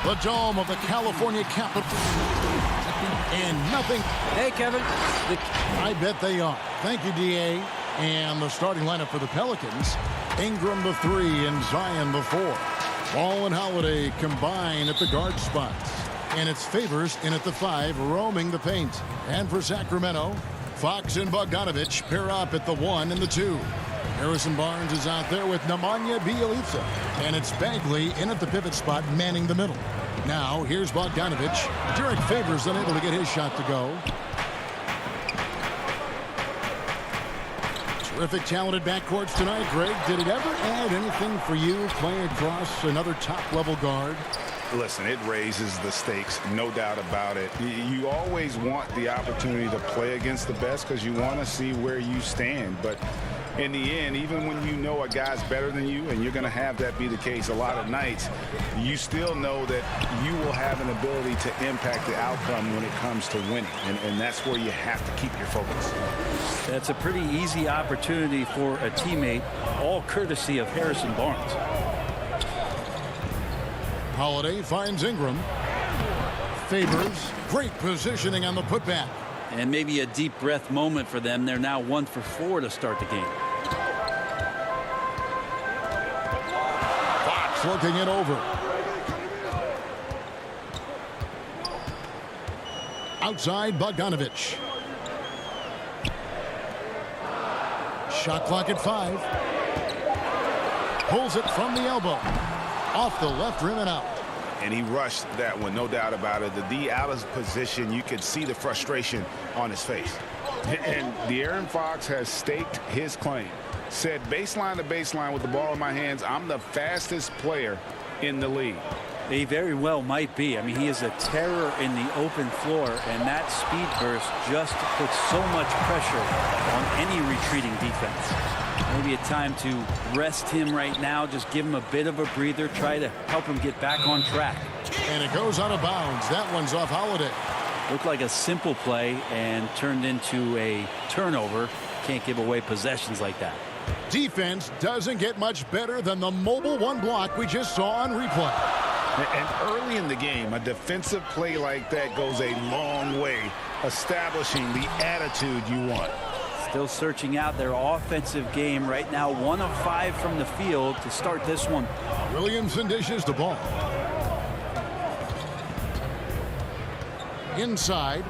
the dome of the California capital. And nothing. Hey, Kevin. I bet they are. Thank you, D.A. And the starting lineup for the Pelicans. Ingram the 3 and Zion the 4. Ball and Holiday combine at the guard spots. And it's Favors in at the 5, roaming the paint. And for Sacramento, Fox and Bogdanovich pair up at the 1 and the 2. Harrison Barnes is out there with Nemanja Bjelica. And it's Bagley in at the pivot spot, manning the middle. Now, here's Bogdanovich. Derek Favors unable to get his shot to go. Terrific, talented backcourts tonight. Greg, did it ever add anything for you playing across another top-level guard? Listen, it raises the stakes, no doubt about it. You always want the opportunity to play against the best because you want to see where you stand. But in the end, even when you know a guy's better than you, and you're going to have that be the case a lot of nights, you still know that you will have an ability to impact the outcome when it comes to winning. And that's where you have to keep your focus. That's a pretty easy opportunity for a teammate, all courtesy of Harrison Barnes. Holiday finds Ingram. Favors. Great positioning on the putback. And maybe a deep breath moment for them. They're now 1 for 4 to start the game. Fox looking it over. Outside, Bogdanovich. Shot clock at 5. Pulls it from the elbow. Off the left rim and out. And he rushed that one, no doubt about it. The D out of position, you could see the frustration on his face. And De'Aaron Fox has staked his claim. Said baseline to baseline with the ball in my hands, I'm the fastest player in the league. He very well might be. I mean, he is a terror in the open floor, and that speed burst just puts so much pressure on any retreating defense. Maybe a time to rest him right now, just give him a bit of a breather, try to help him get back on track. And it goes out of bounds. That one's off Holiday. Looked like a simple play and turned into a turnover. Can't give away possessions like that. Defense doesn't get much better than the mobile one block we just saw on replay. And early in the game, a defensive play like that goes a long way, establishing the attitude you want. Still searching out their offensive game right now. 1 of 5 from the field to start this one. Williamson dishes the ball. Inside.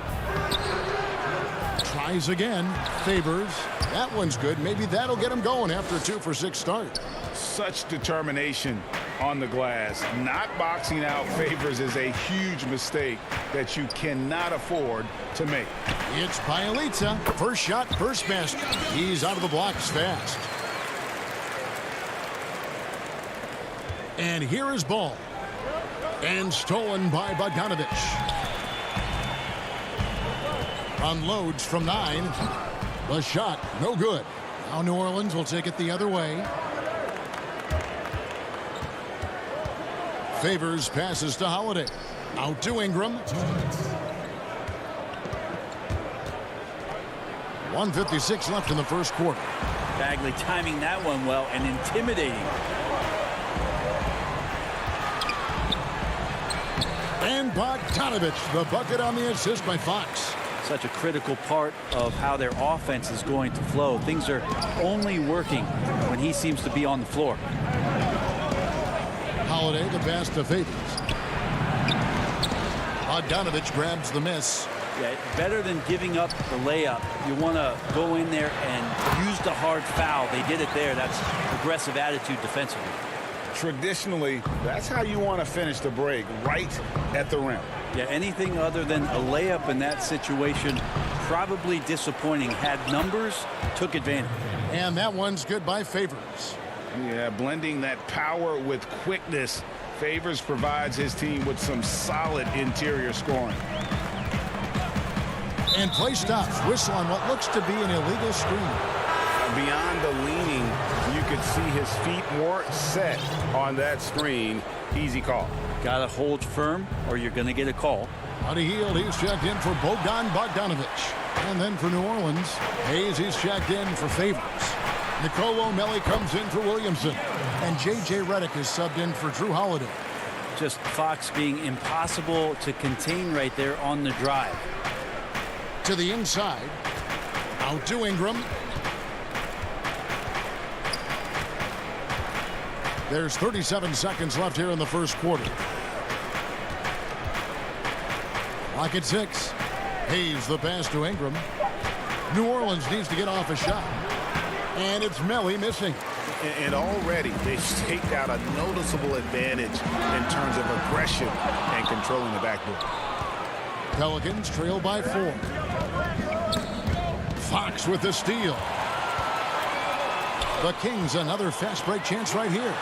Tries again. Favors. That one's good. Maybe that'll get him going after a 2 for 6 start. Such determination on the glass. Not boxing out Favors is a huge mistake that you cannot afford to make. It's Bjelica. First shot, first basket. He's out of the blocks fast. And here is ball. And stolen by Bogdanovich. Unloads from 9. The shot, no good. Now New Orleans will take it the other way. Favors passes to Holiday. Out to Ingram. 1:56 left in the first quarter. Bagley timing that one well and intimidating. And Bogdanovich, the bucket on the assist by Fox. Such a critical part of how their offense is going to flow. Things are only working when he seems to be on the floor. Holiday, the pass to Favors. Bogdanovich grabs the miss. Yeah, better than giving up the layup. You want to go in there and use the hard foul. They did it there. That's aggressive attitude defensively. Traditionally, that's how you want to finish the break, right at the rim. Yeah, anything other than a layup in that situation, probably disappointing. Had numbers, took advantage. And that one's good by Favors. Yeah, blending that power with quickness. Favors provides his team with some solid interior scoring. And play stops. Whistle on what looks to be an illegal screen. Beyond the leaning, you could see his feet more set on that screen. Easy call. Got to hold firm or you're going to get a call. Out of Hield, he's checked in for Bogdanovich. And then for New Orleans, Hayes is checked in for Favors. Nicolo Melli comes in for Williamson. And J.J. Redick is subbed in for Drew Holiday. Just Fox being impossible to contain right there on the drive. To the inside. Out to Ingram. There's 37 seconds left here in the first quarter. Clock at 6. Hayes the pass to Ingram. New Orleans needs to get off a shot. And it's Melly missing. And already they've staked out a noticeable advantage in terms of aggression and controlling the backboard. Pelicans trail by 4. Fox with the steal. The Kings another fast break chance right here.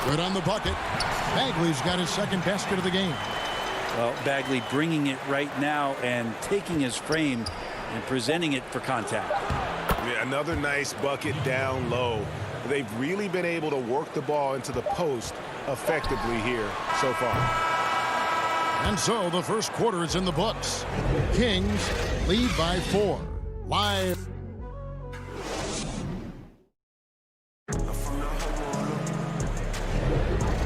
Good on the bucket. Bagley's got his second basket of the game. Well, Bagley bringing it right now and taking his frame and presenting it for contact. Yeah, another nice bucket down low. They've really been able to work the ball into the post effectively here so far. And so the first quarter is in the books. Kings lead by 4. Live.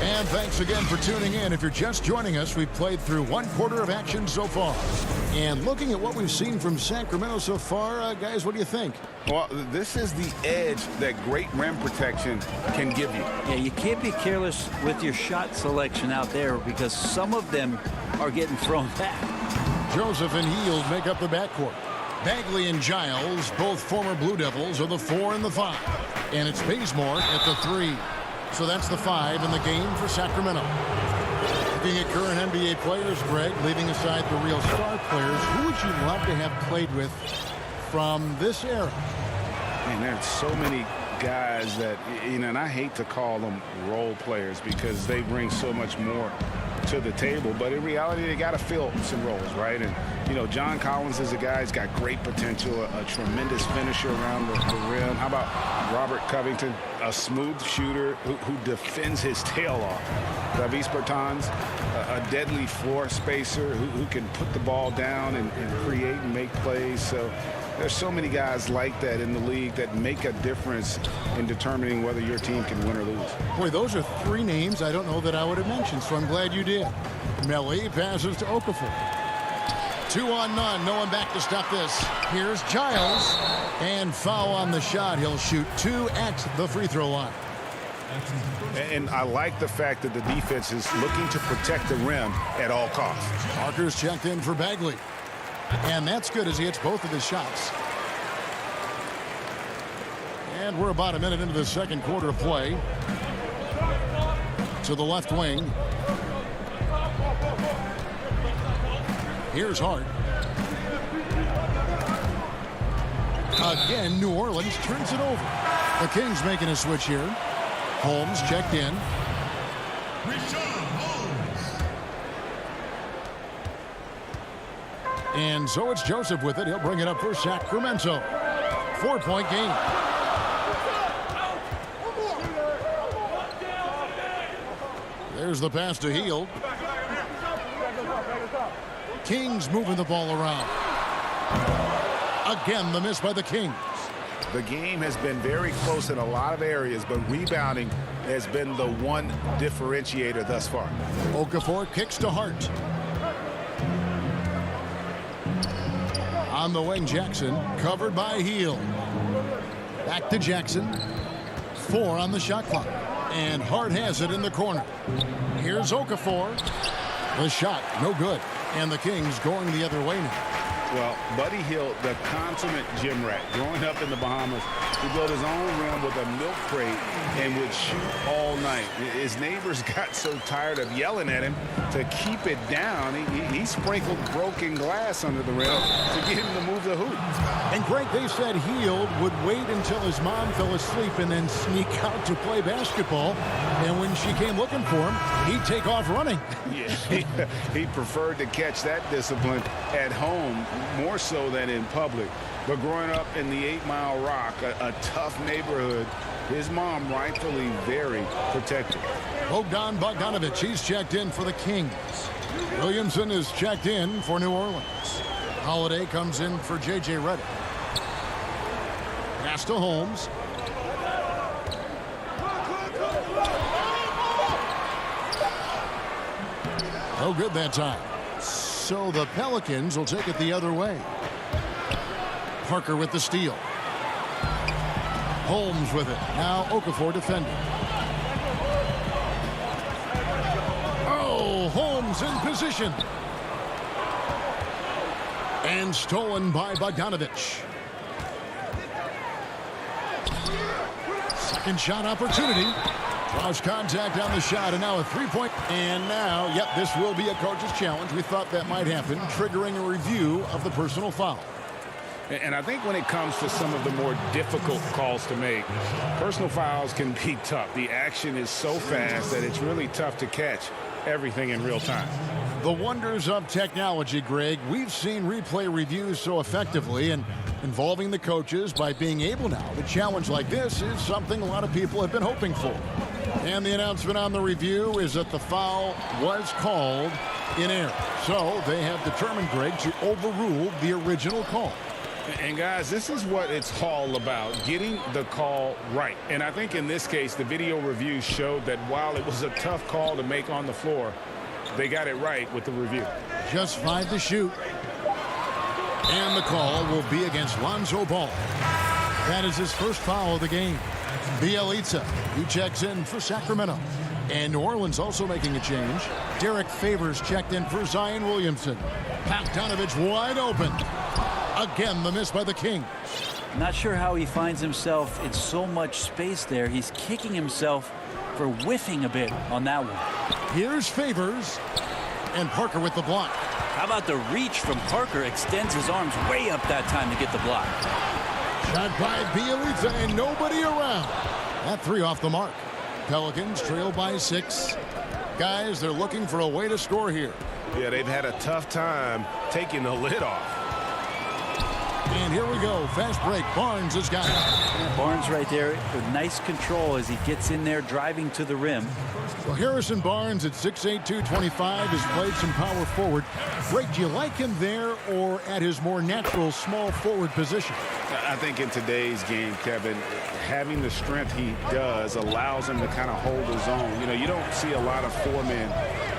And thanks again for tuning in. If you're just joining us, we've played through one quarter of action so far. And looking at what we've seen from Sacramento so far, guys, what do you think? Well, this is the edge that great rim protection can give you. Yeah, you can't be careless with your shot selection out there because some of them are getting thrown back. Joseph and Hield make up the backcourt. Bagley and Giles, both former Blue Devils, are the 4 and the 5. And it's Bazemore at the 3. So that's the 5 in the game for Sacramento. Looking at current NBA players, Greg, leaving aside the real star players, who would you love to have played with from this era? Man, there's so many guys that, you know, and I hate to call them role players because they bring so much more to the table, but in reality they got to fill some roles, right? And you know, John Collins is a guy who's got great potential, a tremendous finisher around the rim. How about Robert Covington, a smooth shooter who defends his tail off? Davis Bertans, a deadly floor spacer who can put the ball down and create and make plays. So there's so many guys like that in the league that make a difference in determining whether your team can win or lose. Boy, those are 3 names I don't know that I would have mentioned, so I'm glad you did. Melly passes to Okafor. 2 on none. No one back to stop this. Here's Giles. And foul on the shot. He'll shoot 2 at the free throw line. And I like the fact that the defense is looking to protect the rim at all costs. Parker's checked in for Bagley. And that's good as he hits both of his shots. And we're about a minute into the second quarter of play. To the left wing. Here's Hart. Again, New Orleans turns it over. The Kings making a switch here. Holmes checked in. And so it's Joseph with it. He'll bring it up for Sacramento. 4-point game. There's the pass to Hield. Kings moving the ball around. Again, the miss by the Kings. The game has been very close in a lot of areas, but rebounding has been the one differentiator thus far. Okafor kicks to Hart. On the wing, Jackson, covered by Hield. Back to Jackson. 4 on the shot clock. And Hart has it in the corner. Here's Okafor. The shot, no good. And the Kings going the other way now. Well, Buddy Hield, the consummate gym rat, growing up in the Bahamas, he built his own rim with a milk crate and would shoot all night. His neighbors got so tired of yelling at him to keep it down. He sprinkled broken glass under the rim to get him to move the hoop. And Greg, they said Hield would wait until his mom fell asleep and then sneak out to play basketball. And when she came looking for him, he'd take off running. Yeah, he preferred to catch that discipline at home more so than in public. But growing up in the 8 Mile Rock, a tough neighborhood, his mom rightfully very protective. Bogdan Bogdanovic, he's checked in for the Kings. Williamson is checked in for New Orleans. Holiday comes in for J.J. Redick. Pass to Holmes. No good that time. So the Pelicans will take it the other way. Parker with the steal. Holmes with it. Now Okafor defending. Oh, Holmes in position. And stolen by Bogdanovich. Second shot opportunity. Draws contact on the shot, and now a three-point. And now, yep, this will be a coach's challenge. We thought that might happen, triggering a review of the personal foul. And I think when it comes to some of the more difficult calls to make, personal fouls can be tough. The action is so fast that it's really tough to catch everything in real time. The wonders of technology, Greg. We've seen replay reviews so effectively, and involving the coaches by being able now to challenge like this is something a lot of people have been hoping for. And the announcement on the review is that the foul was called in error. So they have determined, Greg, to overrule the original call. And guys, this is what it's all about, getting the call right. And I think in this case, the video review showed that while it was a tough call to make on the floor, they got it right with the review. Just 5 to shoot. And the call will be against Lonzo Ball. That is his first foul of the game. Bielitsa, he checks in for Sacramento. And New Orleans also making a change. Derek Favors checked in for Zion Williamson. Bogdanovich wide open. Again, the miss by the Kings. Not sure how he finds himself in so much space there. He's kicking himself for whiffing a bit on that one. Here's Favors. And Parker with the block. How about the reach from Parker? Extends his arms way up that time to get the block. Shot by Bielitsa and nobody around. That three off the mark. Pelicans trail by 6. Guys, they're looking for a way to score here. Yeah, they've had a tough time taking the lid off. And here we go. Fast break. Barnes has got it. Barnes right there with nice control as he gets in there driving to the rim. Well, Harrison Barnes at 6'8", 225 has played some power forward. Greg, do you like him there or at his more natural small forward position? I think in today's game, Kevin, having the strength he does allows him to kind of hold his own. You know, you don't see a lot of 4 men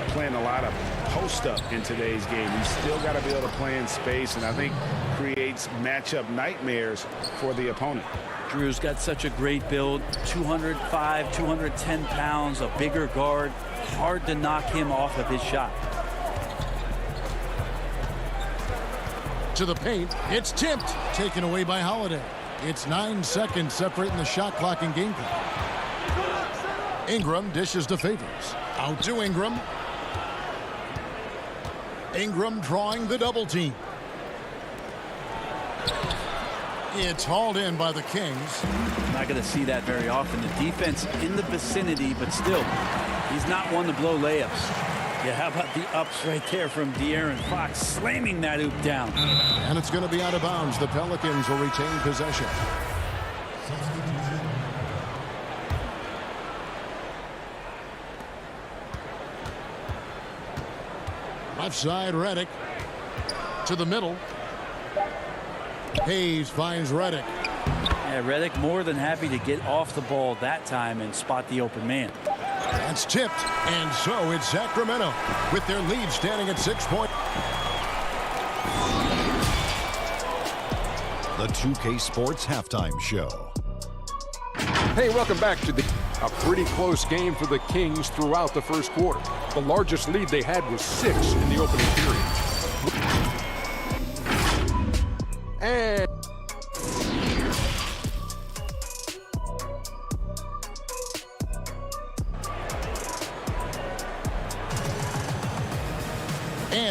playing a lot of post-up in today's game. He's still got to be able to play in space, and I think creates matchup nightmares for the opponent. Drew's got such a great build, 205, 210 pounds, a bigger guard. Hard to knock him off of his shot. To the paint, it's tipped, taken away by Holiday. It's 9 seconds separating the shot clock and game clock. Ingram dishes to Favors. Out to Ingram. Ingram drawing the double team. It's hauled in by the Kings. Not going to see that very often. The defense in the vicinity, but still, he's not one to blow layups. Yeah, how about the ups right there from De'Aaron Fox, slamming that hoop down. And it's going to be out of bounds. The Pelicans will retain possession. Left side, Redick. To the middle. Hayes finds Redick. Yeah, Redick more than happy to get off the ball that time and spot the open man. That's tipped, and so it's Sacramento with their lead standing at 6 points. The 2K Sports Halftime Show. Hey, welcome back to a pretty close game for the Kings throughout the first quarter. The largest lead they had was 6 in the opening period. And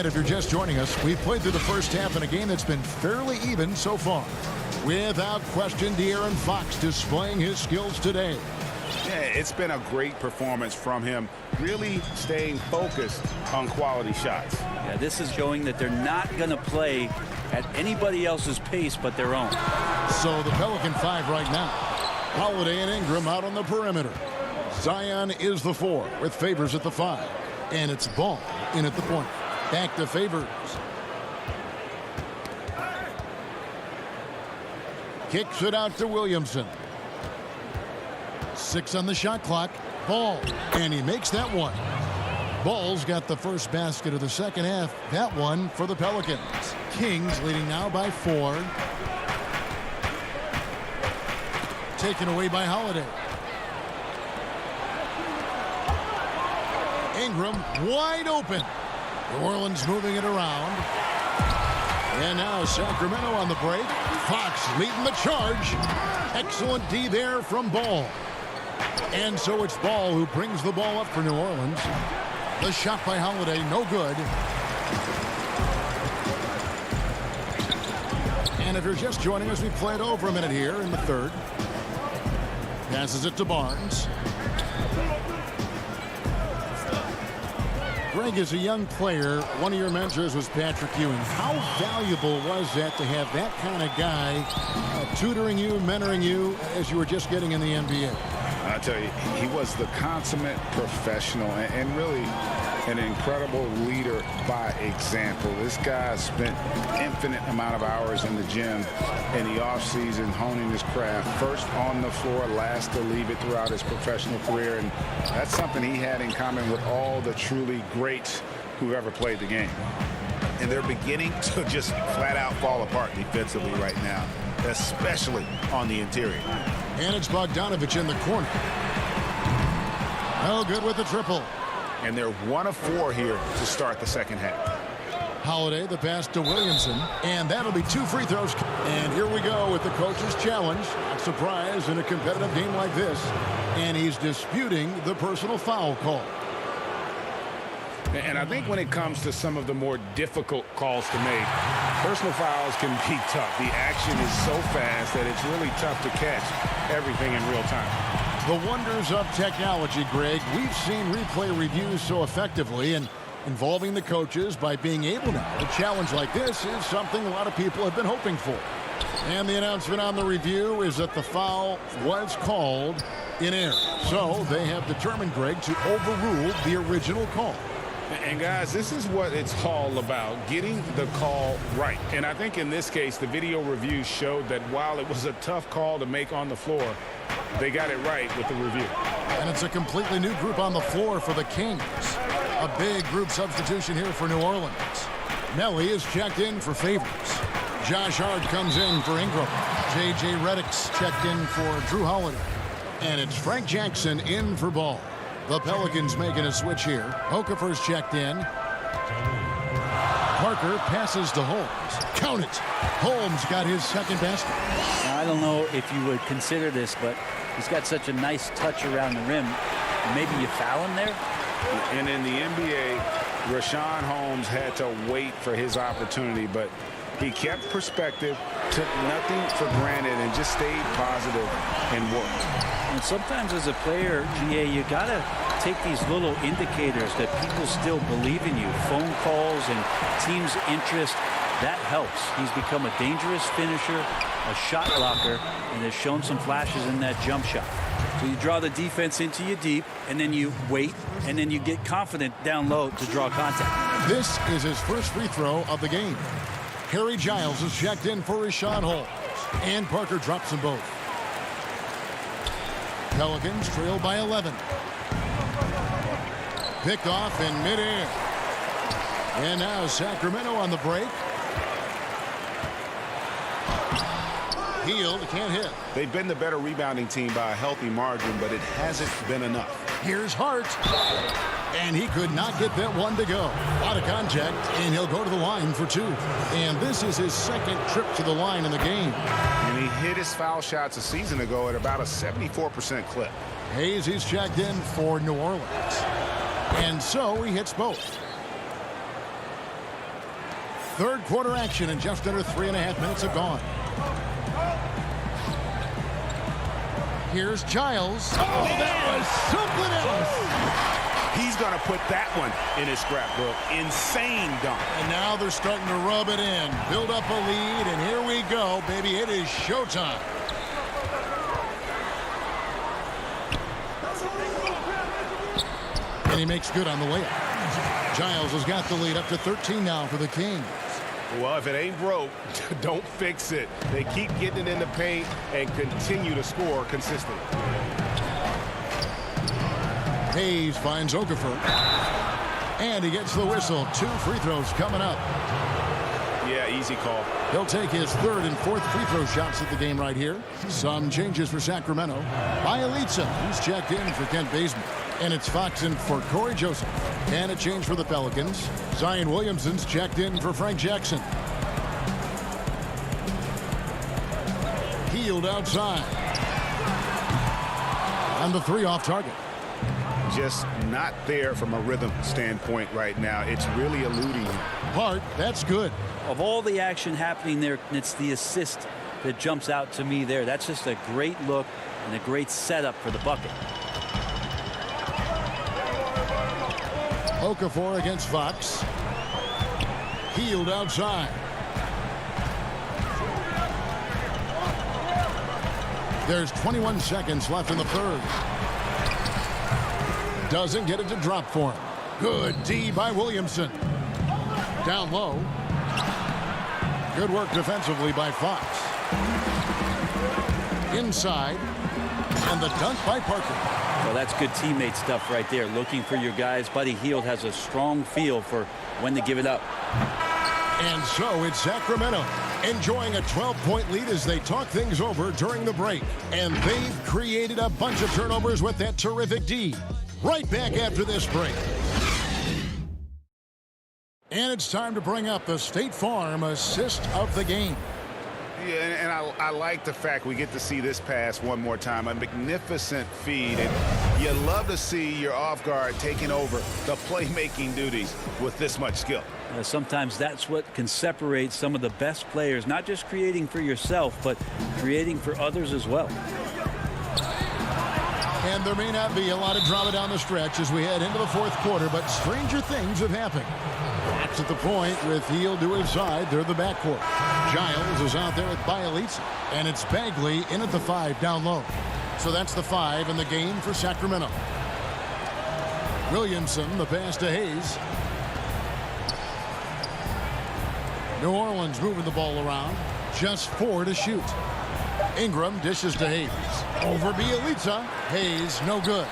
And if you're just joining us, we've played through the first half in a game that's been fairly even so far. Without question, De'Aaron Fox displaying his skills today. Yeah, it's been a great performance from him, really staying focused on quality shots. Yeah, this is showing that they're not going to play at anybody else's pace but their own. So the Pelican 5 right now. Holiday and Ingram out on the perimeter. Zion is the 4 with Favors at the 5. And it's Ball in at the point. Back to Favors. Kicks it out to Williamson. 6 on the shot clock. Ball. And he makes that one. Ball's got the first basket of the second half. That one for the Pelicans. Kings leading now by 4. Taken away by Holiday. Ingram wide open. New Orleans moving it around. And now Sacramento on the break. Fox leading the charge. Excellent D there from Ball. And so it's Ball who brings the ball up for New Orleans. The shot by Holiday, no good. And if you're just joining us, we played over a minute here in the third. Passes it to Barnes. Greg, as a young player, one of your mentors was Patrick Ewing. How valuable was that to have that kind of guy tutoring you, mentoring you as you were just getting in the NBA? I tell you, he was the consummate professional and really an incredible leader by example. This guy spent infinite amount of hours in the gym in the offseason honing his craft. First on the floor, last to leave it throughout his professional career. And that's something he had in common with all the truly greats who ever played the game. And they're beginning to just flat out fall apart defensively right now, especially on the interior. And it's Bogdanovich in the corner. No good with the triple. And they're 1 of 4 here to start the second half. Holiday, the pass to Williamson. And that'll be 2 free throws. And here we go with the coach's challenge. Not surprised in a competitive game like this. And he's disputing the personal foul call. And I think when it comes to some of the more difficult calls to make, personal fouls can be tough. The action is so fast that it's really tough to catch everything in real time. The wonders of technology, Greg. We've seen replay reviews so effectively, and involving the coaches by being able now to challenge like this is something a lot of people have been hoping for. And the announcement on the review is that the foul was called in error. So they have determined, Greg, to overrule the original call. And guys, this is what it's all about, getting the call right. And I think in this case, the video review showed that while it was a tough call to make on the floor, they got it right with the review. And it's a completely new group on the floor for the Kings. A big group substitution here for New Orleans. Melly is checked in for Favors. Josh Hart comes in for Ingram. J.J. Redick's checked in for Drew Holiday. And it's Frank Jackson in for Ball. The Pelicans making a switch here. Okafor's checked in. Parker passes to Holmes. Count it. Holmes got his second basket. Now, I don't know if you would consider this, but he's got such a nice touch around the rim. Maybe you foul him there? And in the NBA, Rashawn Holmes had to wait for his opportunity, but he kept perspective, took nothing for granted, and just stayed positive and worked. And sometimes as a player, GA, you got to take these little indicators that people still believe in you. Phone calls and team's interest, that helps. He's become a dangerous finisher, a shot blocker, and has shown some flashes in that jump shot. So you draw the defense into you deep, and then you wait, and then you get confident down low to draw contact. This is his first free throw of the game. Harry Giles is checked in for Rashawn Holmes. And Parker drops them both. Pelicans trail by 11. Picked off in midair. And now Sacramento on the break. Healed, can't hit. They've been the better rebounding team by a healthy margin, but it hasn't been enough. Here's Hart. And he could not get that one to go. A lot of contact, and he'll go to the line for 2. And this is his second trip to the line in the game. And he hit his foul shots a season ago at about a 74% clip. Hayes is checked in for New Orleans. And so he hits both. Third quarter action, and just under 3.5 minutes have gone. Here's Giles. Oh, that was something else. He's going to put that one in his scrapbook. Insane dunk. And now they're starting to rub it in. Build up a lead, and here we go, baby. It is showtime. And he makes good on the layup. Giles has got the lead up to 13 now for the Kings. Well, if it ain't broke, don't fix it. They keep getting it in the paint and continue to score consistently. Hayes finds Okafor. And he gets the whistle. 2 free throws coming up. Yeah, easy call. He'll take his 3rd and 4th free throw shots at the game right here. Some changes for Sacramento. Bielitsa, who's checked in for Kent Bazemore. And it's Fox in for Corey Joseph. And a change for the Pelicans. Zion Williamson's checked in for Frank Jackson. Hield outside. And the 3 off target. Just not there from a rhythm standpoint right now. It's really eluding him. Hart, that's good. Of all the action happening there, it's the assist that jumps out to me there. That's just a great look and a great setup for the bucket. Okafor against Fox. Hield outside. There's 21 seconds left in the 3rd. Doesn't get it to drop for him. Good D by Williamson. Down low. Good work defensively by Fox. Inside. And the dunk by Parker. Well, that's good teammate stuff right there. Looking for your guys. Buddy Hield has a strong feel for when to give it up. And so it's Sacramento enjoying a 12-point lead as they talk things over during the break. And they've created a bunch of turnovers with that terrific D. Right back after this break. And it's time to bring up the State Farm assist of the game. Yeah, and I like the fact we get to see this pass one more time. A magnificent feed. And you love to see your off guard taking over the playmaking duties with this much skill. Sometimes that's what can separate some of the best players, not just creating for yourself, but creating for others as well. And there may not be a lot of drama down the stretch as we head into the 4th quarter, but stranger things have happened. That's at the point with Hield to his side. They're the backcourt. Giles is out there with Bielitsa. And it's Bagley in at the 5 down low. So that's the 5 in the game for Sacramento. Williamson, the pass to Hayes. New Orleans moving the ball around. Just 4 to shoot. Ingram dishes to Hayes. Over Bielitsa. Hayes, no good.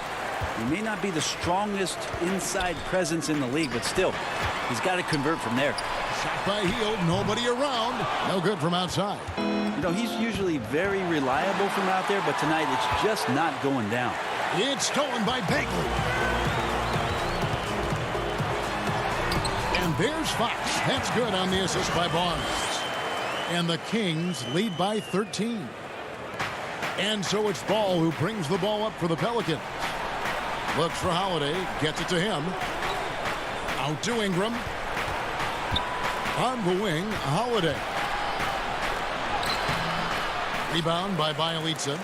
He may not be the strongest inside presence in the league, but still, he's got to convert from there. Shot by Hield, nobody around. No good from outside. You know, he's usually very reliable from out there, but tonight it's just not going down. It's stolen by Bagley. And there's Fox. That's good on the assist by Barnes. And the Kings lead by 13. And so it's Ball who brings the ball up for the Pelicans. Looks for Holiday, gets it to him. Out to Ingram. On the wing, Holiday. Rebound by Bielitsa.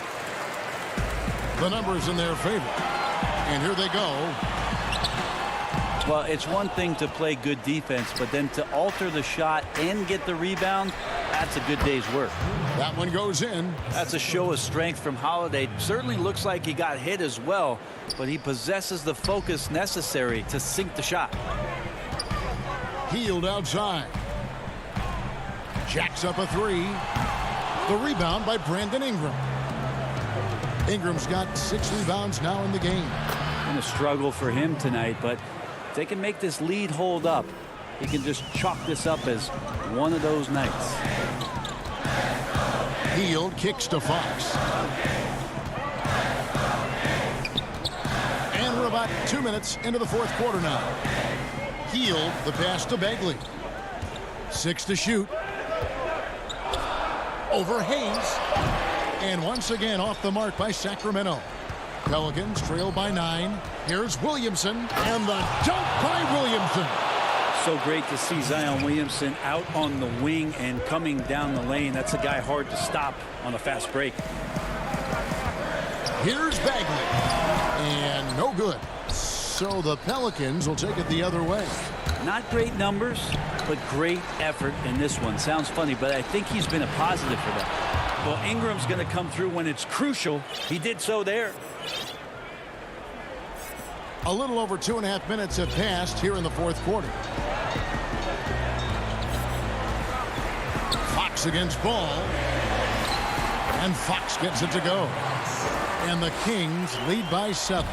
The numbers in their favor. And here they go. Well, it's one thing to play good defense, but then to alter the shot and get the rebound, that's a good day's work. That one goes in. That's a show of strength from Holiday. Certainly looks like he got hit as well, but he possesses the focus necessary to sink the shot. Hield outside. Jacks up a 3. The rebound by Brandon Ingram. Ingram's got 6 rebounds now in the game. Been a struggle for him tonight, but if they can make this lead hold up, he can just chalk this up as one of those nights. Hield kicks to Fox. And we're about 2 minutes into the 4th quarter now. Hield, the pass to Bagley. 6 to shoot. Over Hayes. And once again off the mark by Sacramento. Pelicans trail by 9. Here's Williamson. And the dunk by Williamson. So great to see Zion Williamson out on the wing and coming down the lane. That's a guy hard to stop on a fast break. Here's Bagley. And no good. So the Pelicans will take it the other way. Not great numbers, but great effort in this one. Sounds funny, but I think he's been a positive for them. Well, Ingram's going to come through when it's crucial. He did so there. A little over 2.5 minutes have passed here in the 4th quarter. Fox against Ball. And Fox gets it to go. And the Kings lead by 7.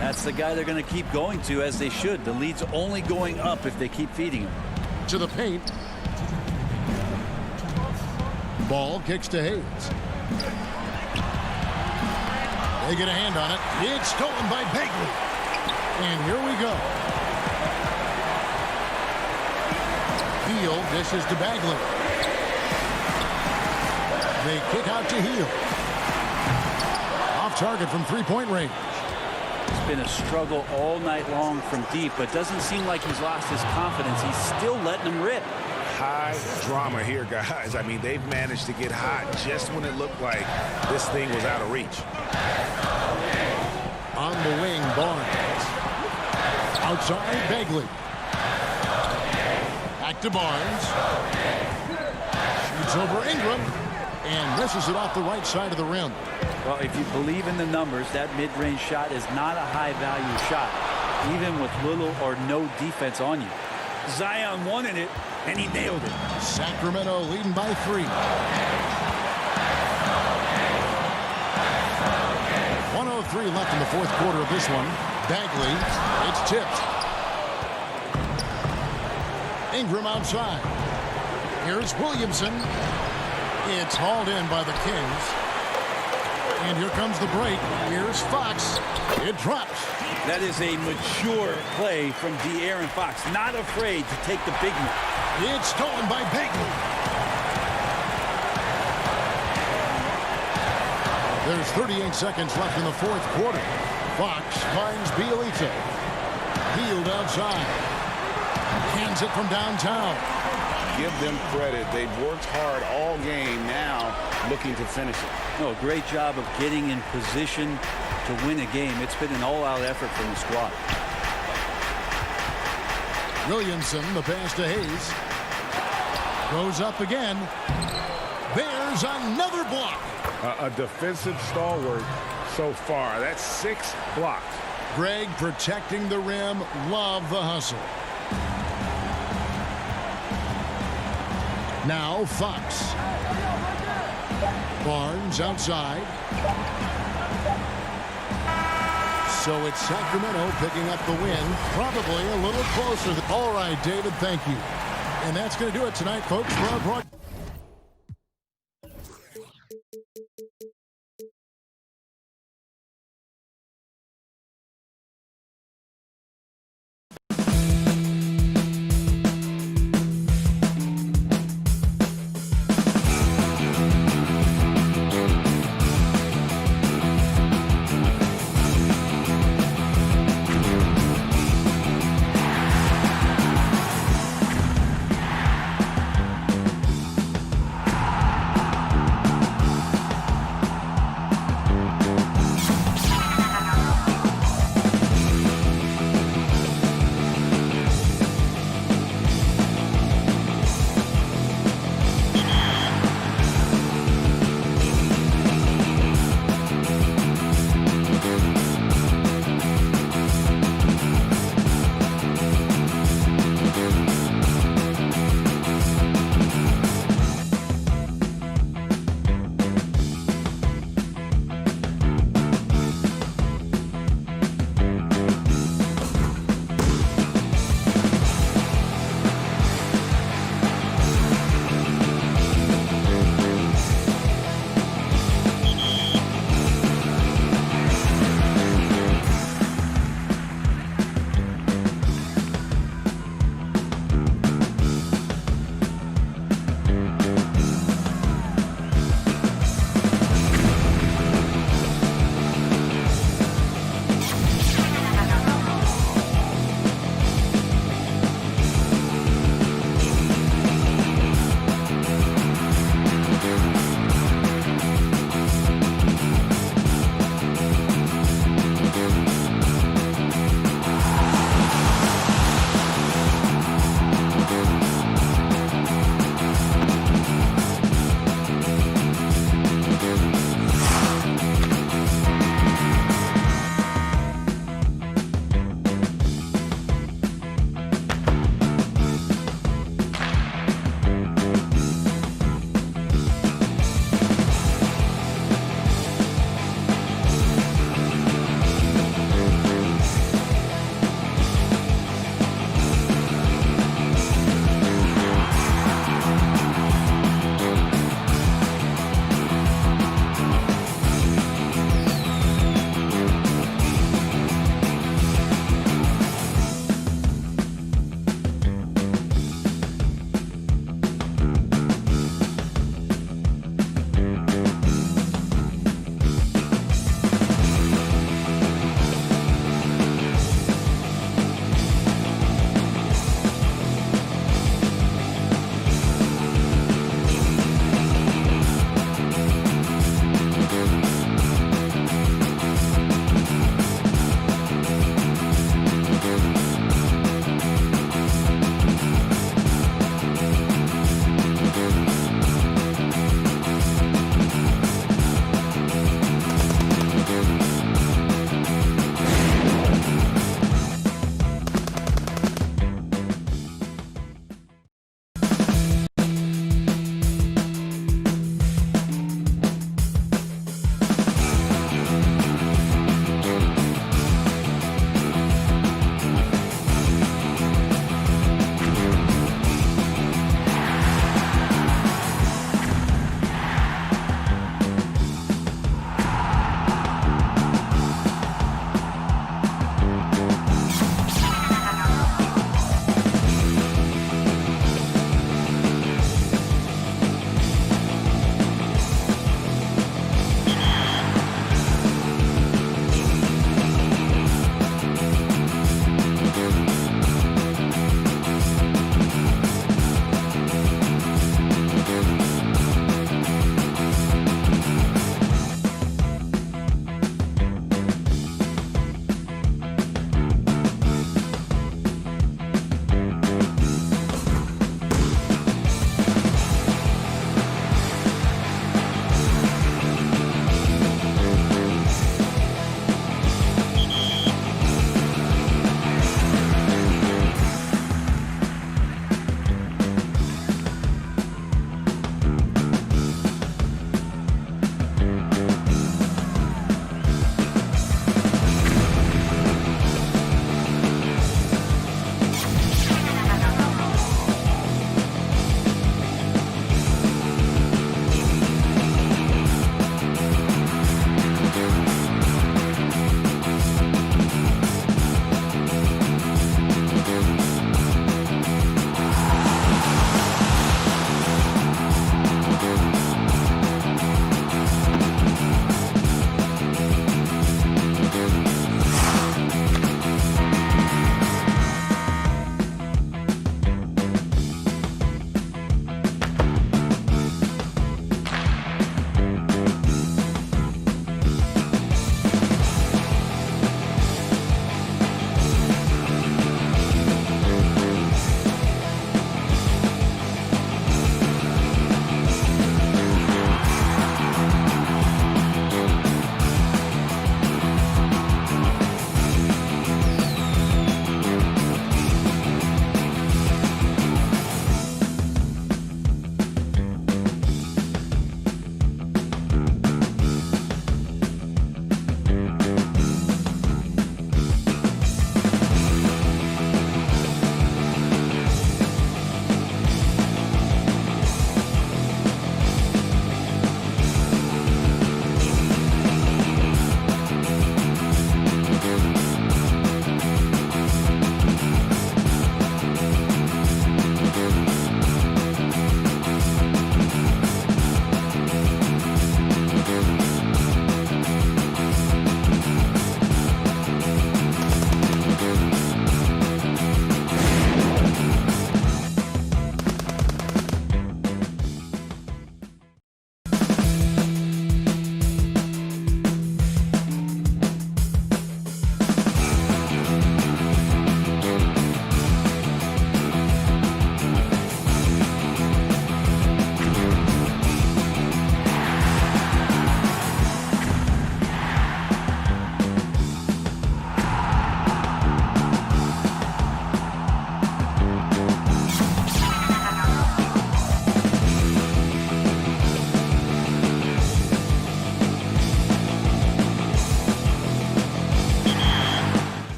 That's the guy they're going to keep going to, as they should. The lead's only going up if they keep feeding him. To the paint. Ball kicks to Hayes. They get a hand on it. It's stolen by Bagley. And here we go. Heel dishes to Bagley. They kick out to Heel. Off target from three-point range. It's been a struggle all night long from deep, but doesn't seem like he's lost his confidence. He's still letting them rip. High drama here, guys. I mean, they've managed to get hot just when it looked like this thing was out of reach. On the wing, Barnes. Outside, Bagley. Back to Barnes. Shoots over Ingram. And misses it off the right side of the rim. Well, if you believe in the numbers, that mid-range shot is not a high-value shot, even with little or no defense on you. Zion wanted it, and he nailed it. Sacramento leading by 3. 1:03 left in the fourth quarter of this one. Bagley, it's tipped. Ingram outside. Here's Williamson. It's hauled in by the Kings. And here comes the break. Here's Fox. It drops. That is a mature play from De'Aaron Fox. Not afraid to take the big one. It's stolen by Bagley. There's 38 seconds left in the fourth quarter. Fox finds Bielitsa. Healed outside. Hands it from downtown. Give them credit. They've worked hard all game, now looking to finish it. No, great job of getting in position to win a game. It's been an all-out effort from the squad. Williamson, the pass to Hayes. Goes up again. There's another block. A defensive stalwart so far. That's 6 blocks. Greg protecting the rim. Love the hustle. Now Fox. Barnes outside. So it's Sacramento picking up the win. Probably a little closer. All right, David, thank you. And that's going to do it tonight, folks, for our broadcast.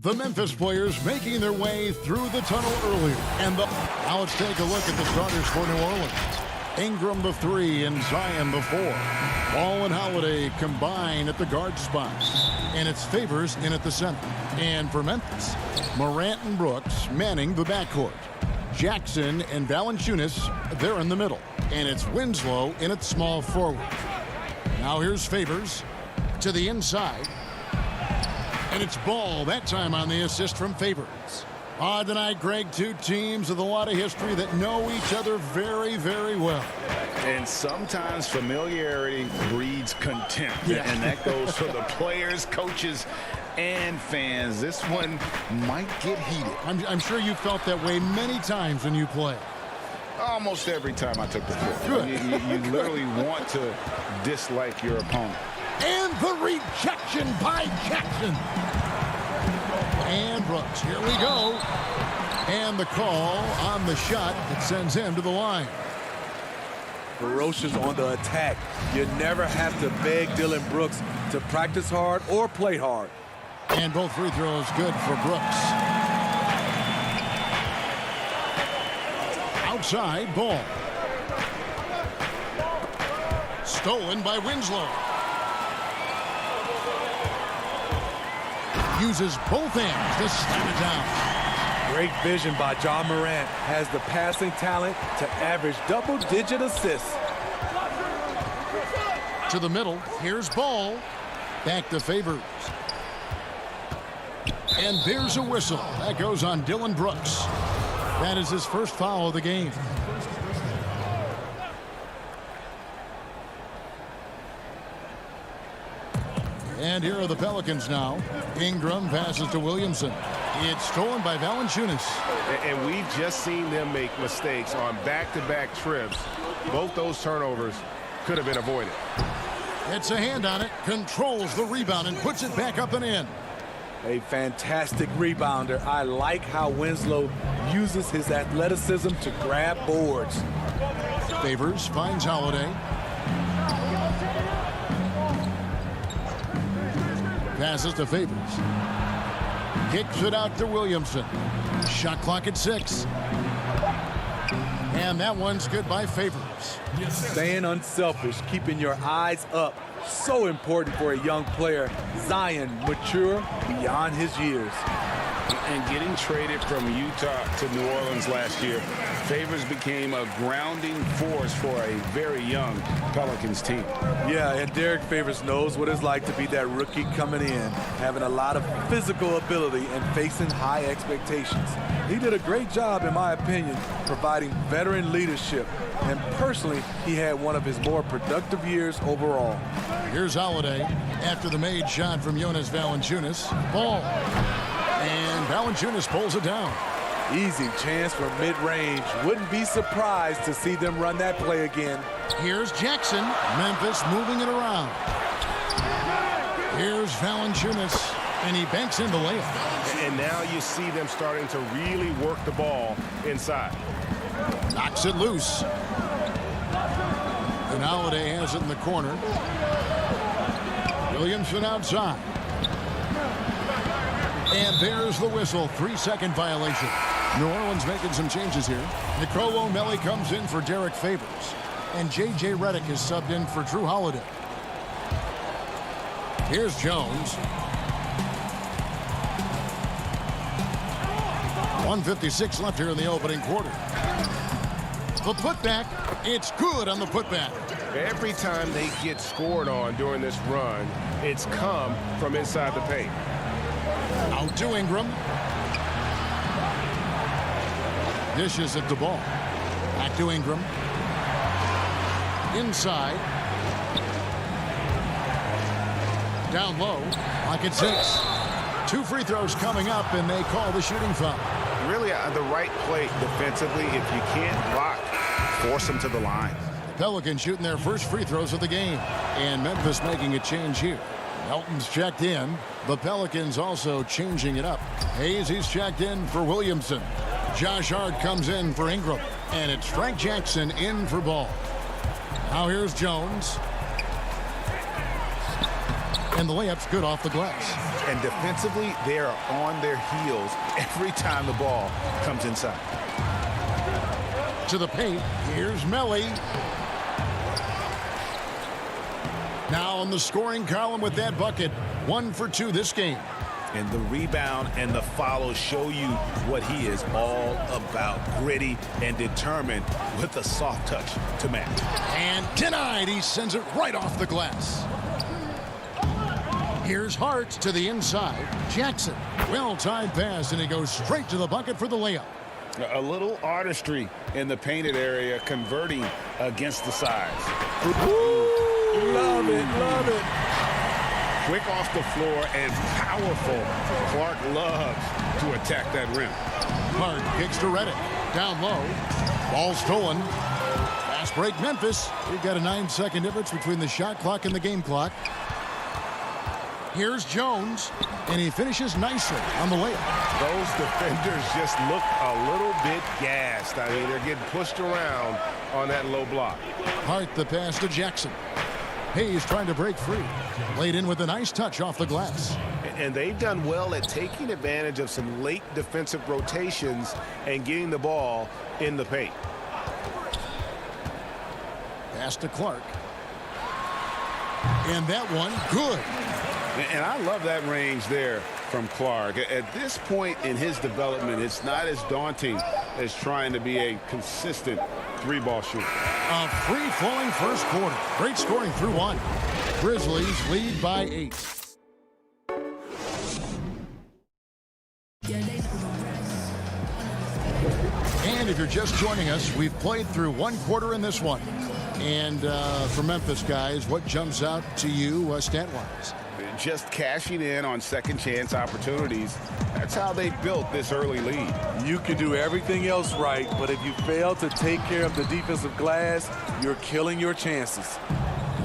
The Memphis players making their way through the tunnel earlier. Now let's take a look at the starters for New Orleans. Ingram the 3 and Zion the 4. Ball and Holiday combine at the guard spots. And it's Favors in at the center. And for Memphis, Morant and Brooks manning the backcourt. Jackson and Valanciunas, they're in the middle. And it's Winslow in at small forward. Now here's Favors to the inside. And it's Ball that time on the assist from Favors. Tonight, Greg, two teams with a lot of history that know each other very, very well. And sometimes familiarity breeds contempt. Yeah. And that goes for the players, coaches, and fans. This one might get heated. I'm sure you felt that way many times when you play. Almost every time I took the floor. Good. You literally want to dislike your opponent. And the rejection by Jackson. And Brooks, here we go. And the call on the shot that sends him to the line. Ferocious on the attack. You never have to beg Dillon Brooks to practice hard or play hard. And both free throws good for Brooks. Outside, Ball. Stolen by Winslow. Uses both hands to slam it down. Great vision by John Morant. Has the passing talent to average double-digit assists. To the middle, here's Ball. Back to Favors. And there's a whistle. That goes on Dillon Brooks. That is his first foul of the game. And here are the Pelicans now. Ingram passes to Williamson. It's stolen by Valanciunas. And we've just seen them make mistakes on back-to-back trips. Both those turnovers could have been avoided. Gets a hand on it, controls the rebound, and puts it back up and in. A fantastic rebounder. I like how Winslow uses his athleticism to grab boards. Favors finds Holiday. Passes to Favors. Kicks it out to Williamson. Shot clock at 6. And that one's good by Favors. Staying unselfish, keeping your eyes up. So important for a young player. Zion, mature beyond his years. And getting traded from Utah to New Orleans last year, Favors became a grounding force for a very young Pelicans team. Yeah, and Derek Favors knows what it's like to be that rookie coming in, having a lot of physical ability and facing high expectations. He did a great job, in my opinion, providing veteran leadership. And personally, he had one of his more productive years overall. Here's Holiday after the made shot from Jonas Valanciunas. Ball. And Valanciunas pulls it down. Easy chance for mid-range. Wouldn't be surprised to see them run that play again. Here's Jackson. Memphis moving it around. Here's Valanciunas. And he banks in the layup. And now you see them starting to really work the ball inside. Knocks it loose. And Holiday has it in the corner. Williamson outside. And there's the whistle. 3-second violation. New Orleans making some changes here. Nicolo Melli comes in for Derek Favors. And J.J. Redick is subbed in for Drew Holiday. Here's Jones. 1:56 left here in the opening quarter. The putback. It's good on the putback. Every time they get scored on during this run, it's come from inside the paint. Out to Ingram. Dishes at the ball. Back to Ingram. Inside. Down low. Clock at 6. 2 free throws coming up, and they call the shooting foul. Really the right play defensively. If you can't block, force them to the line. Pelicans shooting their first free throws of the game. And Memphis making a change here. Melton's checked in. The Pelicans also changing it up. Hayes, he's checked in for Williamson. Josh Hart comes in for Ingram. And it's Frank Jackson in for Ball. Now here's Jones. And the layup's good off the glass. And defensively, they are on their heels every time the ball comes inside. To the paint, here's Melly. Now on the scoring column with that bucket. 1 for 2 this game. And the rebound and the follow show you what he is all about. Gritty and determined with a soft touch to match. And denied. He sends it right off the glass. Here's Hart to the inside. Jackson. Well-timed pass, and he goes straight to the bucket for the layup. A little artistry in the painted area, converting against the size. Love it, love it. Quick off the floor and powerful. Clark loves to attack that rim. Hart kicks to Reddick. Down low. Ball stolen. Fast break Memphis. We've got a 9-second difference between the shot clock and the game clock. Here's Jones, and he finishes nicely on the layup. Those defenders just look a little bit gassed. I mean, they're getting pushed around on that low block. Hart the pass to Jackson. Hayes trying to break free. Laid in with a nice touch off the glass. And they've done well at taking advantage of some late defensive rotations and getting the ball in the paint. Pass to Clark. And that one, good. And I love that range there from Clark. At this point in his development, it's not as daunting as trying to be a consistent three-ball shooter. A free-flowing first quarter. Great scoring through 1. Grizzlies lead by 8. And if you're just joining us, we've played through 1 quarter in this one. And for Memphis guys, what jumps out to you stat-wise? Just cashing in on second chance opportunities. That's how they built this early lead. You can do everything else right, but if you fail to take care of the defensive glass, you're killing your chances.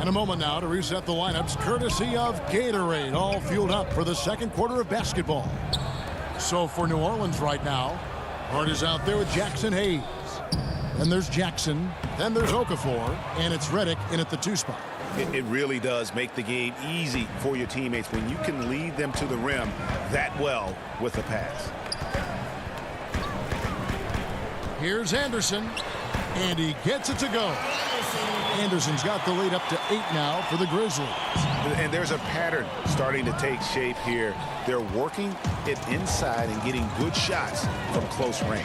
And a moment now to reset the lineups, courtesy of Gatorade, all fueled up for the second quarter of basketball. So for New Orleans right now, Hart is out there with Jackson Hayes. Then there's Jackson, then there's Okafor, and it's Reddick in at the 2 spot. It really does make the game easy for your teammates when you can lead them to the rim that well with a pass. Here's Anderson, and he gets it to go. Anderson's got the lead up to 8 now for the Grizzlies. And there's a pattern starting to take shape here. They're working it inside and getting good shots from close range.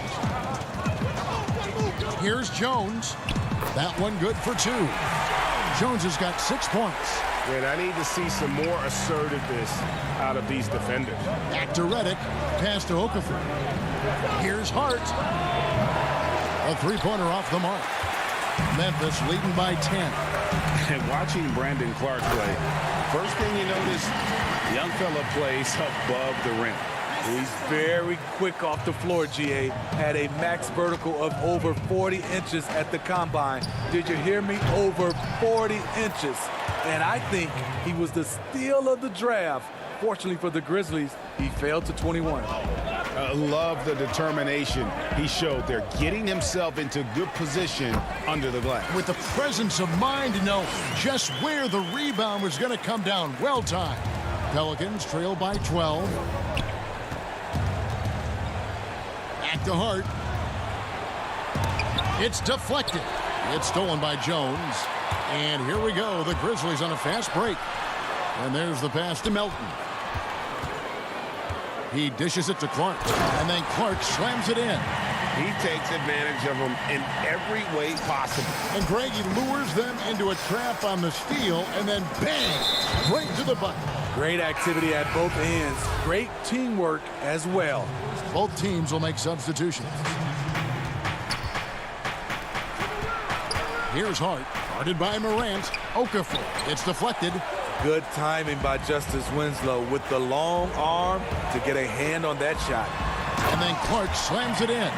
Here's Jones. That one good for 2. Jones has got 6 points. And I need to see some more assertiveness out of these defenders. Back to Reddick. Pass to Okafor. Here's Hart. A 3-pointer off the mark. Memphis leading by 10. And watching Brandon Clark play, first thing you notice, young fella plays above the rim. He's very quick off the floor, GA. Had a max vertical of over 40 inches at the combine. Did you hear me? Over 40 inches. And I think he was the steal of the draft. Fortunately for the Grizzlies, he failed to 21. Love the determination he showed there, getting himself into good position under the glass. With the presence of mind to know just where the rebound was going to come down. Well timed. Pelicans trail by 12. Back to Hart. It's deflected. It's stolen by Jones. And here we go. The Grizzlies on a fast break. And there's the pass to Melton. He dishes it to Clark. And then Clark slams it in. He takes advantage of them in every way possible. And Greg, he lures them into a trap on the steal. And then bang! Right to the bucket. Great activity at both ends. Great teamwork as well. Both teams will make substitutions. Here's Hart. Guarded by Morant. Okafor. It's deflected. Good timing by Justice Winslow with the long arm to get a hand on that shot. And then Clark slams it in.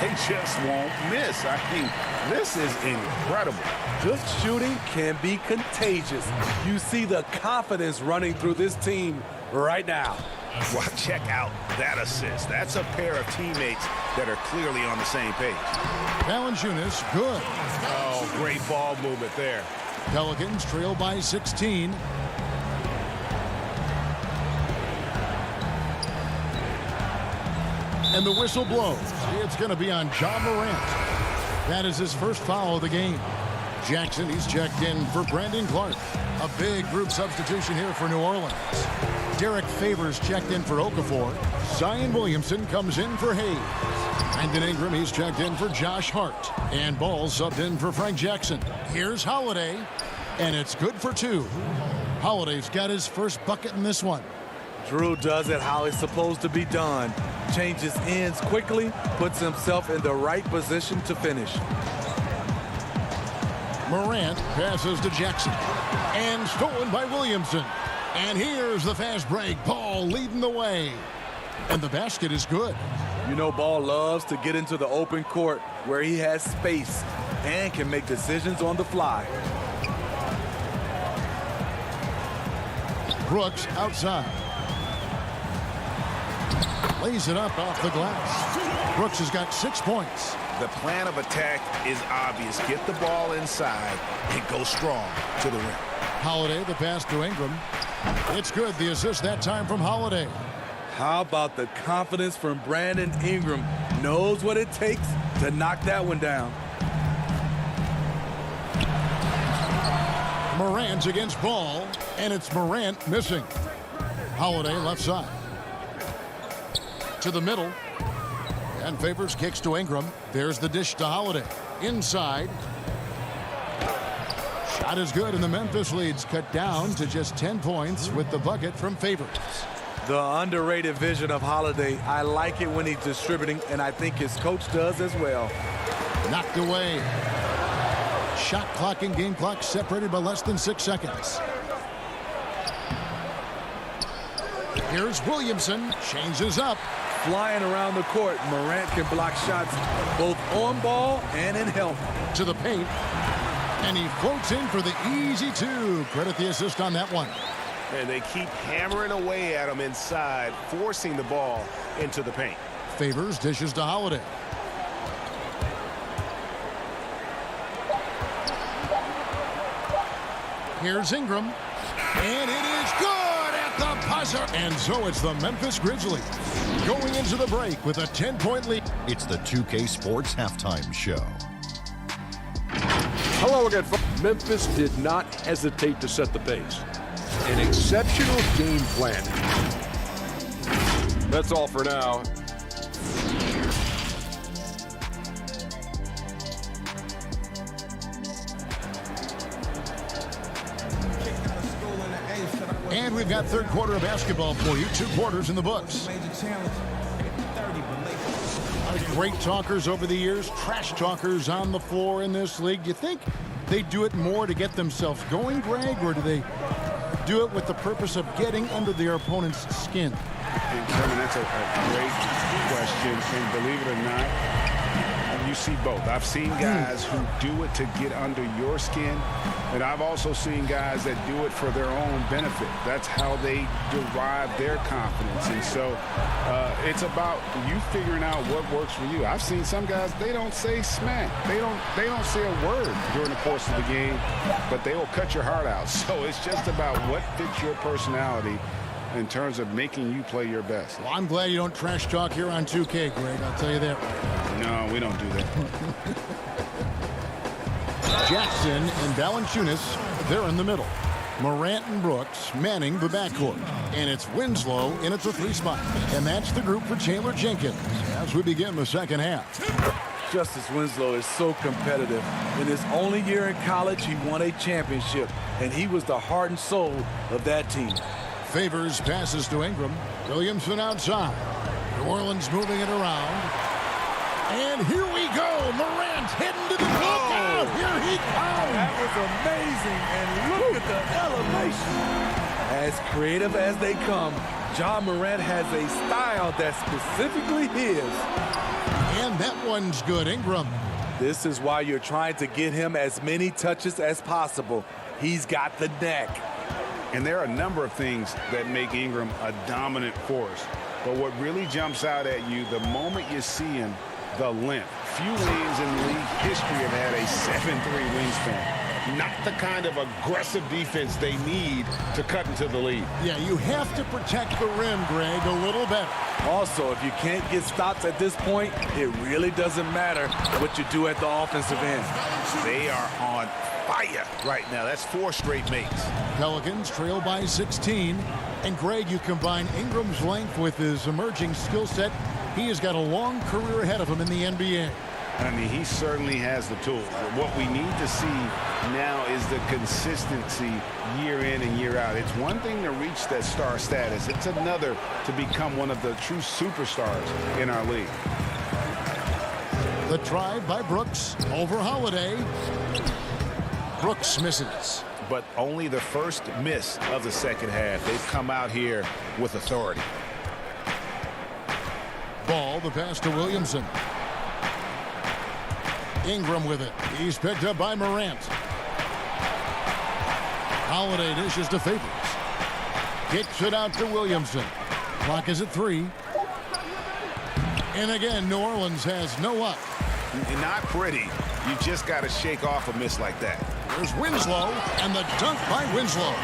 They just won't miss. I mean, this is incredible. Good shooting can be contagious. You see the confidence running through this team right now. Well, check out that assist. That's a pair of teammates that are clearly on the same page. Valanciunas, good. Oh, great ball movement there. And the whistle blows. It's going to be on John Morant. That is his first foul of the game. Jackson, he's checked in for Brandon Clark. A big group substitution here for New Orleans. Derek Favors checked in for Okafor. Zion Williamson comes in for Hayes. Brandon Ingram, he's checked in for Josh Hart. And Ball subbed in for Frank Jackson. Here's Holiday, and it's good for 2. Holiday's got his first bucket in this one. Drew does it how it's supposed to be done. Changes ends quickly, puts himself in the right position to finish. Morant passes to Jackson. And stolen by Williamson. And here's the fast break. Ball leading the way. And the basket is good. You know, Ball loves to get into the open court where he has space and can make decisions on the fly. Brooks outside. Lays it up off the glass. Brooks has got 6 points. The plan of attack is obvious. Get the ball inside and go strong to the rim. Holiday, the pass to Ingram. It's good. The assist that time from Holiday. How about the confidence from Brandon Ingram? Knows what it takes to knock that one down. Morant's against Ball, and it's Morant missing. Holiday left side. To the middle. And Favors kicks to Ingram. There's the dish to Holiday. Inside. Shot is good, and the Memphis lead's cut down to just 10 points with the bucket from Favors. The underrated vision of Holiday. I like it when he's distributing, and I think his coach does as well. Knocked away. Shot clock and game clock separated by less than 6 seconds. Here's Williamson. Changes up. Flying around the court, Morant can block shots both on ball and in help. To the paint. And he floats in for the easy 2. Credit the assist on that one. And they keep hammering away at him inside, forcing the ball into the paint. Favors dishes to Holiday. Here's Ingram. And it is good at the buzzer. And so it's the Memphis Grizzlies going into the break with a 10-point lead. It's the 2K Sports Halftime Show. Hello again, folks. Memphis did not hesitate to set the pace. An exceptional game plan. That's all for now. And we've got third quarter of basketball for you. 2 quarters in the books. Great talkers over the years, trash talkers on the floor in this league. Do you think they do it more to get themselves going, Greg, or do they do it with the purpose of getting under their opponent's skin? And Kevin, that's a great question, and believe it or not, you see both. I've seen guys who do it to get under your skin, and I've also seen guys that do it for their own benefit. That's how they derive their confidence. And so it's about you figuring out what works for you. I've seen some guys, they don't say smack. They don't say a word during the course of the game, but they will cut your heart out. So it's just about what fits your personality in terms of making you play your best. Well, I'm glad you don't trash talk here on 2K, Greg. I'll tell you that right now. No, we don't do that. Jackson and Valanciunas, they're in the middle. Morant and Brooks manning the backcourt. And it's Winslow in at the 3 spot. And that's the group for Taylor Jenkins as we begin the second half. Justice Winslow is so competitive. In his only year in college, he won a championship, and he was the heart and soul of that team. Favors passes to Ingram. Williamson outside. New Orleans moving it around. And here we go. Morant heading to the block out. Here he comes. That was amazing. And look at the elevation. As creative as they come, John Morant has a style that's specifically his. And that one's good. Ingram. This is why you're trying to get him as many touches as possible. He's got the neck. And there are a number of things that make Ingram a dominant force. But what really jumps out at you the moment you see him, the length. Few names in league history have had a 7'3" wingspan. not the kind of aggressive defense they need to cut into the lead. Yeah, you have to protect the rim, Greg, a little better. Also, if you can't get stops at this point, it really doesn't matter what you do at the offensive end. They are on fire right now. That's 4 straight makes. Pelicans trail by 16. And, Greg, you combine Ingram's length with his emerging skill set. He has got a long career ahead of him in the NBA. I mean, he certainly has the tools. What we need to see now is the consistency year in and year out. It's one thing to reach that star status. It's another to become one of the true superstars in our league. The drive by Brooks over Holiday. Brooks misses. But only the first miss of the second half. They've come out here with authority. Ball, the pass to Williamson. Ingram with it. He's picked up by Morant. Holiday dishes to Favors. Kicks it out to Williamson. Clock is at 3. And again, New Orleans has no luck. Not pretty. You just got to shake off a miss like that. There's Winslow, and the dunk by Winslow.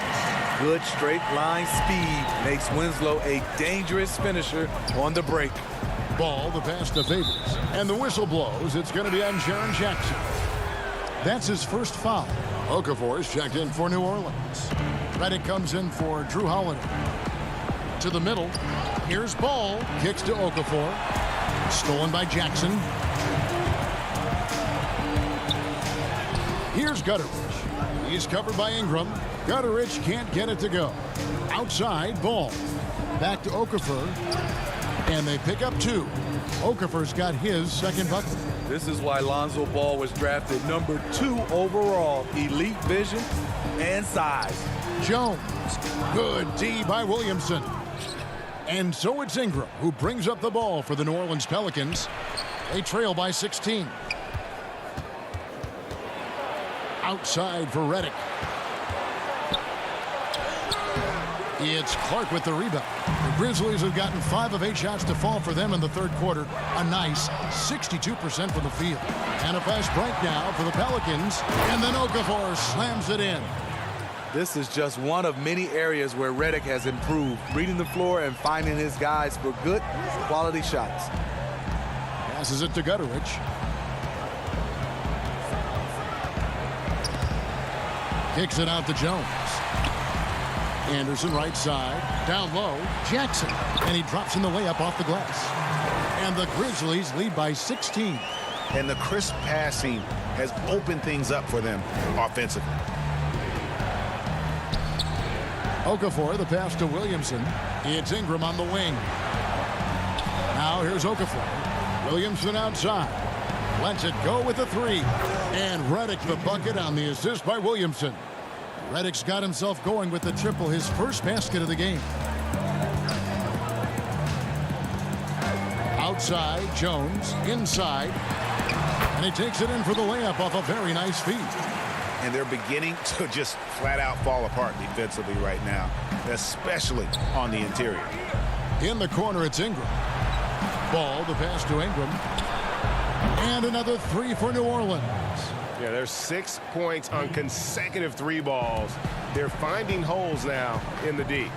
Good straight line speed makes Winslow a dangerous finisher on the break. Ball, the pass to Favors. And the whistle blows. It's going to be on Jaren Jackson. That's his first foul. Okafor is checked in for New Orleans. Redick comes in for Drew Holiday. To the middle. Here's Ball. Kicks to Okafor. Stolen by Jackson. Here's Gutteridge. He's covered by Ingram. Gutteridge can't get it to go. Outside, Ball. Back to Okafor. And they pick up 2. Okafor's got his second bucket. This is why Lonzo Ball was drafted number 2 overall. Elite vision and size. Jones. Good D by Williamson. And so it's Ingram who brings up the ball for the New Orleans Pelicans. They trail by 16. Outside for Redick. It's Clark with the rebound. The Grizzlies have gotten 5 of 8 shots to fall for them in the third quarter. A nice 62% from the field. And a fast break now for the Pelicans. And then Okafor slams it in. This is just one of many areas where Redick has improved, reading the floor and finding his guys for good quality shots. Passes it to Gutteridge. Kicks it out to Jones. Anderson right side. Down low. Jackson. And he drops in the layup off the glass. And the Grizzlies lead by 16. And the crisp passing has opened things up for them offensively. Okafor, the pass to Williamson. It's Ingram on the wing. Now here's Okafor. Williamson outside. Lets it go with the 3. And Redick the bucket on the assist by Williamson. Redick's got himself going with the triple, his first basket of the game. Outside, Jones. Inside. And he takes it in for the layup off a very nice feed. And they're beginning to just flat out fall apart defensively right now, especially on the interior. In the corner, it's Ingram. Ball, the pass to Ingram. And another 3 for New Orleans. Yeah, there's 6 points on consecutive 3 balls. They're finding holes now in the D.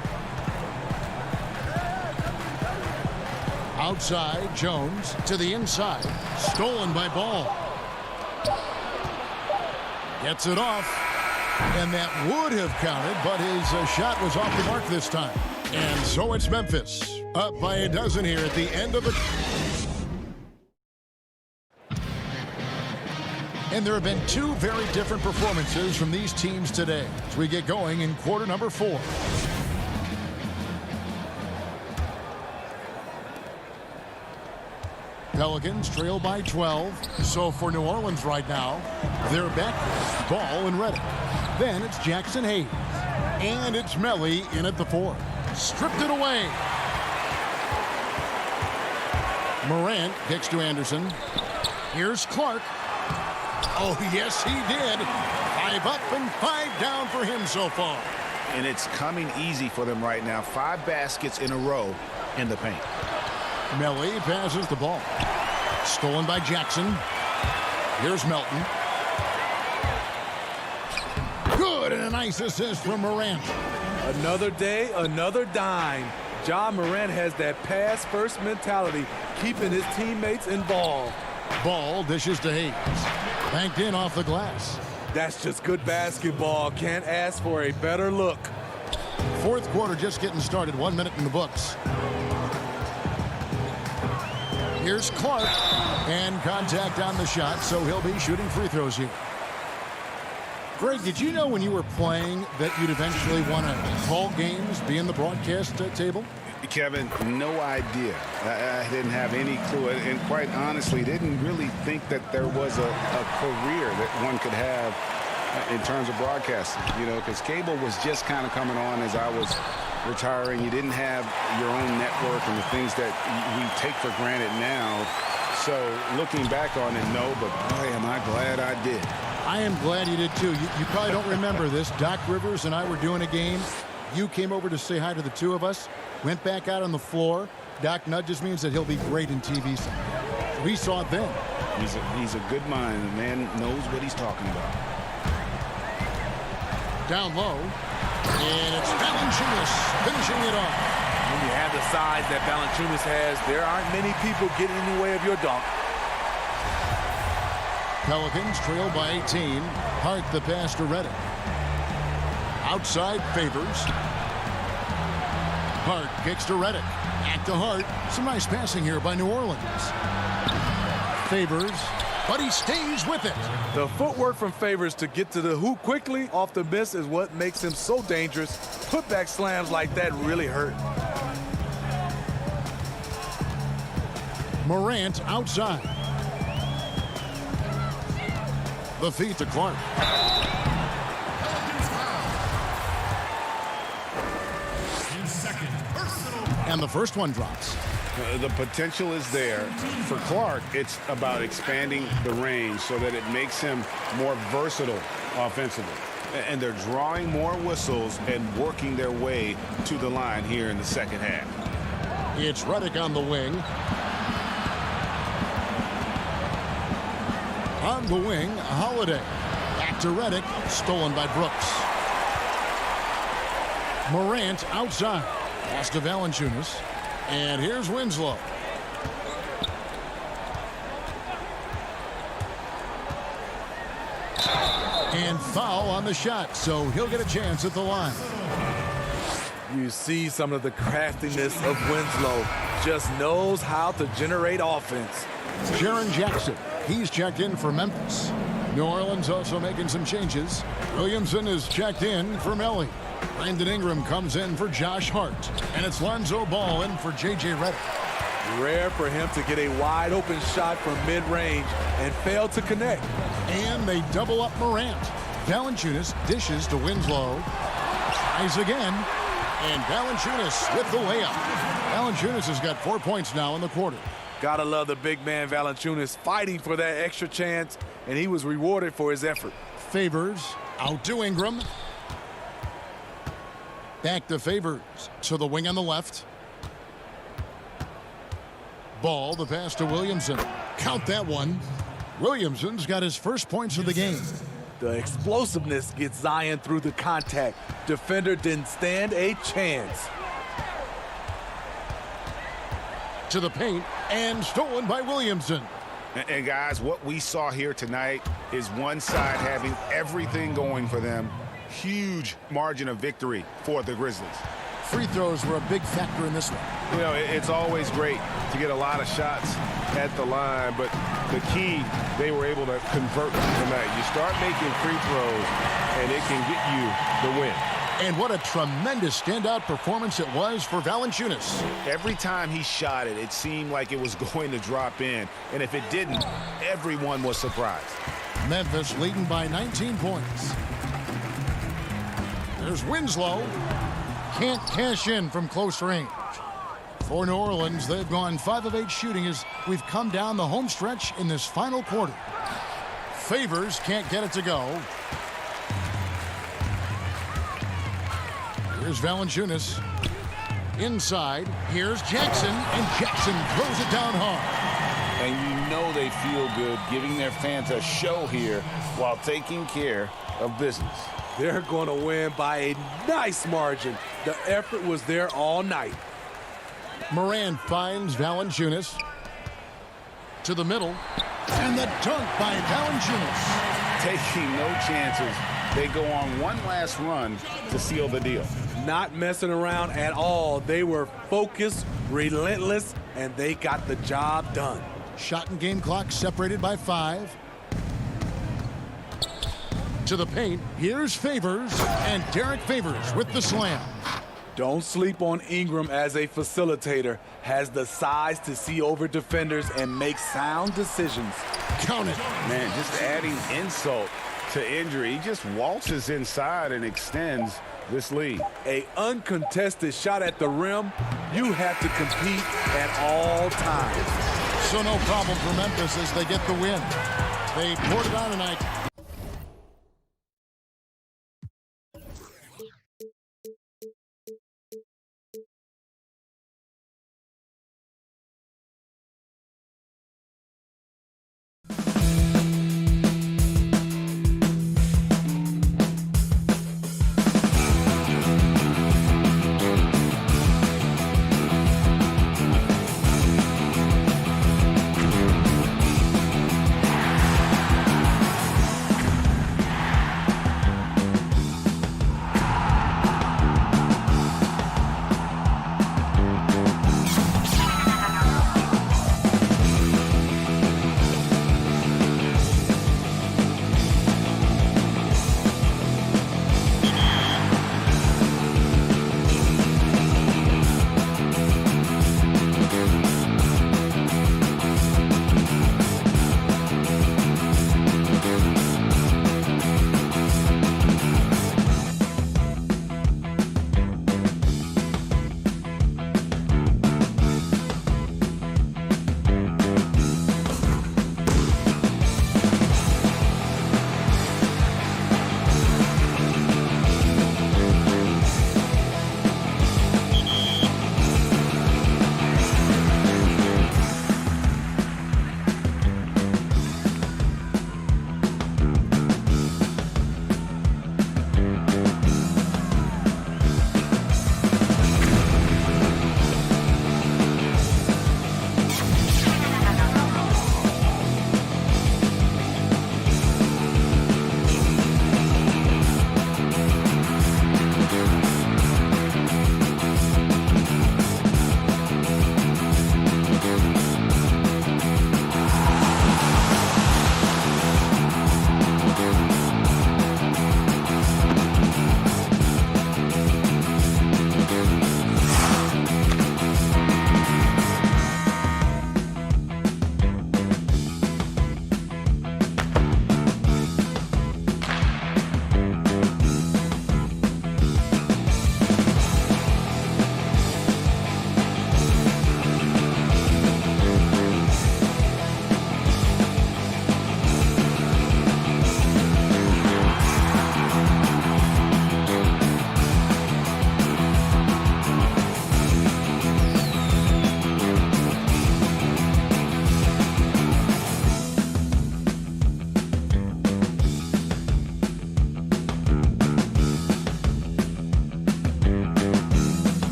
Outside, Jones to the inside. Stolen by Ball. Gets it off. And that would have counted, but his shot was off the mark this time. And so it's Memphis. Up by a dozen here at the end of the... And there have been 2 very different performances from these teams today as we get going in quarter number 4. Pelicans trail by 12. So for New Orleans right now, they're back with Ball and Redick. Then it's Jackson Hayes. And it's Melly in at the 4. Stripped it away. Morant kicks to Anderson. Here's Clark. Oh, yes, he did. 5 up and 5 down for him so far. And it's coming easy for them right now. 5 baskets in a row in the paint. Melly passes the ball. Stolen by Jackson. Here's Melton. good, and a nice assist from Morant. Another day, another dime. Ja Morant has that pass-first mentality, keeping his teammates involved. Ball dishes to Hayes. Banked in off the glass. That's just good basketball. Can't ask for a better look. Fourth quarter just getting started. 1 minute in the books. Here's Clark. And contact on the shot, so he'll be shooting free throws here. Greg, did you know when you were playing that you'd eventually want to call games, be in the broadcast table? Kevin, no idea. I didn't have any clue, and quite honestly, didn't really think that there was a career that one could have in terms of broadcasting, you know, because cable was just kind of coming on as I was retiring. You didn't have your own network and the things that we take for granted now. So looking back on it, no, but boy, am I glad I did. I am glad you did too. You probably don't remember this. Doc Rivers and I were doing a game. You came over to say hi to the two of us. Went back out on the floor. Doc nudges me and said he'll be great in TV someday. We saw it then. He's a good mind. The man knows what he's talking about. Down low. And it's Valanciunas finishing it off. When you have the size that Valanciunas has, there aren't many people getting in the way of your dunk. Pelicans trail by 18. Hart the pass to Redick. Outside Favors. Hart kicks to Redick. Back to Hart. Some nice passing here by New Orleans. Favors, but he stays with it. The footwork from Favors to get to the hoop quickly off the miss is what makes him so dangerous. Putback slams like that really hurt. Morant outside. The feed to Clark. And the first one drops. The potential is there. For Clark, it's about expanding the range so that it makes him more versatile offensively. And they're drawing more whistles and working their way to the line here in the second half. It's Redick on the wing. On the wing, Holiday. Back to Redick. Stolen by Brooks. Morant outside. Pass to Valanciunas. And here's Winslow. And foul on the shot, so he'll get a chance at the line. You see some of the craftiness of Winslow. Just knows how to generate offense. Jaren Jackson, he's checked in for Memphis. New Orleans also making some changes. Williamson is checked in for Melly. Brandon Ingram comes in for Josh Hart. And it's Lonzo Ball in for J.J. Redick. Rare for him to get a wide open shot from mid-range and fail to connect. And they double up Morant. Valanciunas dishes to Winslow. Tries again. And Valanciunas with the layup. Valanciunas has got 4 points now in the quarter. Gotta love the big man Valanciunas fighting for that extra chance, and he was rewarded for his effort. Favors out to Ingram. Back to Favors to the wing on the left. Ball, the pass to Williamson. Count that one. Williamson's got his first points of the game. The explosiveness gets Zion through the contact. Defender didn't stand a chance. To the paint and stolen by Williamson. And guys, what we saw here tonight is one side having everything going for them. Huge margin of victory for the Grizzlies. Free throws were a big factor in this one. You know, it's always great to get a lot of shots at the line, but the key, they were able to convert tonight. You start making free throws, and it can get you the win. And what a tremendous standout performance it was for Valanciunas. Every time he shot it, it seemed like it was going to drop in. And if it didn't, everyone was surprised. Memphis leading by 19 points. There's Winslow. Can't cash in from close range. For New Orleans, they've gone 5 of 8 shooting as we've come down the home stretch in this final quarter. Favors can't get it to go. Here's Valanciunas. Inside. Here's Jackson. And Jackson throws it down hard. And you know they feel good giving their fans a show here while taking care of business. They're going to win by a nice margin. The effort was there all night. Moran finds Valanciunas to the middle, and the dunk by Valanciunas. Taking no chances. They go on one last run to seal the deal. Not messing around at all. They were focused, relentless, and they got the job done. Shot and game clock separated by 5. To the paint, here's Favors, and Derek Favors with the slam. Don't sleep on Ingram as a facilitator. Has the size to see over defenders and make sound decisions. Count it. Man, just adding insult to injury. He just waltzes inside and extends this lead. A uncontested shot at the rim, you have to compete at all times. So no problem for Memphis as they get the win. They poured it on tonight.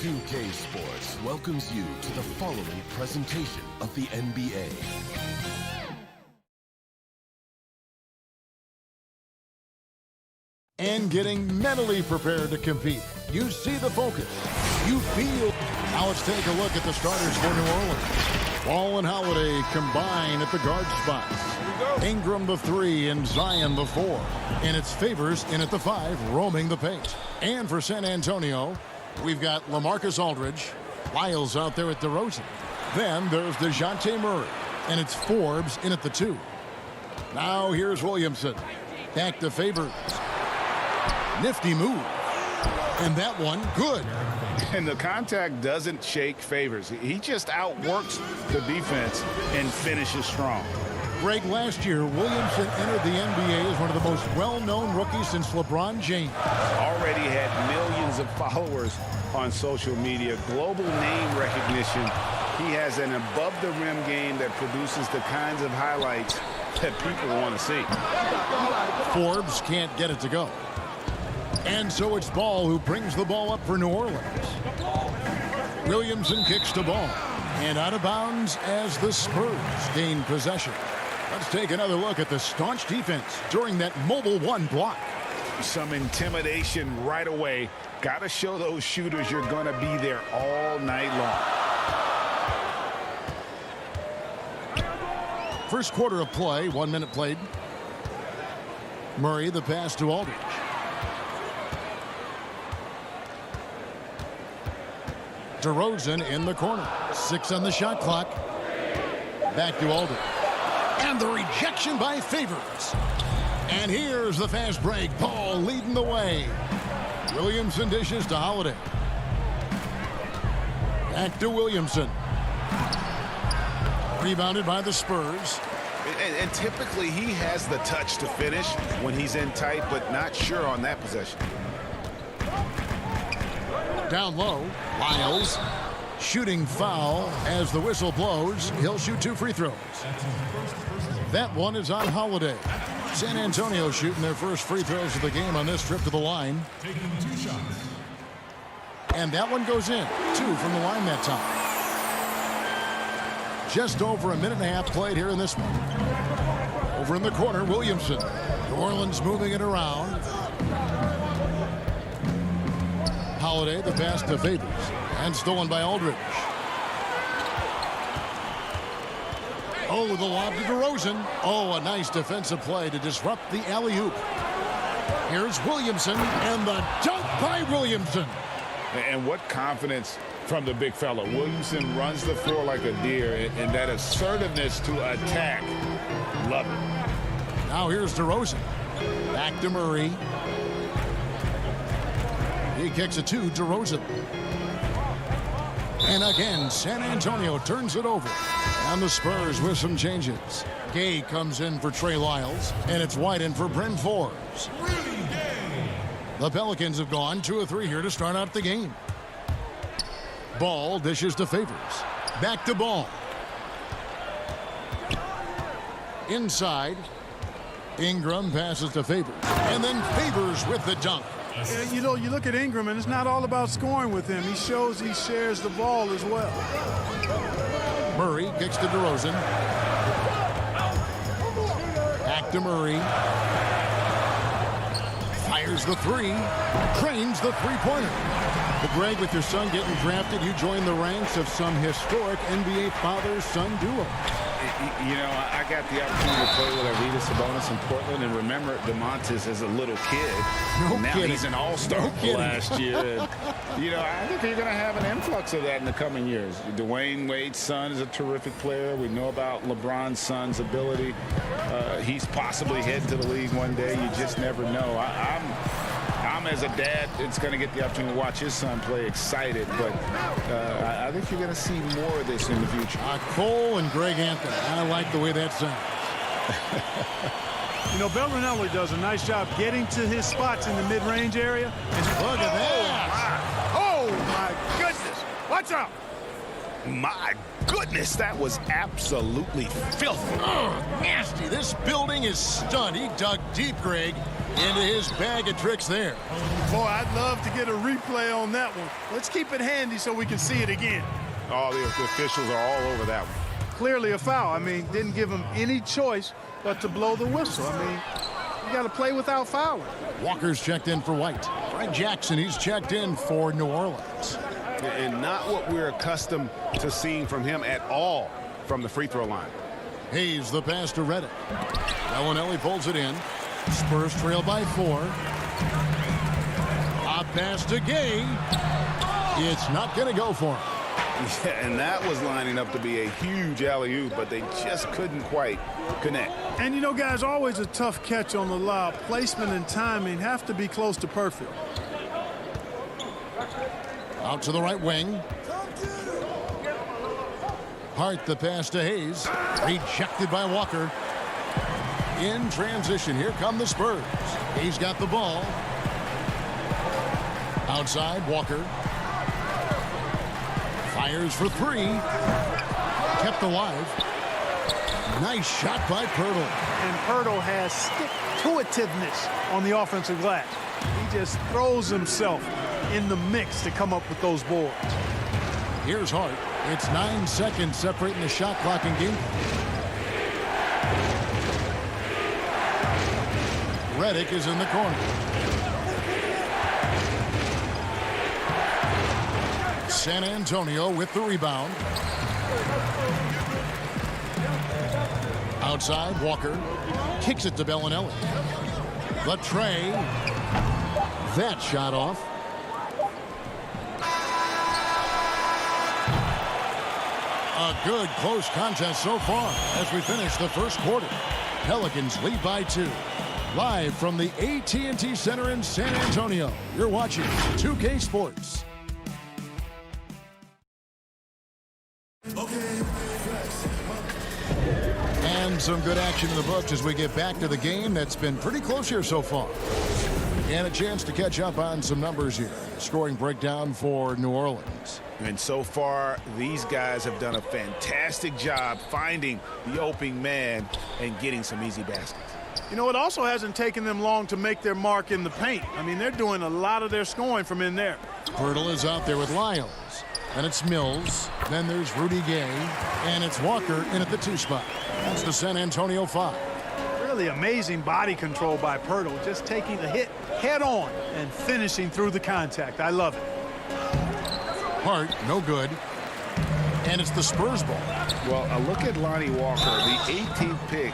2K Sports welcomes you to the following presentation of the NBA. And getting mentally prepared to compete. You see the focus. You feel. Now let's take a look at the starters for New Orleans. Ball and Holiday combine at the guard spots. Ingram the 3 and Zion the 4. And it's Favors in at the 5, roaming the paint. And for San Antonio, we've got LaMarcus Aldridge, Lyles out there at DeRozan. Then there's DeJounte Murray, and it's Forbes in at the 2. Now here's Williamson. Back to Favors. Nifty move. And that one, good. And the contact doesn't shake Favors. He just outworks the defense and finishes strong. Greg, last year, Williamson entered the NBA as one of the most well-known rookies since LeBron James. Already had millions of followers on social media, global name recognition. He has an above-the-rim game that produces the kinds of highlights that people want to see. Forbes can't get it to go. And so it's Ball who brings the ball up for New Orleans. Williamson kicks the ball. And out of bounds as the Spurs gain possession. Let's take another look at the staunch defense during that mobile 1 block. Some intimidation right away. Got to show those shooters you're going to be there all night long. First quarter of play, 1 minute played. Murray the pass to Aldridge. DeRozan in the corner. 6 on the shot clock. Back to Aldridge. And the rejection by Favors. And here's the fast break. Ball leading the way. Williamson dishes to Holiday. Back to Williamson. Rebounded by the Spurs. And typically he has the touch to finish when he's in tight, but not sure on that possession. Down low, Lyles. Shooting foul as the whistle blows. He'll shoot 2 free throws. That one is on Holiday. San Antonio shooting their first free throws of the game on this trip to the line. And that one goes in. 2 from the line that time. Just over a minute and a half played here in this one. Over in the corner, Williamson. New Orleans moving it around. Holiday, the pass to Favors. And stolen by Aldridge. Oh, the lob to DeRozan. Oh, a nice defensive play to disrupt the alley-oop. Here's Williamson, and the dunk by Williamson. And what confidence from the big fella. Williamson runs the floor like a deer, and that assertiveness to attack. Love it. Now here's DeRozan. Back to Murray. He kicks it to DeRozan. And again, San Antonio turns it over. And the Spurs with some changes. Gay comes in for Trey Lyles. And it's White in for Bryn Forbes. The Pelicans have gone 2 of 3 here to start out the game. Ball dishes to Favors. Back to Ball. Inside. Ingram passes to Favors. And then Favors with the dunk. You know, you look at Ingram, and it's not all about scoring with him. He shows he shares the ball as well. Murray kicks to DeRozan. Back to Murray. Fires the 3. Trains the three-pointer. But Greg, with your son getting drafted, you join the ranks of some historic NBA father-son duo. You know, I got the opportunity to play with Arvydas Sabonis in Portland, and remember DeMontis as a little kid. Now he's an all-star last year. And, you know, I think you're going to have an influx of that in the coming years. Dwayne Wade's son is a terrific player. We know about LeBron's son's ability. He's possibly heading to the league one day. You just never know. I'm as a dad, it's going to get the opportunity to watch his son play excited, but I think you're going to see more of this in the future. Cole and Greg Anthony. I like the way that sounds. You know, Bellinelli does a nice job getting to his spots in the mid-range area. And look at that. Oh, my goodness. Watch out. My goodness, that was absolutely filthy. Oh, nasty. This building is stunned. He dug deep, Greg. into his bag of tricks there. Boy, I'd love to get a replay on that one. Let's keep it handy so we can see it again. Oh, the officials are all over that one. Clearly a foul. I mean, didn't give him any choice but to blow the whistle. I mean, you got to play without fouling. Walker's checked in for White. Fred Jackson, he's checked in for New Orleans. And not what we're accustomed to seeing from him at all from the free throw line. Hayes, the pass to Reddick. Bellinelli pulls it in. Spurs trail by 4. A pass to Gay. It's not going to go for him. Yeah, and that was lining up to be a huge alley-oop, but they just couldn't quite connect. And you know, guys, always a tough catch on the lob. Placement and timing have to be close to perfect. Out to the right wing. Hart, the pass to Hayes. Rejected by Walker. In transition, here come the Spurs. Hayes got the ball. Outside, Walker. Fires for 3. Kept alive. Nice shot by Pirtle. And Pirtle has stick-to-itiveness on the offensive glass. He just throws himself in the mix to come up with those boards. Here's Hart. It's 9 seconds separating the shot clock and game. Reddick is in the corner. San Antonio with the rebound. Outside, Walker kicks it to Bellinelli. The tray. That shot off. A good close contest so far as we finish the first quarter. Pelicans lead by 2. Live from the AT&T Center in San Antonio, you're watching 2K Sports. And some good action in the books as we get back to the game that's been pretty close here so far. And a chance to catch up on some numbers here. Scoring breakdown for New Orleans. And so far, these guys have done a fantastic job finding the opening man and getting some easy baskets. You know, it also hasn't taken them long to make their mark in the paint. I mean, they're doing a lot of their scoring from in there. Pirtle is out there with Lyles. Then it's Mills. Then there's Rudy Gay. And it's Walker in at the 2 spot. That's the San Antonio 5. Really amazing body control by Pirtle. Just taking the hit head on and finishing through the contact. I love it. Hart, no good. And it's the Spurs ball. Well, a look at Lonnie Walker, the 18th pick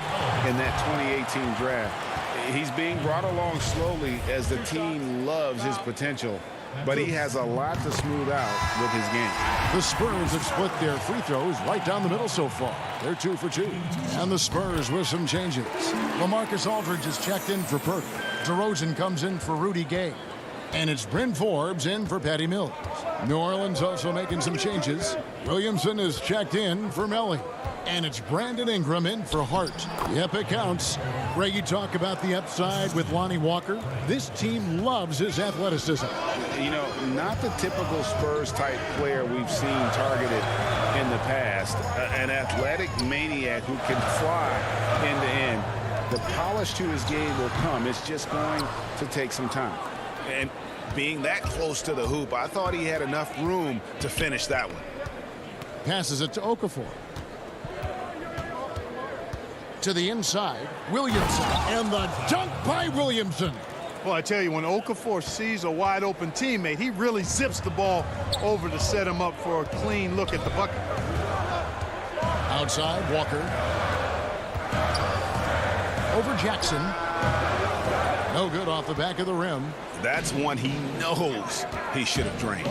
in that 2018 draft. He's being brought along slowly as the team loves his potential, but he has a lot to smooth out with his game. The Spurs have split their free throws right down the middle so far. They're 2 for 2. And the Spurs with some changes. LaMarcus Aldridge is checked in for Perk. DeRozan comes in for Rudy Gay. And it's Bryn Forbes in for Patty Mills. New Orleans also making some changes. Williamson is checked in for Melly. And it's Brandon Ingram in for Hart. Yep, it counts. Greg, you talk about the upside with Lonnie Walker. This team loves his athleticism. You know, not the typical Spurs-type player we've seen targeted in the past. An athletic maniac who can fly end to end. The polish to his game will come. It's just going to take some time. And being that close to the hoop, I thought he had enough room to finish that one. Passes it to Okafor. To the inside, Williamson. And the dunk by Williamson. Well, I tell you, when Okafor sees a wide-open teammate, he really zips the ball over to set him up for a clean look at the bucket. Outside, Walker. Over Jackson. No good off the back of the rim. That's one he knows he should have drained.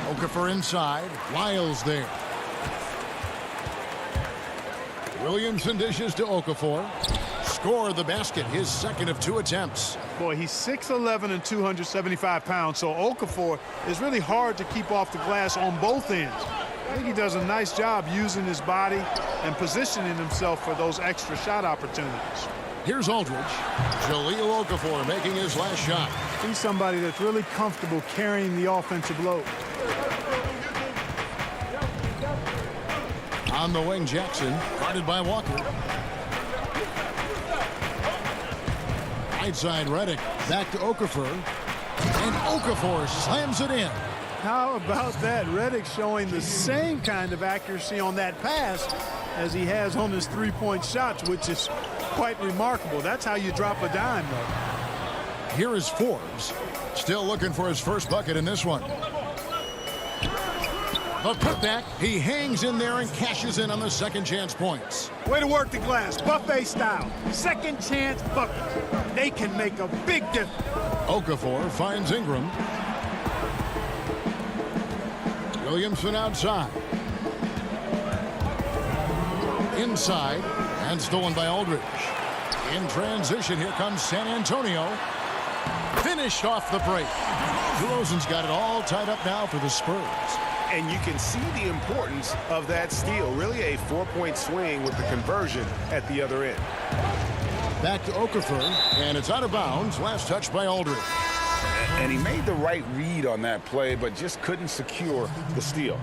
Okafor inside. Lyles there. Williamson dishes to Okafor. Score the basket, his second of 2 attempts. Boy, he's 6'11" and 275 pounds, so Okafor is really hard to keep off the glass on both ends. I think he does a nice job using his body and positioning himself for those extra shot opportunities. Here's Aldridge. Jahlil Okafor making his last shot. He's somebody that's really comfortable carrying the offensive load. On the wing, Jackson, guarded by Walker. Right side Reddick. Back to Okafor. And Okafor slams it in. How about that? Reddick showing the same kind of accuracy on that pass as he has on his three-point shots, which is quite remarkable. That's how you drop a dime, though. Here is Forbes. Still looking for his first bucket in this one. The putback. He hangs in there and cashes in on the second chance points. Way to work the glass. Buffet style. Second chance buckets. They can make a big difference. Okafor finds Ingram. Williamson outside. Inside. And stolen by Aldridge. In transition, here comes San Antonio. Finished off the break. DeRozan's got it all tied up now for the Spurs. And you can see the importance of that steal. Really a 4-point swing with the conversion at the other end. Back to Okafor, and it's out of bounds. Last touch by Aldridge. And he made the right read on that play, but just couldn't secure the steal.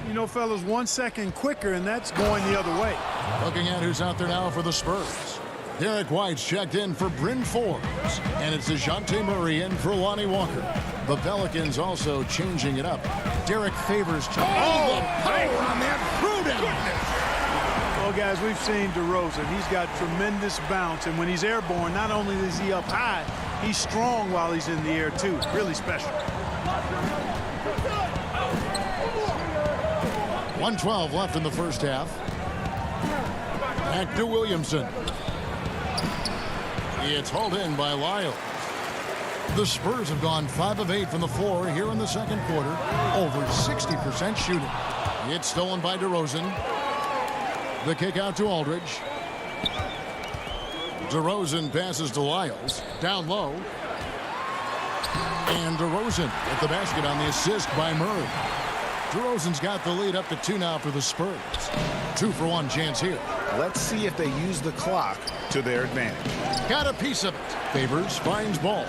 You know, fellas, 1 second quicker, and that's going the other way. Looking at who's out there now for the Spurs. Derek White's checked in for Bryn Forbes, and it's DeJounte Murray in for Lonnie Walker. The Pelicans also changing it up. Derek Favors. The power on that throwdown. Well, guys, we've seen DeRozan. He's got tremendous bounce, and when he's airborne, not only is he up high, he's strong while he's in the air, too. Really special. 1:12 left in the first half. Back to Williamson. It's hauled in by Lyles. The Spurs have gone 5 of 8 from the floor here in the second quarter. Over 60% shooting. It's stolen by DeRozan. The kick out to Aldridge. DeRozan passes to Lyles. Down low. And DeRozan at the basket on the assist by Murray. DeRozan's got the lead up to 2 now for the Spurs. 2-for-1 chance here. Let's see if they use the clock to their advantage. Got a piece of it. Favors finds ball.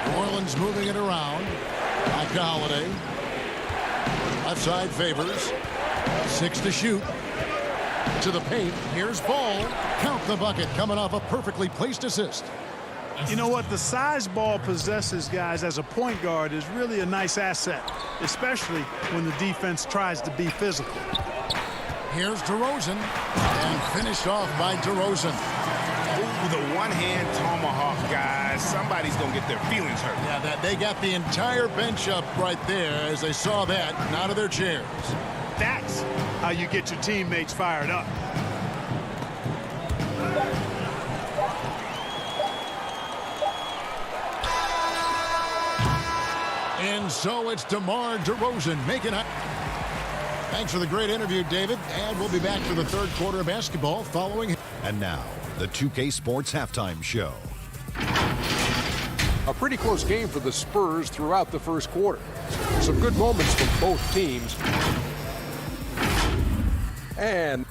New Orleans moving it around. Back to Holiday. Left side Favors. 6 to shoot. To the paint. Here's Ball. Count the bucket coming off a perfectly placed assist. You know what? The size Ball possesses, guys, as a point guard is really a nice asset, especially when the defense tries to be physical. Here's DeRozan. And finished off by DeRozan. Ooh, the one-hand tomahawk, guys. Somebody's going to get their feelings hurt. Yeah, they got the entire bench up right there as they saw that and out of their chairs. That's how you get your teammates fired up. And so it's DeMar DeRozan making it. Thanks for the great interview, David. And we'll be back for the third quarter of basketball following. And now, the 2K Sports Halftime Show. A pretty close game for the Spurs throughout the first quarter. Some good moments from both teams. And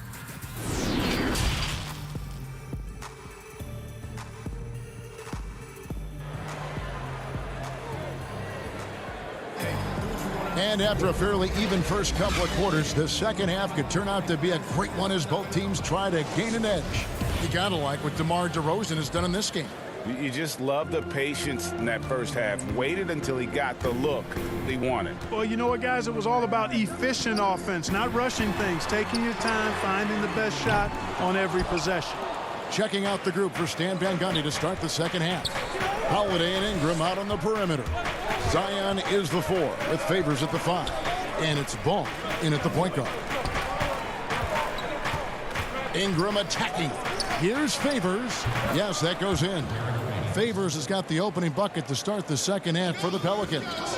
after a fairly even first couple of quarters, the second half could turn out to be a great one as both teams try to gain an edge. You gotta like what DeMar DeRozan has done in this game. You just love the patience in that first half. Waited until he got the look he wanted. Well, you know what, guys? It was all about efficient offense, not rushing things, taking your time, finding the best shot on every possession. Checking out the group for Stan Van Gundy to start the second half. Holiday and Ingram out on the perimeter. Zion is the 4 with Favors at the 5. And it's Ball in at the point guard. Ingram attacking. Here's Favors. Yes, that goes in. Favors has got the opening bucket to start the second half for the Pelicans.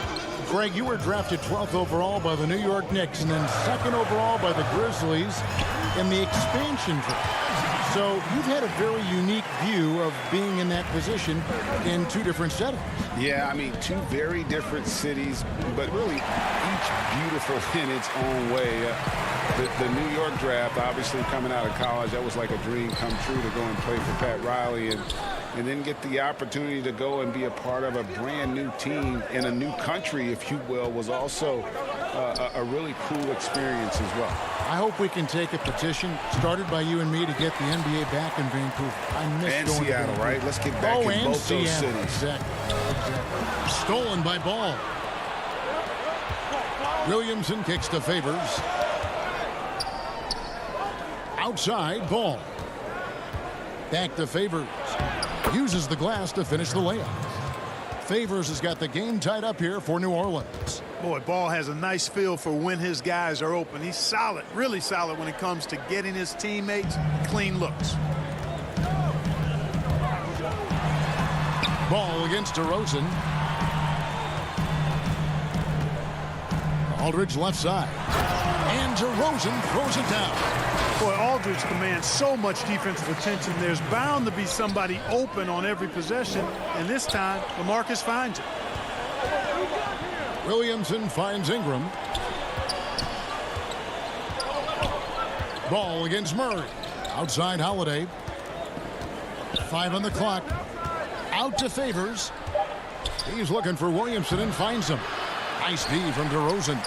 Greg, you were drafted 12th overall by the New York Knicks and then 2nd overall by the Grizzlies in the expansion draft. So you've had a very unique view of being in that position in 2 different settings. Yeah, I mean, 2 very different cities, but really each beautiful in its own way. The New York draft, obviously coming out of college, that was like a dream come true to go and play for Pat Riley. And and then get the opportunity to go and be a part of a brand new team in a new country, if you will, was also a really cool experience as well. I hope we can take a petition started by you and me to get the NBA back in Vancouver. I miss And going Seattle, to right? Let's get back in and both those Seattle. cities. Exactly. Stolen by Ball. Williamson kicks to Favors. Outside, Ball. Back to Favors. Uses the glass to finish the layup. Favors has got the game tied up here for New Orleans. Boy, Ball has a nice feel for when his guys are open. He's solid, really solid when it comes to getting his teammates clean looks. Ball against DeRozan. Aldridge left side. And DeRozan throws it down. Boy, Aldridge commands so much defensive attention. There's bound to be somebody open on every possession, and this time, LaMarcus finds it. Williamson finds Ingram. Ball against Murray. Outside Holiday. 5 on the clock. Out to Favors. He's looking for Williamson and finds him. Nice D from DeRozan.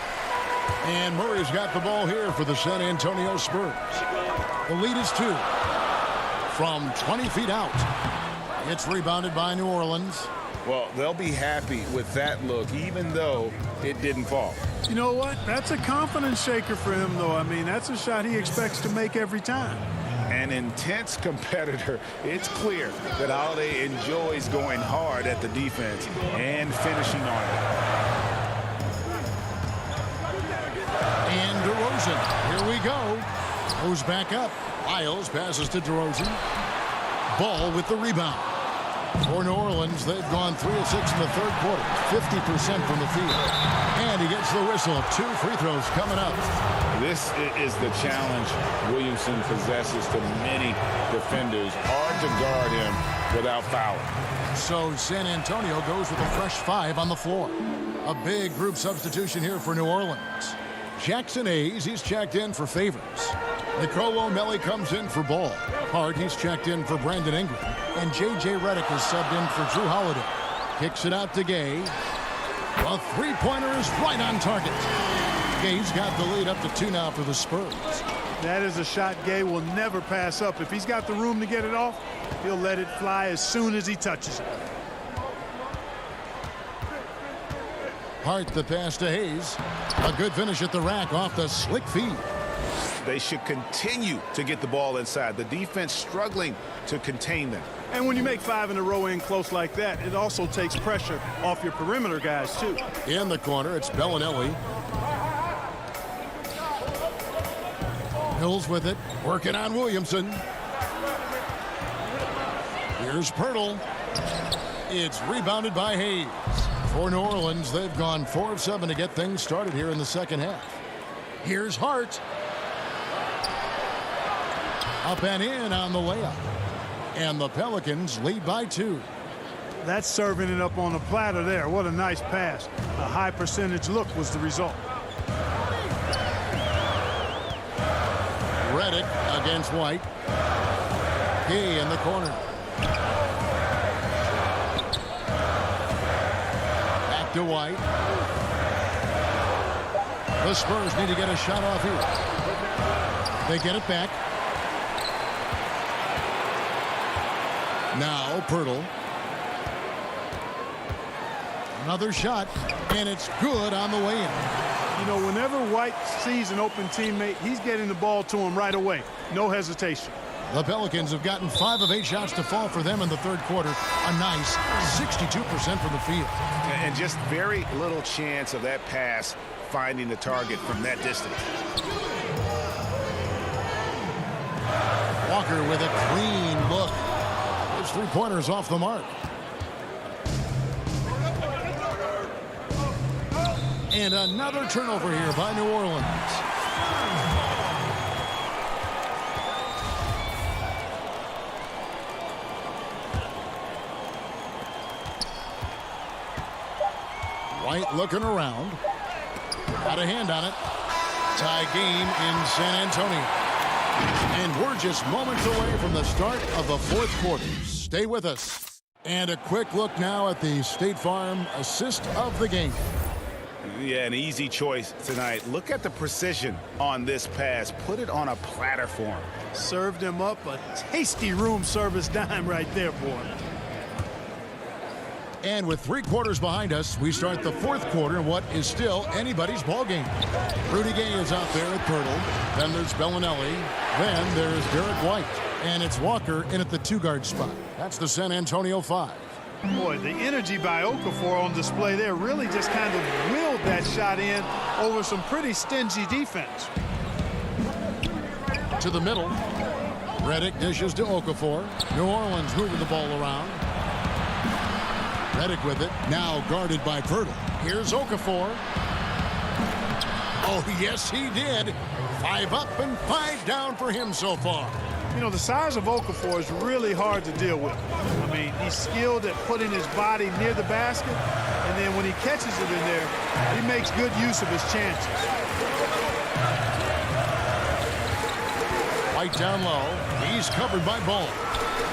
And Murray's got the ball here for the San Antonio Spurs. The lead is 2. From 20 feet out. It's rebounded by New Orleans. Well, they'll be happy with that look, even though it didn't fall. You know what? That's a confidence shaker for him, though. I mean, that's a shot he expects to make every time. An intense competitor. It's clear that Holiday enjoys going hard at the defense and finishing on it. And DeRozan, here we go. Goes back up. Lyles passes to DeRozan. Ball with the rebound. For New Orleans, they've gone 3 of 6 in the third quarter, 50% from the field. And he gets the whistle. 2 free throws coming up. This is the challenge Williamson possesses to many defenders. Hard to guard him without fouling. So San Antonio goes with a fresh 5 on the floor. A big group substitution here for New Orleans. Jackson Hayes, he's checked in for Favors. Nicolo Melli comes in for Ball. Hart, he's checked in for Brandon Ingram. And J.J. Redick is subbed in for Drew Holiday. Kicks it out to Gay. A three-pointer is right on target. Gay's got the lead up to 2 now for the Spurs. That is a shot Gay will never pass up. If he's got the room to get it off, he'll let it fly as soon as he touches it. Hart the pass to Hayes. A good finish at the rack off the slick feed. They should continue to get the ball inside. The defense struggling to contain them. And when you make 5 in a row in close like that, it also takes pressure off your perimeter guys, too. In the corner, it's Bellinelli. Hills with it, working on Williamson. Here's Pirtle. It's rebounded by Hayes. For New Orleans, they've gone 4 of 7 to get things started here in the second half. Here's Hart. Up and in on the layup. And the Pelicans lead by 2. That's serving it up on the platter there. What a nice pass. A high percentage look was the result. Redick against White. He in the corner. Back to White. The Spurs need to get a shot off here. They get it back. Now Pirtle. Another shot, and it's good on the way in. You know, whenever White sees an open teammate, he's getting the ball to him right away. No hesitation. The Pelicans have gotten 5 of 8 shots to fall for them in the third quarter. A nice 62% from the field. And just very little chance of that pass finding the target from that distance. Walker with a clean look. His 3-pointers off the mark. And another turnover here by New Orleans. White looking around. Got a hand on it. Tie game in San Antonio. And we're just moments away from the start of the fourth quarter. Stay with us. And a quick look now at the State Farm assist of the game. Yeah, an easy choice tonight. Look at the precision on this pass. Put it on a platter for him. Served him up a tasty room service dime right there, boy. And with 3 quarters behind us, we start the 4th quarter in what is still anybody's ball game. Rudy Gay is out there at Pirtle. Then there's Bellinelli. Then there's Derek White. And it's Walker in at the 2-guard spot. That's the San Antonio 5. Boy, the energy by Okafor on display there really just kind of willed that shot in over some pretty stingy defense. To the middle. Redick dishes to Okafor. New Orleans moving the ball around. Redick with it, now guarded by Pirtle. Here's Okafor. Oh, yes, he did. 5 up and 5 down for him so far. You know, the size of Okafor is really hard to deal with. I mean, he's skilled at putting his body near the basket, and then when he catches it in there, he makes good use of his chances. White down low. He's covered by Ball.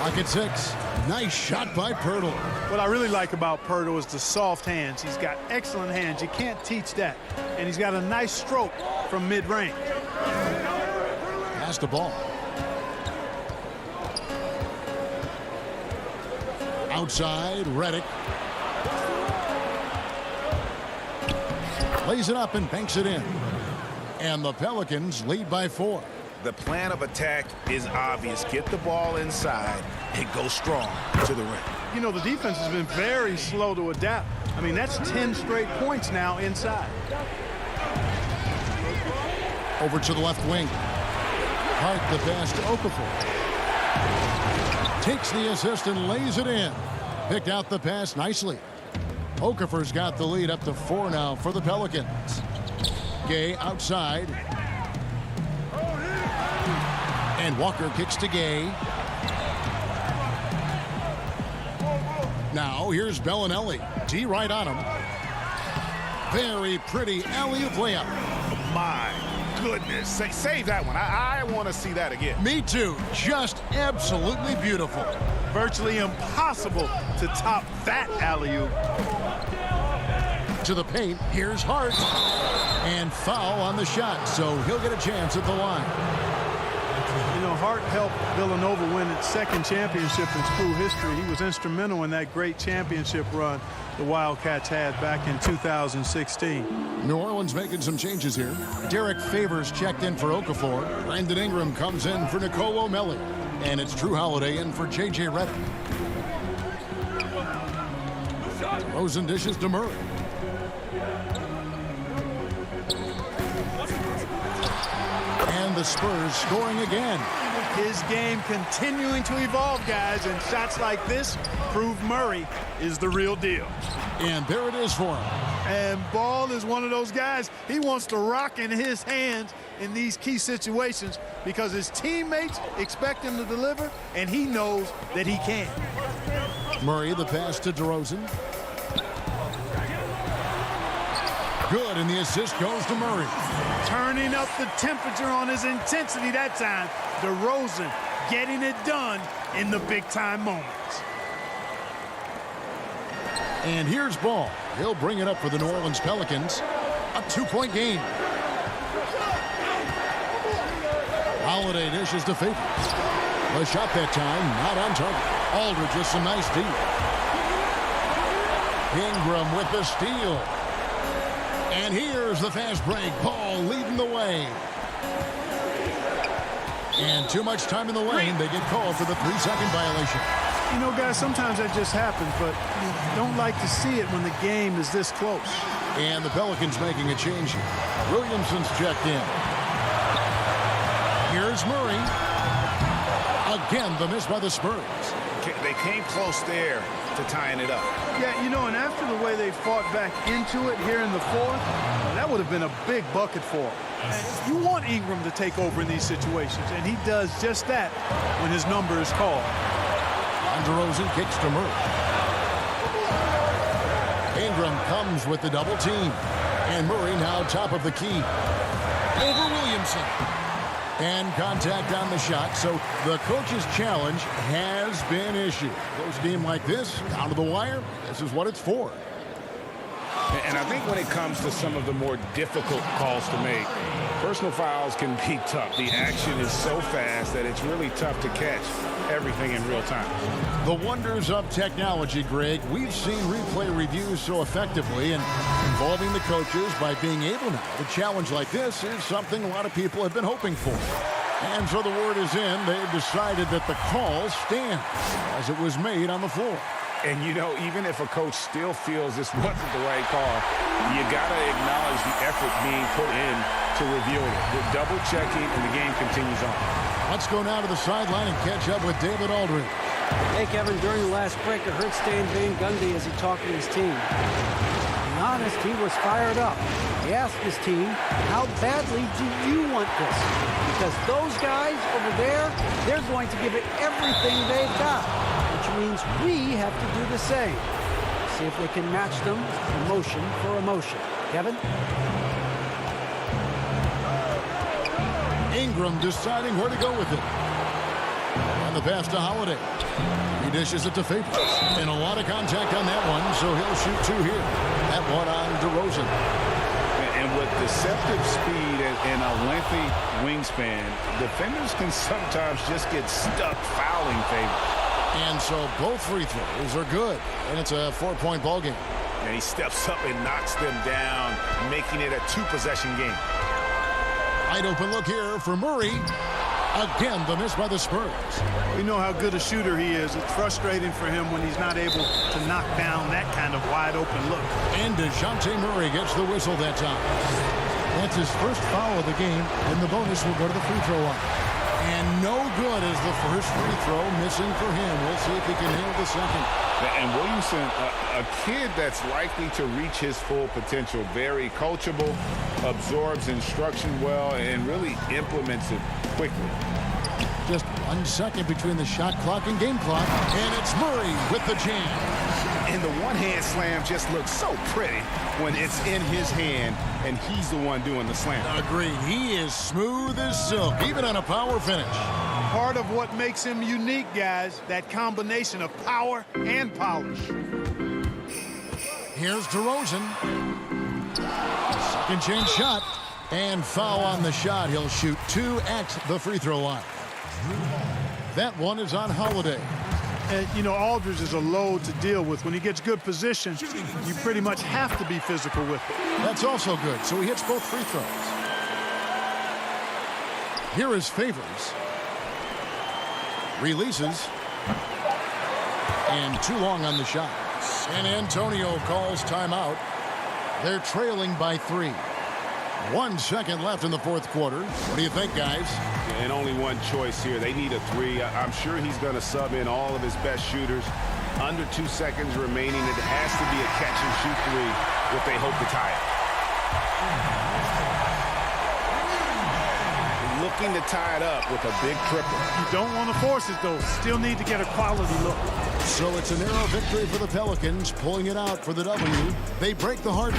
Lock at 6. Nice shot by Pirtle. What I really like about Pirtle is the soft hands. He's got excellent hands. You can't teach that. And he's got a nice stroke from mid-range. Pass the ball. Outside, Redick. Lays it up and banks it in. And the Pelicans lead by 4. The plan of attack is obvious. Get the ball inside and go strong to the rim. You know, the defense has been very slow to adapt. I mean, that's 10 straight points now inside. Over to the left wing. Hart the pass to Okafor. Takes the assist and lays it in. Picked out the pass nicely. Okafor's got the lead up to 4 now for the Pelicans. Gay outside. And Walker kicks to Gay. Now here's Bellinelli. D right on him. Very pretty alley-oop layup. My goodness. Save that one. I want to see that again. Me too. Just absolutely beautiful. Virtually impossible to top that alley-oop. To the paint. Here's Hart. And foul on the shot, so he'll get a chance at the line. You know, Hart helped Villanova win its 2nd championship in school history. He was instrumental in that great championship run the Wildcats had back in 2016. New Orleans making some changes here. Derek Favors checked in for Okafor. Brandon Ingram comes in for Nicole O'Malley. And it's Drew Holiday in for J.J. Redick. Rosen dishes to Murray. And the Spurs scoring again. His game continuing to evolve, guys, and shots like this prove Murray is the real deal. And there it is for him. And Ball is one of those guys, he wants to rock in his hands in these key situations because his teammates expect him to deliver, and he knows that he can. Murray, the pass to DeRozan. Good, and the assist goes to Murray. Turning up the temperature on his intensity that time. DeRozan getting it done in the big-time moments. And here's Ball. He'll bring it up for the New Orleans Pelicans. A 2-point game. Holiday dishes to Favors. The shot that time, not on target. Aldridge with some nice D. Ingram with the steal. And here's the fast break. Ball leading the way. And too much time in the lane. They get called for the 3-second violation. You know, guys, sometimes that just happens, but you don't like to see it when the game is this close. And the Pelicans making a change here. Williamson's checked in. Here's Murray. Again, the miss by the Spurs. They came close there to tying it up. Yeah, you know, and after the way they fought back into it here in the 4th, that would have been a big bucket for them. And you want Ingram to take over in these situations, and he does just that when his number is called. And DeRozan kicks to Murray. Ingram comes with the double team. And Murray now top of the key. Over Williamson. And contact on the shot, so the coach's challenge has been issued. Close game like this, down to the wire, this is what it's for. And I think when it comes to some of the more difficult calls to make, personal fouls can be tough. The action is so fast that it's really tough to catch everything in real time. The wonders of technology, Greg. We've seen replay reviews so effectively, and involving the coaches by being able now to challenge like this is something a lot of people have been hoping for. And so the word is in. They've decided that the call stands as it was made on the floor. And, you know, even if a coach still feels this wasn't the right call, you got to acknowledge the effort being put in to reviewing it. The double checking, and the game continues on. Let's go now to the sideline and catch up with David Aldridge. Hey, Kevin, during the last break, I heard Stan Van Gundy as he talked to his team. To be honest, he was fired up. He asked his team, how badly do you want this? Because those guys over there, they're going to give it everything they've got, which means we have to do the same. See if they can match them emotion for emotion. Kevin? Ingram deciding where to go with it. And the pass to Holiday. He dishes it to Favors. And a lot of contact on that one, so he'll shoot two here. That one on DeRozan. And with deceptive speed and a lengthy wingspan, defenders can sometimes just get stuck fouling Favors. And so both free throws are good. And it's a 4-point ball game. And he steps up and knocks them down, making it a 2-possession game. Wide open look here for Murray. Again, the miss by the Spurs. We know how good a shooter he is. It's frustrating for him when he's not able to knock down that kind of wide open look. And DeJounte Murray gets the whistle that time. That's his first foul of the game, and the bonus will go to the free throw line. And no good is the first free throw missing for him. We'll see if he can nail the second. And Williamson, a kid that's likely to reach his full potential, very coachable, absorbs instruction well, and really implements it quickly. Just 1 second between the shot clock and game clock, and it's Murray with the jam. And the one-hand slam just looks so pretty when it's in his hand and he's the one doing the slam. Agreed. He is smooth as silk, even on a power finish. Part of what makes him unique, guys, that combination of power and polish. Here's DeRozan. Second chance shot. And foul on the shot. He'll shoot 2 at the free throw line. That one is on Holiday. And, you know, Aldridge is a load to deal with. When he gets good position, you pretty much have to be physical with it. That's also good. So he hits both free throws. Here is Favors. Releases. And too long on the shot. San Antonio calls timeout. They're trailing by 3. 1 second left in the fourth quarter. What do you think, guys? And only one choice here. They need a 3. I'm sure he's going to sub in all of his best shooters. Under 2 seconds remaining. It has to be a catch-and-shoot 3 if they hope to tie it. Looking to tie it up with a big triple. You don't want to force it, though. Still need to get a quality look. So it's a narrow victory for the Pelicans, pulling it out for the W. They break the hard.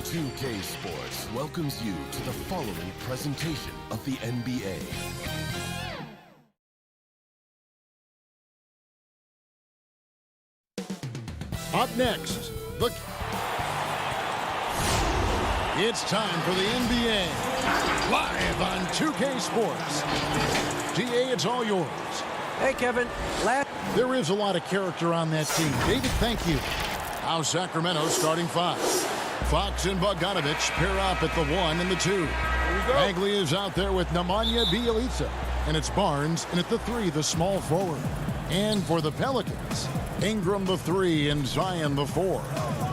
2K Sports welcomes you to the following presentation of the NBA. Up next, it's time for the NBA, live on 2K Sports. GA, it's all yours. Hey, Kevin. There is a lot of character on that team. David, thank you. Now Sacramento starting five. Fox and Bogdanovich pair up at the 1 and the 2. Bagley is out there with Nemanja Bjelica. And it's Barnes, and at the 3, the small forward. And for the Pelicans, Ingram the 3 and Zion the 4.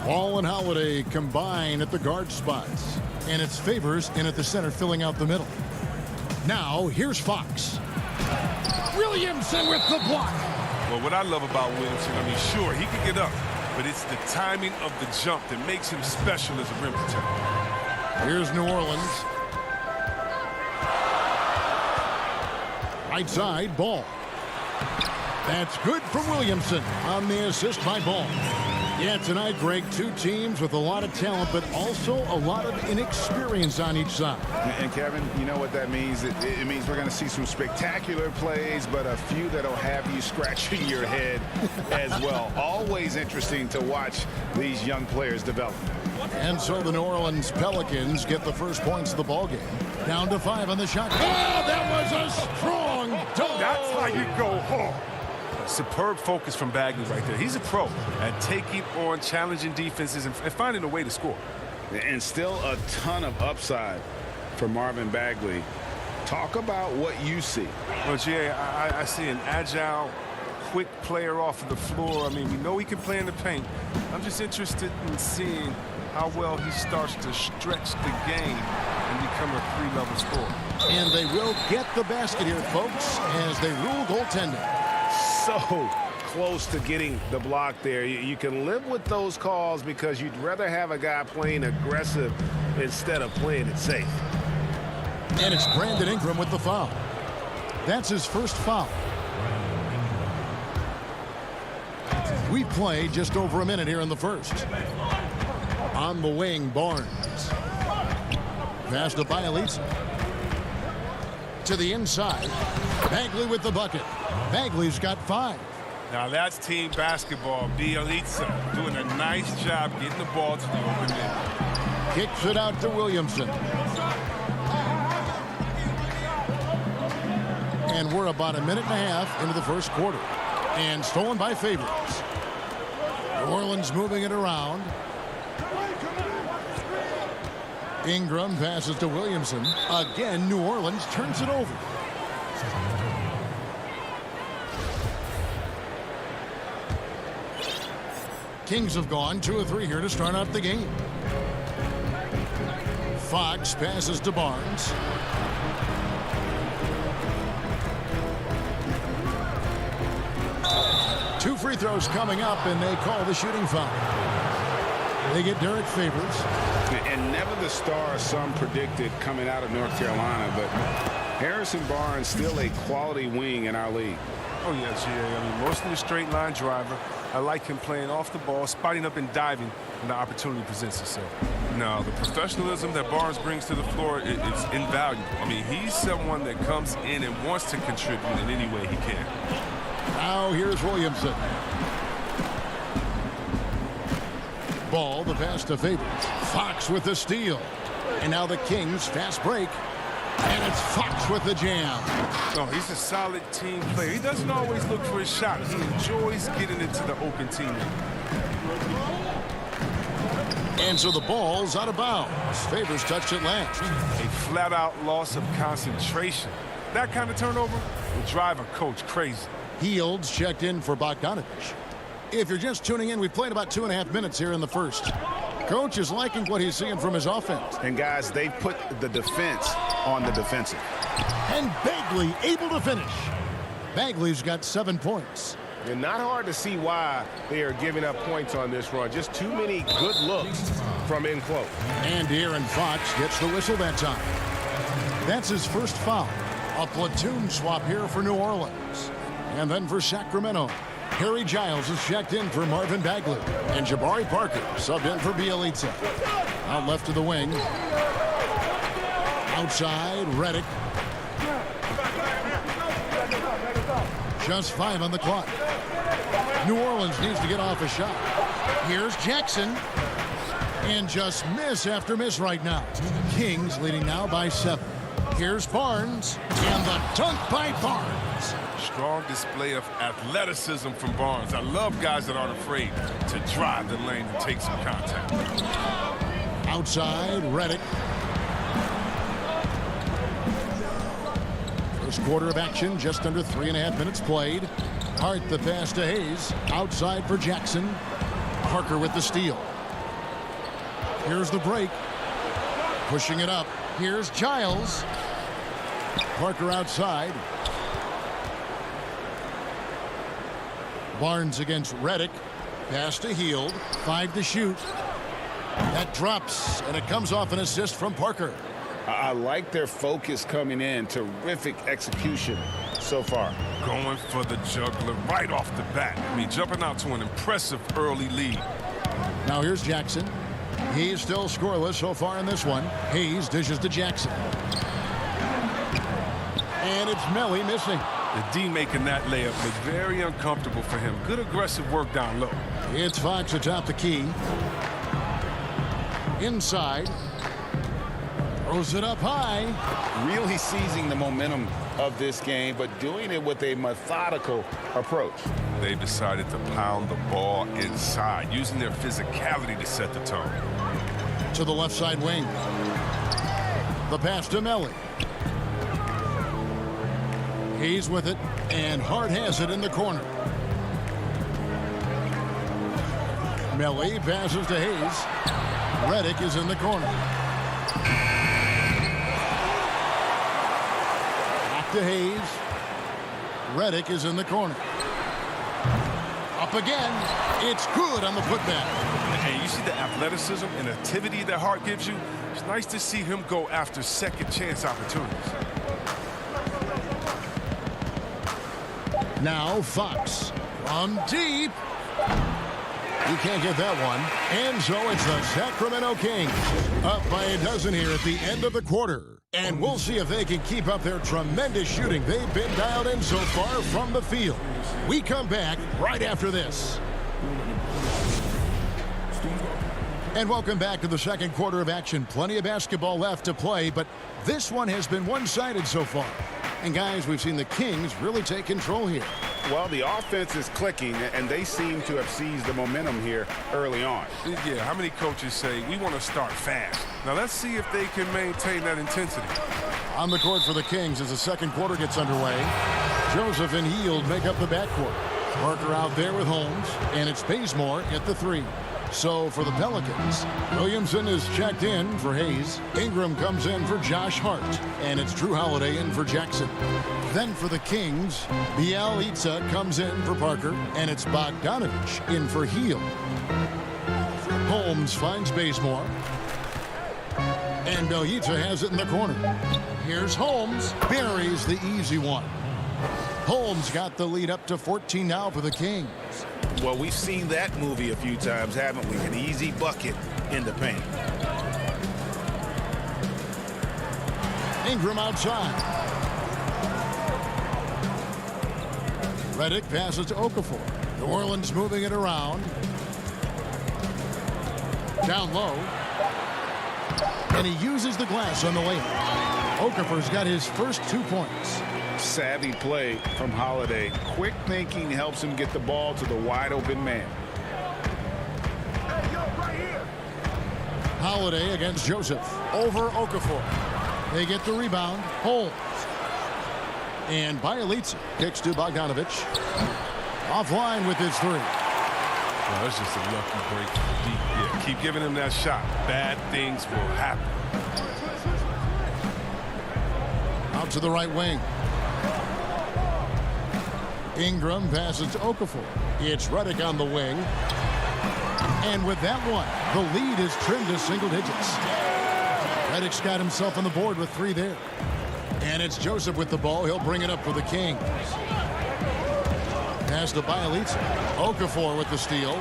Ball and Holiday combine at the guard spots. And it's Favors in at the center filling out the middle. Now, here's Fox. Williamson with the block. Well, what I love about Williamson, I mean, sure, he can get up, but it's the timing of the jump that makes him special as a rim protector. Here's New Orleans. Right side, Ball. That's good from Williamson on the assist by Ball. Yeah, tonight, Greg, two teams with a lot of talent, but also a lot of inexperience on each side. And Kevin, you know what that means? It means we're going to see some spectacular plays, but a few that'll have you scratching your head as well. Always interesting to watch these young players develop. And so the New Orleans Pelicans get the first points of the ballgame. Down to 5 on the shot. Oh, that was a strong dunk. That's how you go home. Superb focus from Bagley right there. He's a pro at taking on challenging defenses and finding a way to score. And still a ton of upside for Marvin Bagley. Talk about what you see. Well, Jay, I see an agile, quick player off of the floor. I mean, we know he can play in the paint. I'm just interested in seeing how well he starts to stretch the game and become a three-level scorer. And they will get the basket here, folks, as they rule goaltending. So close to getting the block there. You can live with those calls because you'd rather have a guy playing aggressive instead of playing it safe. And it's Brandon Ingram with the foul. That's his first foul. We play just over a minute here in the first. On the wing, Barnes. Pass to Bjelica. To the inside. Bagley with the bucket. Bagley's got 5. Now that's team basketball. Bjelica doing a nice job getting the ball to the open end. Kicks it out to Williamson. And we're about a minute and a half into the first quarter. And stolen by Favors. New Orleans moving it around. Ingram passes to Williamson. Again, New Orleans turns it over. Kings have gone 2 of 3 here to start out the game. Fox passes to Barnes. Two free throws coming up, and they call the shooting foul. They get Derek Favors. And never the star some predicted coming out of North Carolina, but Harrison Barnes still a quality wing in our league. Oh, yeah, GA. I mean, mostly a straight line driver. I like him playing off the ball, spotting up and diving when the opportunity presents itself. Now, the professionalism that Barnes brings to the floor is invaluable. I mean, he's someone that comes in and wants to contribute in any way he can. Now here's Williamson. Ball, the pass to Favors. Fox with the steal. And now the Kings fast break. And it's Fox with the jam. Oh, he's a solid team player. He doesn't always look for his shot. He enjoys getting into the open teammate. And so the ball's out of bounds. Favors touched it last. A flat-out loss of concentration. That kind of turnover will drive a coach crazy. Fields checked in for Bogdanovich. If you're just tuning in, we've played about 2.5 minutes here in the first. Coach is liking what he's seeing from his offense. And guys, they've put the defense on the defensive. And Bagley able to finish. Bagley's got 7 points. And not hard to see why they are giving up points on this run. Just too many good looks from in close. And Aaron Fox gets the whistle that time. That's his first foul. A platoon swap here for New Orleans. And then for Sacramento, Harry Giles is checked in for Marvin Bagley. And Jabari Parker subbed in for Bielitsa. Out left to the wing. Outside, Redick. Just 5 on the clock. New Orleans needs to get off a shot. Here's Jackson. And just miss after miss right now. Kings leading now by 7. Here's Barnes. And the dunk by Barnes. Strong display of athleticism from Barnes. I love guys that aren't afraid to drive the lane and take some contact. Outside, Redick. First quarter of action, just under 3.5 minutes played. Hart the pass to Hayes. Outside for Jackson. Parker with the steal. Here's the break. Pushing it up. Here's Giles. Parker outside. Barnes against Redick. Pass to Hield. 5 to shoot. That drops, and it comes off an assist from Parker. I like their focus coming in. Terrific execution so far. Going for the juggler right off the bat. I mean, jumping out to an impressive early lead. Now here's Jackson. He's still scoreless so far in this one. Hayes dishes to Jackson. And it's Melly missing. The D making that layup was very uncomfortable for him. Good aggressive work down low. It's Fox atop the key. Inside. Throws it up high. Really seizing the momentum of this game, but doing it with a methodical approach. They decided to pound the ball inside, using their physicality to set the tone. To the left side wing. The pass to Melly. Hayes with it, and Hart has it in the corner. Melly passes to Hayes. Redick is in the corner. Back to Hayes. Redick is in the corner. Up again. It's good on the putback. And you see the athleticism and activity that Hart gives you? It's nice to see him go after second chance opportunities. Now Fox from deep. You can't get that one. And so it's the Sacramento Kings up by a dozen here at the end of the quarter. And we'll see if they can keep up their tremendous shooting they've been dialed in so far from the field. We come back right after this. And welcome back to the second quarter of action. Plenty of basketball left to play, but this one has been one-sided so far. And guys, we've seen the Kings really take control here. Well, the offense is clicking, and they seem to have seized the momentum here early on. Yeah, how many coaches say, we want to start fast? Now let's see if they can maintain that intensity. On the court for the Kings as the second quarter gets underway. Joseph and Hield make up the backcourt. Parker out there with Holmes, and it's Bazemore at the 3. So for the Pelicans, Williamson is checked in for Hayes. Ingram comes in for Josh Hart. And it's Drew Holiday in for Jackson. Then for the Kings, Bielitsa comes in for Parker. And it's Bogdanovich in for Hield. Holmes finds Bazemore. And Bielitsa has it in the corner. Here's Holmes. Buries the easy one. Holmes got the lead up to 14 now for the Kings. Well, we've seen that movie a few times, haven't we? An easy bucket in the paint. Ingram outside. Redick passes to Okafor. New Orleans moving it around. Down low. And he uses the glass on the layup. Okafor's got his first 2 points. Savvy play from Holiday. Quick thinking helps him get the ball to the wide open man. Holiday against Joseph. Over Okafor. They get the rebound. Holmes. And Bielitsa kicks to Bogdanovich. Offline with his 3. Well, that's just a lucky break from deep. Yeah, keep giving him that shot. Bad things will happen. Out to the right wing. Ingram passes to Okafor. It's Redick on the wing. And with that one, the lead is trimmed to single digits. Redick's got himself on the board with 3 there. And it's Joseph with the ball. He'll bring it up for the Kings. Pass to Bielitsa. Okafor with the steal.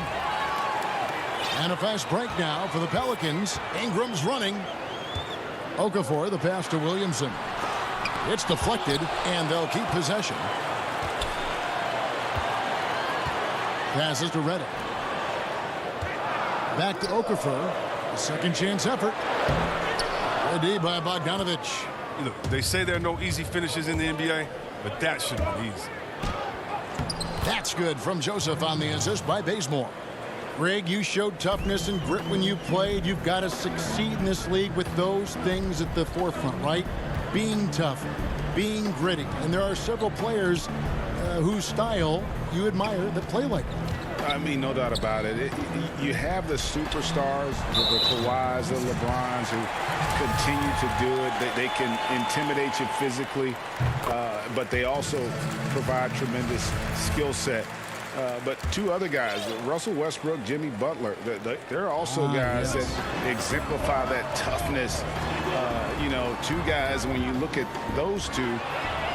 And a fast break now for the Pelicans. Ingram's running. Okafor, the pass to Williamson. It's deflected, and they'll keep possession. Passes to Redick. Back to Okafor. A second chance effort. Ready by Bogdanovich. Look, they say there are no easy finishes in the NBA, but that should be easy. That's good from Joseph on the assist by Bazemore. Greg, you showed toughness and grit when you played. You've got to succeed in this league with those things at the forefront, right? Being tough, being gritty. And there are several players whose style you admire that play like that. I mean, no doubt about it. You have the superstars, the Kawhis, the LeBrons, who continue to do it. They can intimidate you physically, but they also provide tremendous skill set. But 2 other guys, Russell Westbrook, Jimmy Butler, they're also guys that exemplify that toughness. You know, 2 guys, when you look at those 2,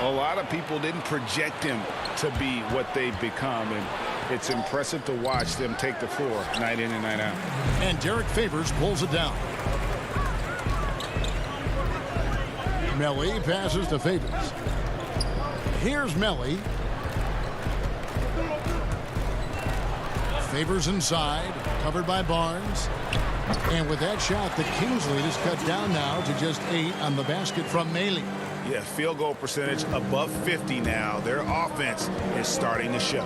a lot of people didn't project them to be what they've become. And it's impressive to watch them take the floor night in and night out. And Derek Favors pulls it down. Melly passes to Favors. Here's Melly. Favors inside, covered by Barnes. And with that shot, the Kings lead is cut down now to just 8 on the basket from Maley. Yeah, field goal percentage above 50 now. Their offense is starting to show.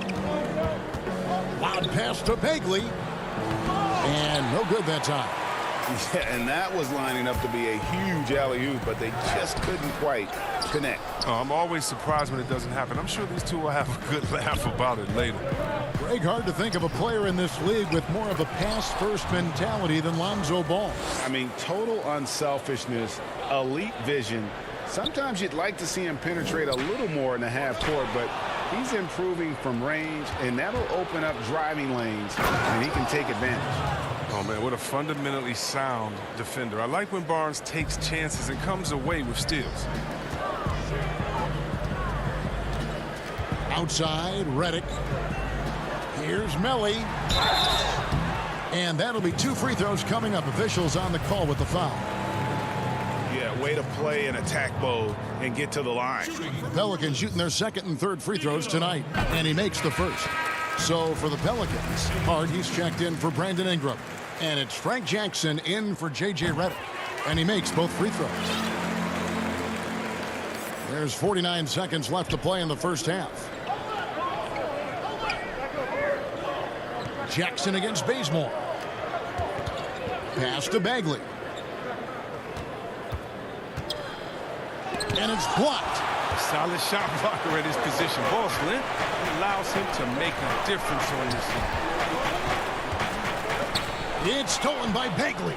Loud pass to Bagley. And no good that time. Yeah, and that was lining up to be a huge alley-oop, but they just couldn't quite connect. Oh, I'm always surprised when it doesn't happen. I'm sure these 2 will have a good laugh about it later. Greg, hard to think of a player in this league with more of a pass-first mentality than Lonzo Ball. I mean, total unselfishness, elite vision. Sometimes you'd like to see him penetrate a little more in the half court, but he's improving from range, and that'll open up driving lanes, and he can take advantage. Oh, man, what a fundamentally sound defender. I like when Barnes takes chances and comes away with steals. Outside, Redick. Here's Melly. And that'll be 2 free throws coming up. Officials on the call with the foul. Yeah, way to play in attack mode and get to the line. The Pelicans shooting their 2nd and 3rd free throws tonight, and he makes the 1st. So for the Pelicans, Hardy's checked in for Brandon Ingram. And it's Frank Jackson in for J.J. Redick. And he makes both free throws. There's 49 seconds left to play in the first half. Jackson against Bazemore. Pass to Bagley. And it's blocked. A solid shot blocker at his position. Ball slip allows him to make a difference on this one. It's stolen by Bagley.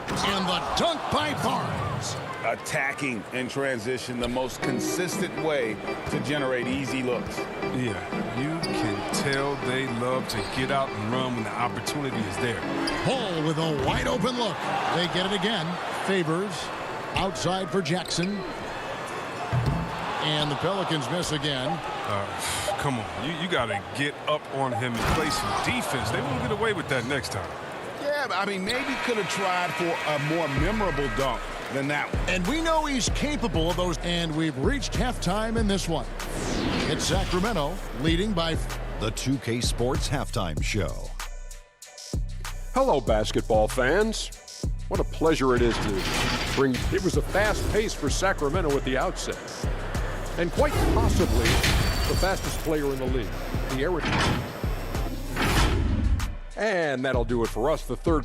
And the dunk by Barnes. Attacking in transition, the most consistent way to generate easy looks. Yeah, you can tell they love to get out and run when the opportunity is there. Hall with a wide open look. They get it again. Favors outside for Jackson. And the Pelicans miss again. Come on, you got to get up on him and play some defense. They won't get away with that next time. Yeah, I mean, maybe could have tried for a more memorable dunk than that one. And we know he's capable of those. And we've reached halftime in this one. It's Sacramento leading by the 2K Sports Halftime Show. Hello, basketball fans. What a pleasure it is to bring. It was a fast pace for Sacramento at the outset. And quite possibly the fastest player in the league. The air. And that'll do it for us. The third.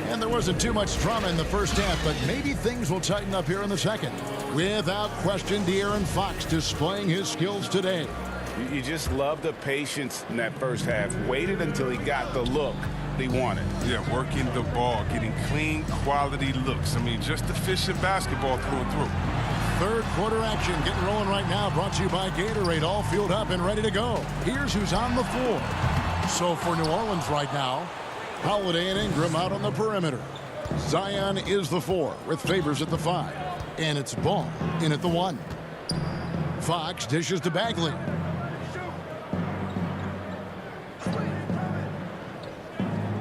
And there wasn't too much drama in the first half, but maybe things will tighten up here in the second. Without question, De'Aaron Fox displaying his skills today. You just love the patience in that first half. Waited until he got the look he wanted. Yeah, working the ball, getting clean, quality looks. I mean, just efficient basketball through and through. Third quarter action getting rolling right now, brought to you by Gatorade, all fueled up and ready to go. Here's who's on the floor. So for New Orleans right now, Holiday and Ingram out on the perimeter. Zion is the 4 with Favors at the 5. And it's Ball in at the 1. Fox dishes to Bagley.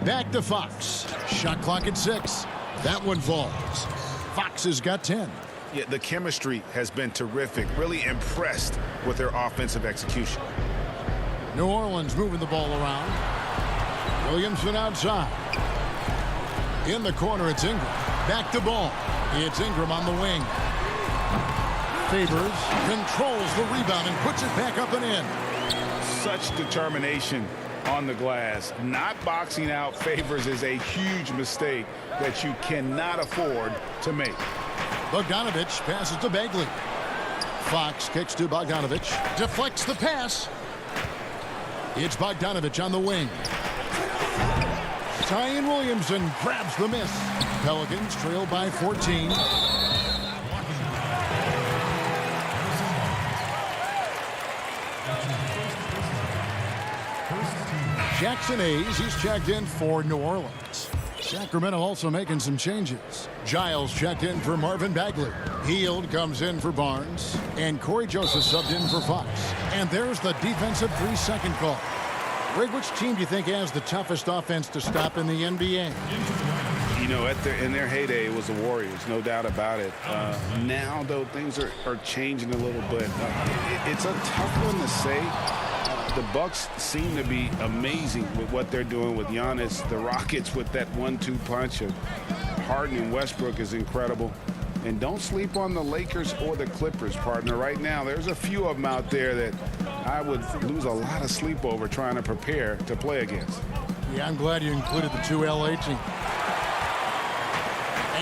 Back to Fox. Shot clock at 6. That one falls. Fox has got 10. Yeah, the chemistry has been terrific. Really impressed with their offensive execution. New Orleans moving the ball around. Williamson outside. In the corner, it's Ingram. Back to Ball. It's Ingram on the wing. Favors controls the rebound and puts it back up and in. Such determination on the glass. Not boxing out Favors is a huge mistake that you cannot afford to make. Bogdanovich passes to Bagley. Fox kicks to Bogdanovich. Deflects the pass. It's Bogdanovich on the wing. Zion Williamson grabs the miss. Pelicans trail by 14. Jackson Hayes, he's checked in for New Orleans. Sacramento also making some changes. Giles checked in for Marvin Bagley. Hield comes in for Barnes. And Corey Joseph subbed in for Fox. And there's the defensive 3-second call. Greg, which team do you think has the toughest offense to stop in the NBA? You know, in their heyday, it was the Warriors, no doubt about it. Now, though, things are changing a little bit. It's a tough one to say. The Bucks seem to be amazing with what they're doing with Giannis. The Rockets with that 1-2 punch of Harden and Westbrook is incredible. And don't sleep on the Lakers or the Clippers, partner. Right now, there's a few of them out there that I would lose a lot of sleep over trying to prepare to play against. Yeah, I'm glad you included the 2 LA teams.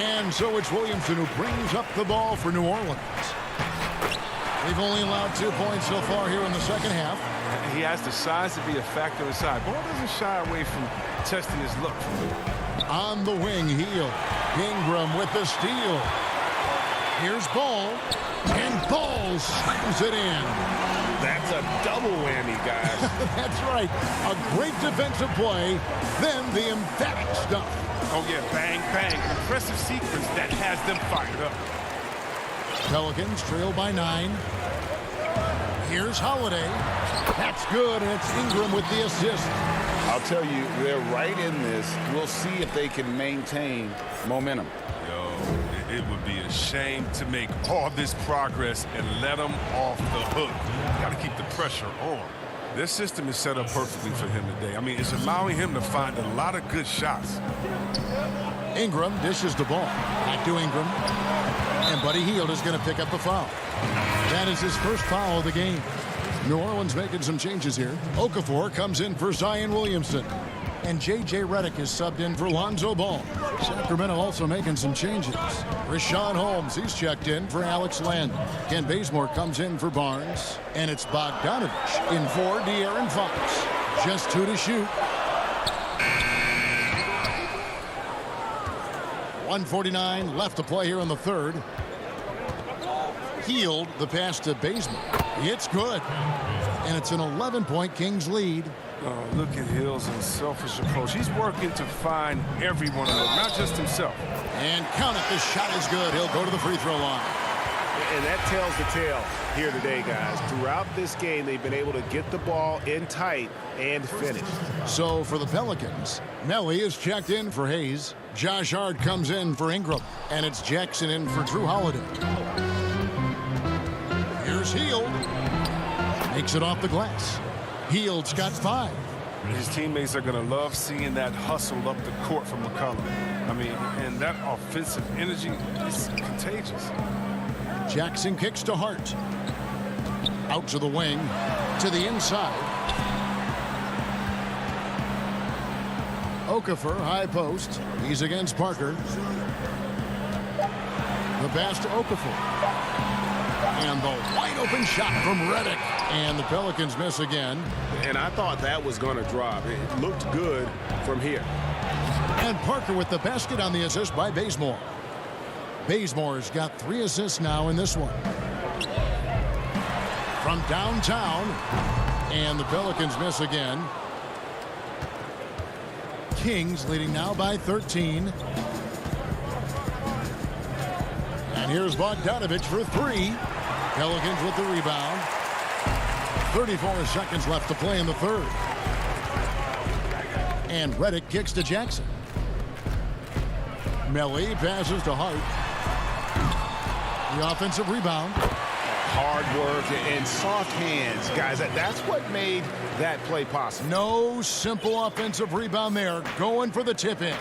And so it's Williamson who brings up the ball for New Orleans. They've only allowed 2 points so far here in the second half. He has the size to be a factor inside. Ball doesn't shy away from testing his look. On the wing, Hield. Ingram with the steal. Here's Ball. And Ball slams it in. That's a double whammy, guys. That's right. A great defensive play. Then the emphatic stuff. Oh, yeah, bang, bang. Impressive sequence that has them fired up. Pelicans trail by 9. Here's Holiday. That's good, and it's Ingram with the assist. I'll tell you, they're right in this. We'll see if they can maintain momentum. Yo, it would be a shame to make all this progress and let them off the hook. Got to keep the pressure on. This system is set up perfectly for him today. I mean, it's allowing him to find a lot of good shots. Ingram dishes the ball. Back to Ingram. And Buddy Hield is going to pick up the foul. That is his first foul of the game. New Orleans making some changes here. Okafor comes in for Zion Williamson. And J.J. Redick is subbed in for Lonzo Ball. Sacramento also making some changes. Rashawn Holmes, he's checked in for Alex Landon. Ken Bazemore comes in for Barnes. And it's Bogdanovich in for De'Aaron Fox. Just 2 to shoot. 1:49 left to play here in the third. Hield the pass to Bazemore. It's good. And it's an 11-point Kings lead. Oh, look at Hill's unselfish approach. He's working to find everyone of them, not just himself. And count it. This shot is good. He'll go to the free throw line. And that tells the tale here today, guys. Throughout this game, they've been able to get the ball in tight and finish. So for the Pelicans, Melly is checked in for Hayes. Josh Hart comes in for Ingram. And it's Jackson in for Drew Holiday. Here's Hield. Makes it off the glass. Hield's got 5. His teammates are going to love seeing that hustle up the court from McCollum. I mean, and that offensive energy is contagious. Jackson kicks to Hart. Out to the wing, to the inside. Okafor, high post. He's against Parker. The pass to Okafor. And the wide open shot from Redick. And the Pelicans miss again. And I thought that was going to drop. It looked good from here. And Parker with the basket on the assist by Bazemore. Bazemore's got 3 assists now in this one. From downtown. And the Pelicans miss again. Kings leading now by 13. And here's Bogdanovich for 3. Pelicans with the rebound. 34 seconds left to play in the third. And Redick kicks to Jackson. Melly passes to Hart. The offensive rebound. Hard work and soft hands, guys. That's what made that play possible. No simple offensive rebound there. Going for the tip-in.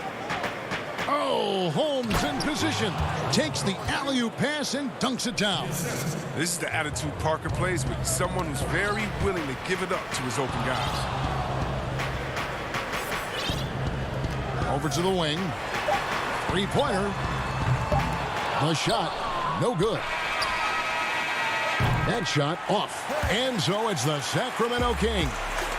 Oh, Holmes in position. Takes the alley-oop pass and dunks it down. This is the attitude Parker plays with. Someone who's very willing to give it up to his open guys. Over to the wing. 3-pointer. The shot, no good. That shot off. And so it's the Sacramento Kings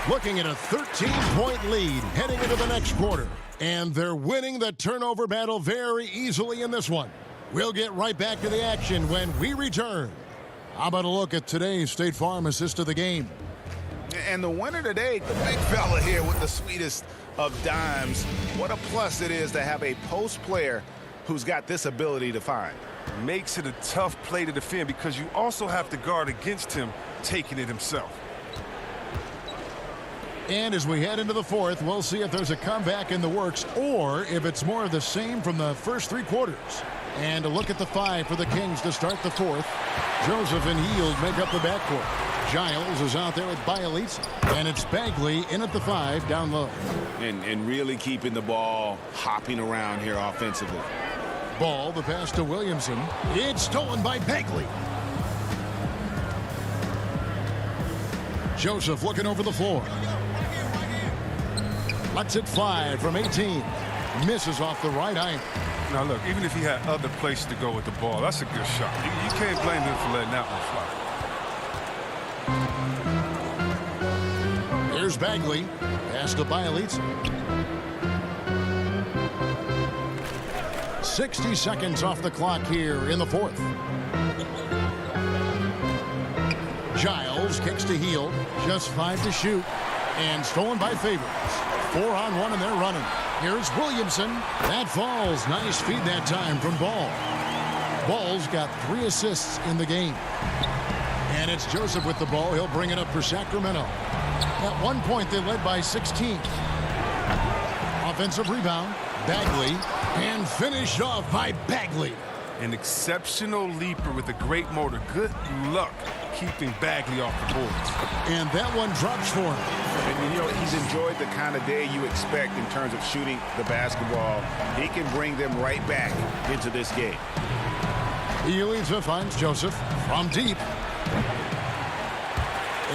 looking at a 13-point lead heading into the next quarter. And they're winning the turnover battle very easily in this one. We'll get right back to the action when we return. How about a look at today's State Farm assist of the game? And the winner today, the big fella here with the sweetest of dimes. What a plus it is to have a post player who's got this ability to find. Makes it a tough play to defend because you also have to guard against him taking it himself. And as we head into the fourth, we'll see if there's a comeback in the works or if it's more of the same from the first 3 quarters. And a look at the 5 for the Kings to start the fourth. Joseph and Hield make up the backcourt. Giles is out there with Bielitsa. And it's Bagley in at the 5 down low. And really keeping the ball hopping around here offensively. Ball, the pass to Williamson. It's stolen by Bagley. Joseph looking over the floor. Lets it fly from 18. Misses off the right eye. Now look, even if he had other places to go with the ball, that's a good shot. You can't blame him for letting that one fly. Here's Bagley. Pass to Bielitsa. 60 seconds off the clock here in the fourth. Giles kicks to Hield. Just 5 to shoot. And stolen by Favors. 4-on-1 and they're running. Here's Williamson. That falls. Nice feed that time from Ball. Ball's got 3 assists in the game. And it's Joseph with the ball. He'll bring it up for Sacramento. At one point, they led by 16. Offensive rebound. Bagley. And finished off by Bagley. An exceptional leaper with a great motor. Good luck keeping Bagley off the boards. And that one drops for him. And you know, he's enjoyed the kind of day you expect in terms of shooting the basketball. He can bring them right back into this game. Bielitsa finds Joseph from deep.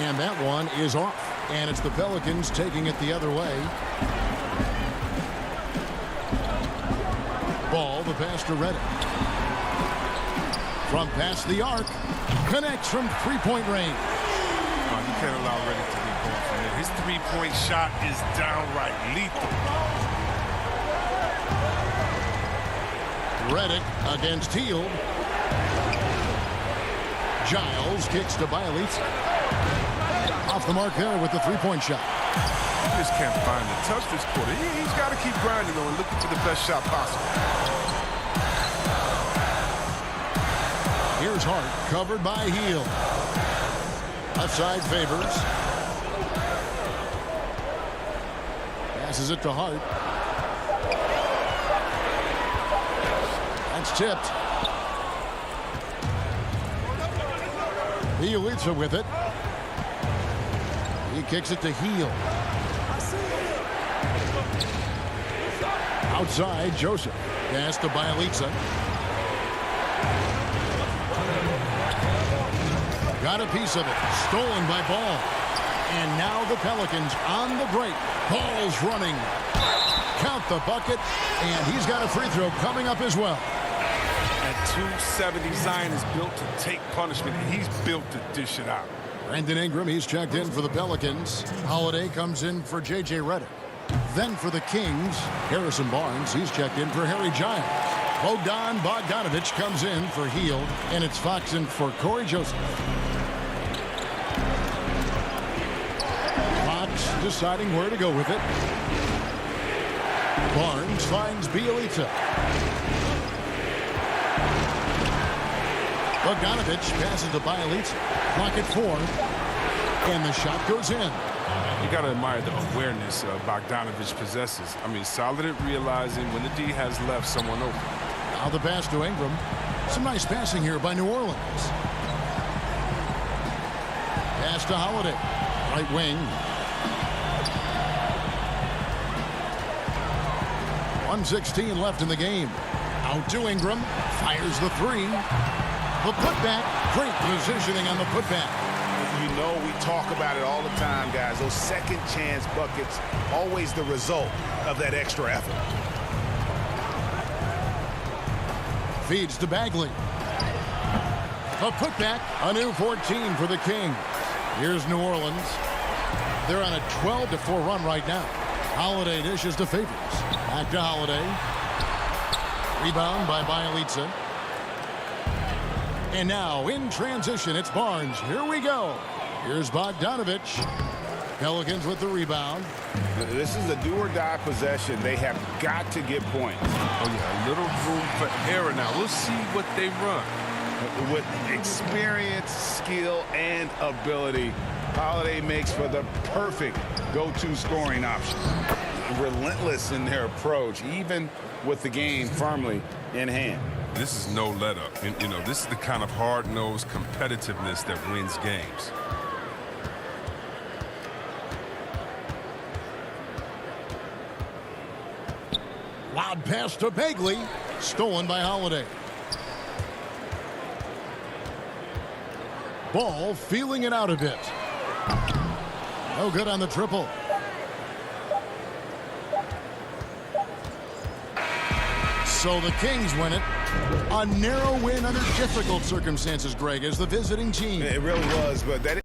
And that one is off. And it's the Pelicans taking it the other way. Ball, the pass to Redick. From past the arc. Connects from 3-point range. You can't allow Redick to get going from there. His 3-point shot is downright lethal. Redick against Hield. Giles kicks to Bielitsa. Off the mark there with the 3-point shot. He just can't find the touch this quarter. He's got to keep grinding though and looking for the best shot possible. Here's Hart, covered by Hield. Left side Favors. Passes it to Hart. That's tipped. Bielitsa with it. He kicks it to Heel. Outside, Joseph. Pass to Bielitsa. Got a piece of it. Stolen by Ball. And now the Pelicans on the break. Ball's running. Count the bucket. And he's got a free throw coming up as well. At 270, Zion is built to take punishment, and he's built to dish it out. Brandon Ingram, he's checked in for the Pelicans. Holiday comes in for J.J. Redick. Then for the Kings, Harrison Barnes, he's checked in for Harry Giles. Bogdanovich comes in for Hield, and it's Fox in for Corey Joseph. Fox deciding where to go with it. Barnes finds Bielitsa. Bogdanovich passes to Bielitsa. Clock at 4. And the shot goes in. You got to admire the awareness Bogdanovich possesses. I mean, solid at realizing when the D has left someone open. Now the pass to Ingram. Some nice passing here by New Orleans. Pass to Holiday. Right wing. 1:16 left in the game. Out to Ingram. Fires the three. The putback. Great positioning on the putback. You know, we talk about it all the time, guys. Those second chance buckets, always the result of that extra effort. Feeds to Bagley. A putback. A new 14 for the Kings. Here's New Orleans. They're on a 12-4 run right now. Holiday dishes to Favors. Back to Holiday. Rebound by Bielitsa. And now in transition, it's Barnes. Here we go. Here's Bogdanovich. Pelicans with the rebound. This is a do-or-die possession. They have got to get points. Oh, yeah, a little room for error now. We'll see what they run. With experience, skill, and ability, Holiday makes for the perfect go-to scoring option. Relentless in their approach, even with the game firmly in hand. This is no let-up. And, you know, this is the kind of hard-nosed competitiveness that wins games. Loud pass to Bagley. Stolen by Holiday. Ball feeling it out a bit. No good on the triple. So the Kings win it. A narrow win under difficult circumstances, Greg, as the visiting team. It really was, but that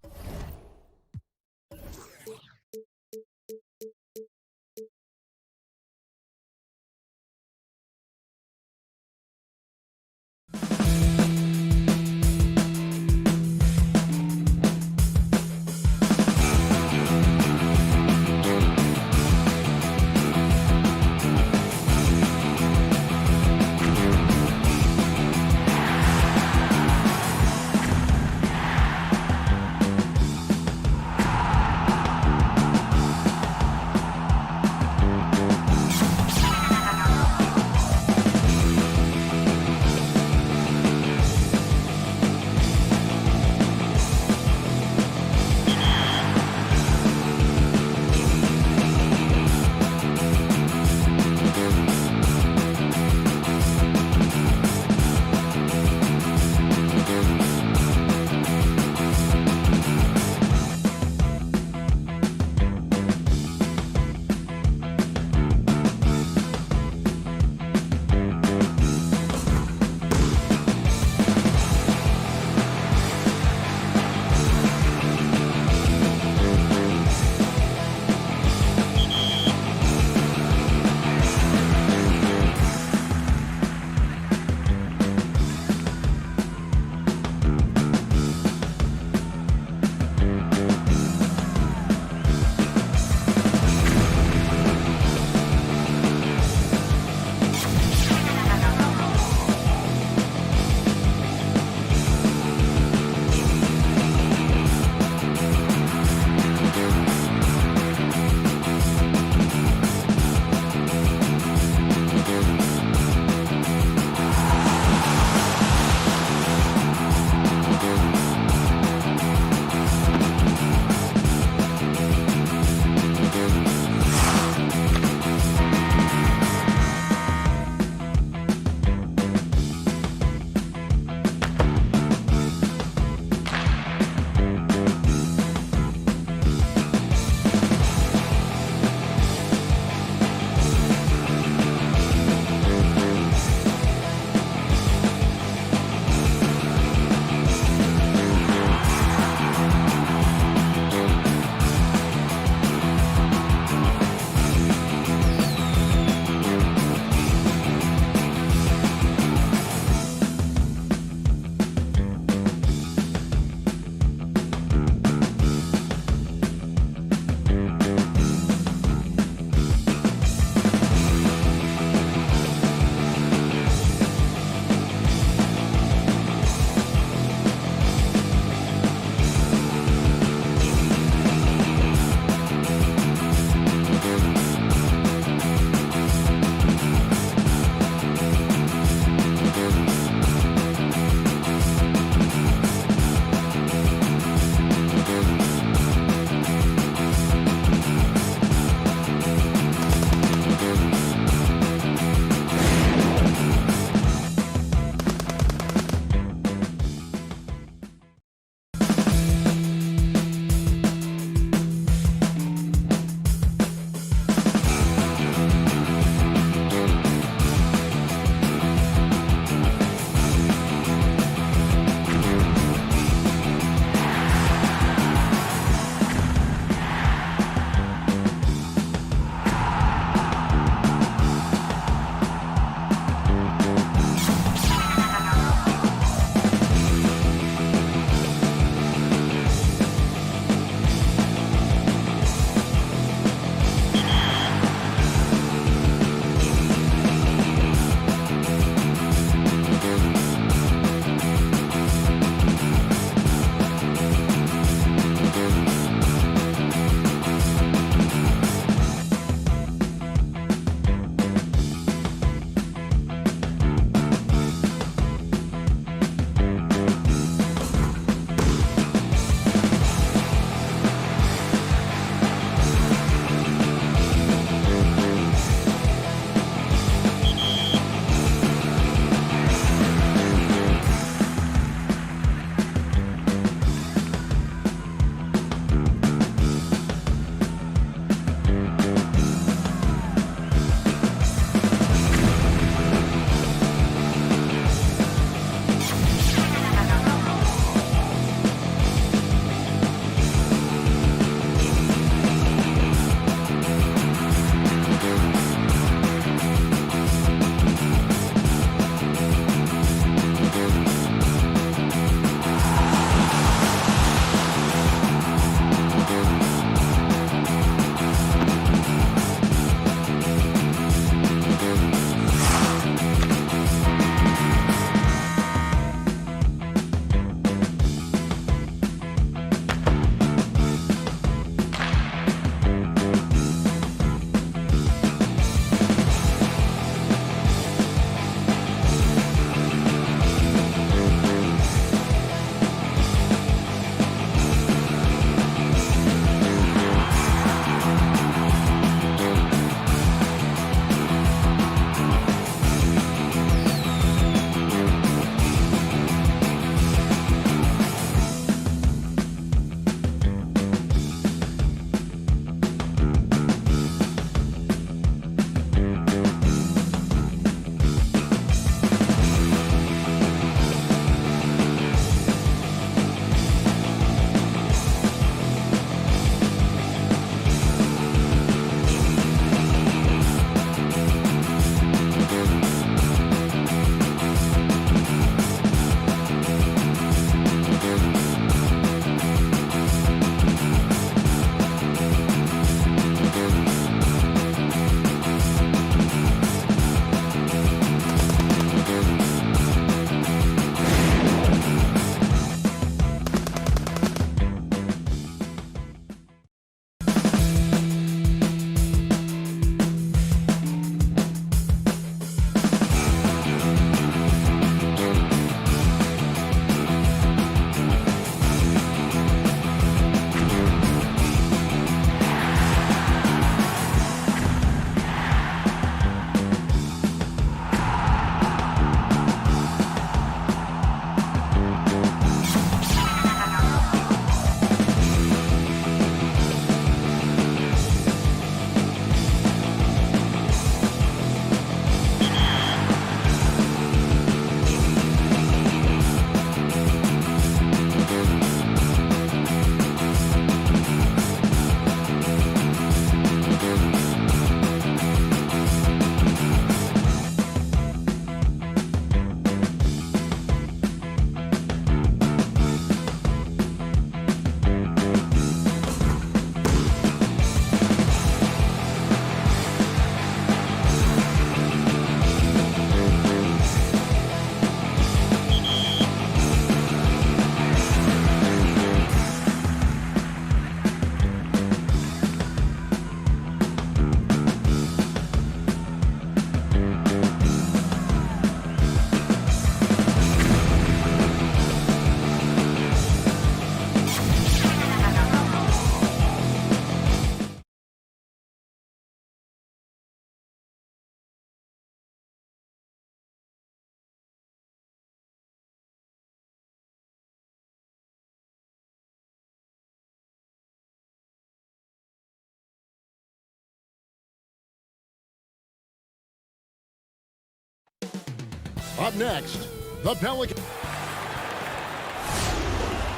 Up next, the Pelicans.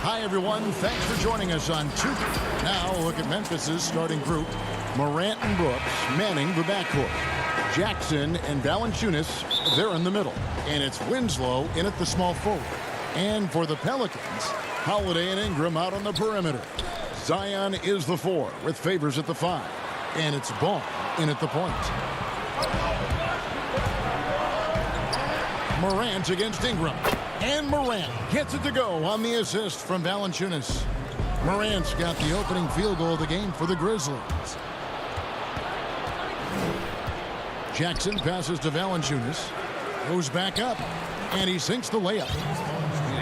Hi, everyone. Thanks for joining us on 2. Now, look at Memphis's starting group. Morant and Brooks manning the backcourt. Jackson and Valanciunas, they're in the middle. And it's Winslow in at the small forward. And for the Pelicans, Holiday and Ingram out on the perimeter. Zion is the 4 with Favors at the 5. And it's Ball in at the point. Morant against Ingram. And Morant gets it to go on the assist from Valanciunas. Morant's got the opening field goal of the game for the Grizzlies. Jackson passes to Valanciunas. Goes back up. And he sinks the layup.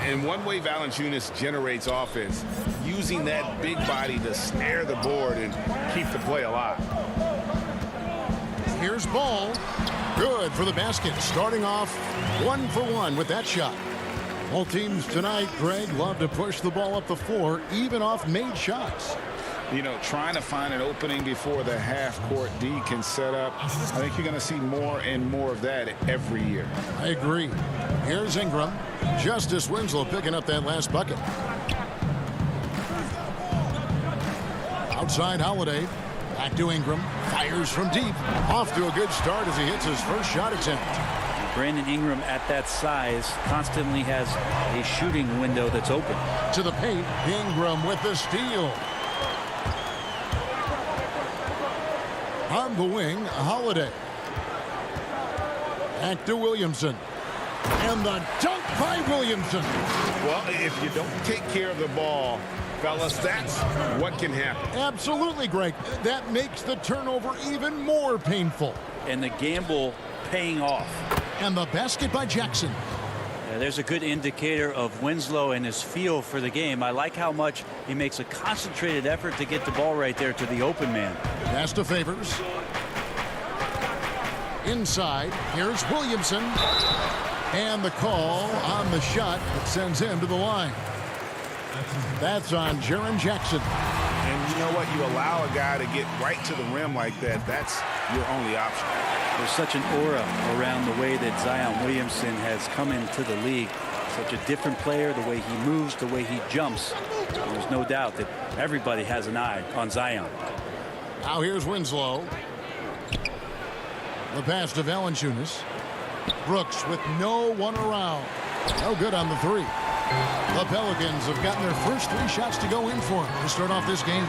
And one way Valanciunas generates offense, using that big body to snare the board and keep the play alive. Here's Ball. Good for the basket. Starting off 1 for 1 with that shot. Both teams tonight, Greg, love to push the ball up the floor, even off made shots. You know, trying to find an opening before the half-court D can set up. I think you're going to see more and more of that every year. I agree. Here's Ingram. Justice Winslow picking up that last bucket. Outside Holiday. Back to Ingram. Fires from deep. Off to a good start as he hits his first shot attempt. Brandon Ingram at that size constantly has a shooting window that's open. To the paint. Ingram with the steal. On the wing, Holiday. Back to Williamson. And the dunk by Williamson. Well, if you don't take care of the ball, fellas, that's what can happen. Absolutely, Greg. That makes the turnover even more painful. And the gamble paying off. And the basket by Jackson. Yeah, there's a good indicator of Winslow and his feel for the game. I like how much he makes a concentrated effort to get the ball right there to the open man. Pass to Favors. Inside, here's Williamson. And the call on the shot that sends him to the line. That's on Jaren Jackson. And you know what? You allow a guy to get right to the rim like that. That's your only option. There's such an aura around the way that Zion Williamson has come into the league. Such a different player, the way he moves, the way he jumps. There's no doubt that everybody has an eye on Zion. Now here's Winslow. The pass to Valanciunas. Brooks with no one around. No good on the 3. The Pelicans have gotten their first 3 shots to go in for him to start off this game.